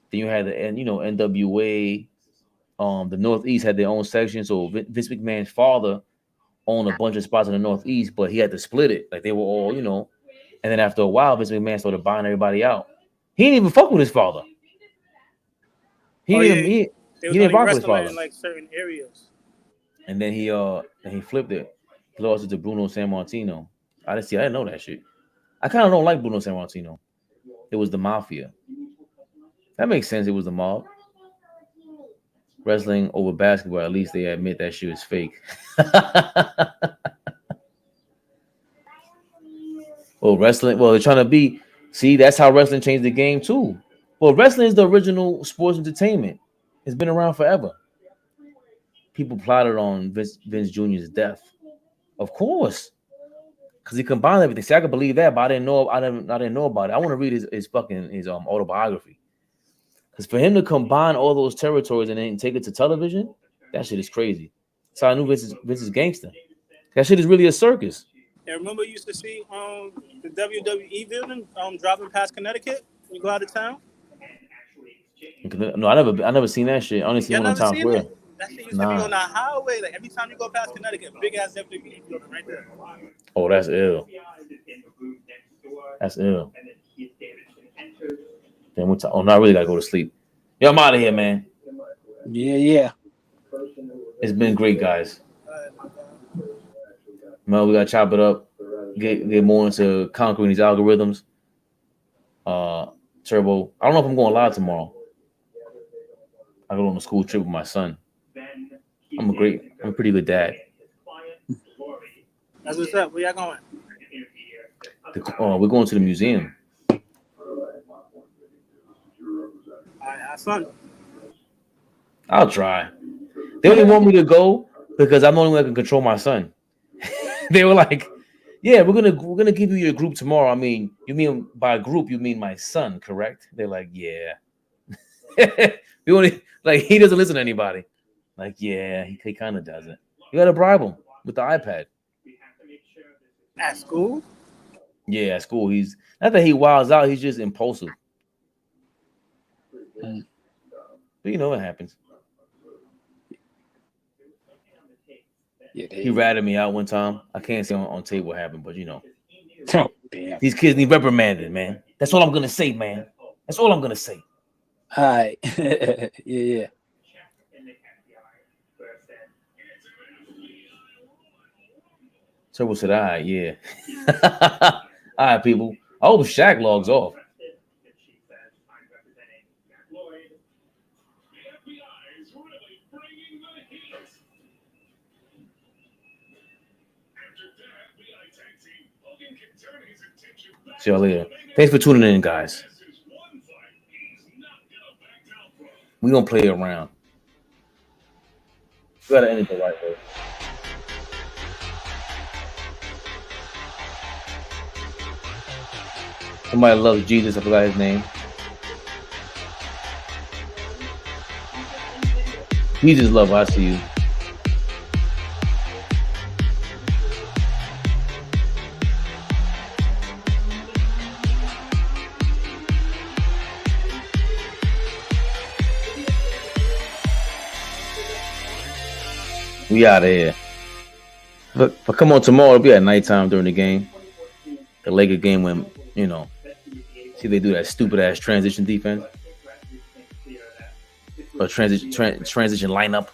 Then you had NWA. The Northeast had their own section. So Vince McMahon's father owned a bunch of spots in the Northeast, but he had to split it. Like they were all, And then after a while, Vince McMahon started buying everybody out. He didn't even fuck with his father. He didn't rock with his father. In like certain areas. And then he flipped it. He lost it to Bruno Sammartino. I didn't know that shit. I kind of don't like Bruno Sammartino. It was the mafia. That makes sense. It was the mob. Wrestling over basketball, at least they admit that shit is fake. They're trying to be. See, that's how wrestling changed the game too. Well, wrestling is the original sports entertainment. It's been around forever. People plotted on Vince Jr.'s death. Of course. Because he combined everything. See, I could believe that, but I didn't know about it. I want to read his autobiography. Because for him to combine all those territories and then take it to television, that shit is crazy. So I knew Vince is gangster. That shit is really a circus. Yeah, remember you used to see the WWE building driving past Connecticut when you go out of town? No, I never seen that shit. I only seen one on Times Square. That shit used to be on the highway. Like every time you go past Connecticut, big ass WWE building right there. Oh, that's ill. That's ill. Then I really gotta go to sleep. Yo, I'm out of here, man. Yeah. It's been great, guys. Man, we gotta chop it up. Get more into conquering these algorithms. Turbo. I don't know if I'm going live tomorrow. I go on a school trip with my son. I'm a pretty good dad. That's what's up. Where y'all going? We're going to the museum. All right, have fun. I'll try. They only want me to go because I'm the only one that can control my son. They were like, yeah, we're gonna give you your group tomorrow. I mean, you mean by group, you mean my son, correct? They're like, yeah. We only like he doesn't listen to anybody. Like, yeah, he kind of doesn't. You gotta bribe him with the iPad. At school? Yeah, at school. He's not that he wilds out, he's just impulsive. But you know what happens. Yeah, He ratted me out one time. I can't say on tape what happened, but you know. Oh, damn. These kids need reprimanded, man. That's all I'm gonna say, man. That's all I'm gonna say. All right. yeah. Turbo said, all right, yeah. All right, people. I hope Shaq logs off. See y'all later. Thanks for tuning in, guys. We gonna play around. We gotta end it the right way. Somebody loves Jesus. I forgot his name. Jesus love. I see you. We out of here. But come on tomorrow, it'll be at nighttime during the game. The Laker game when, you know, see they do that stupid ass transition defense. Or transition lineup.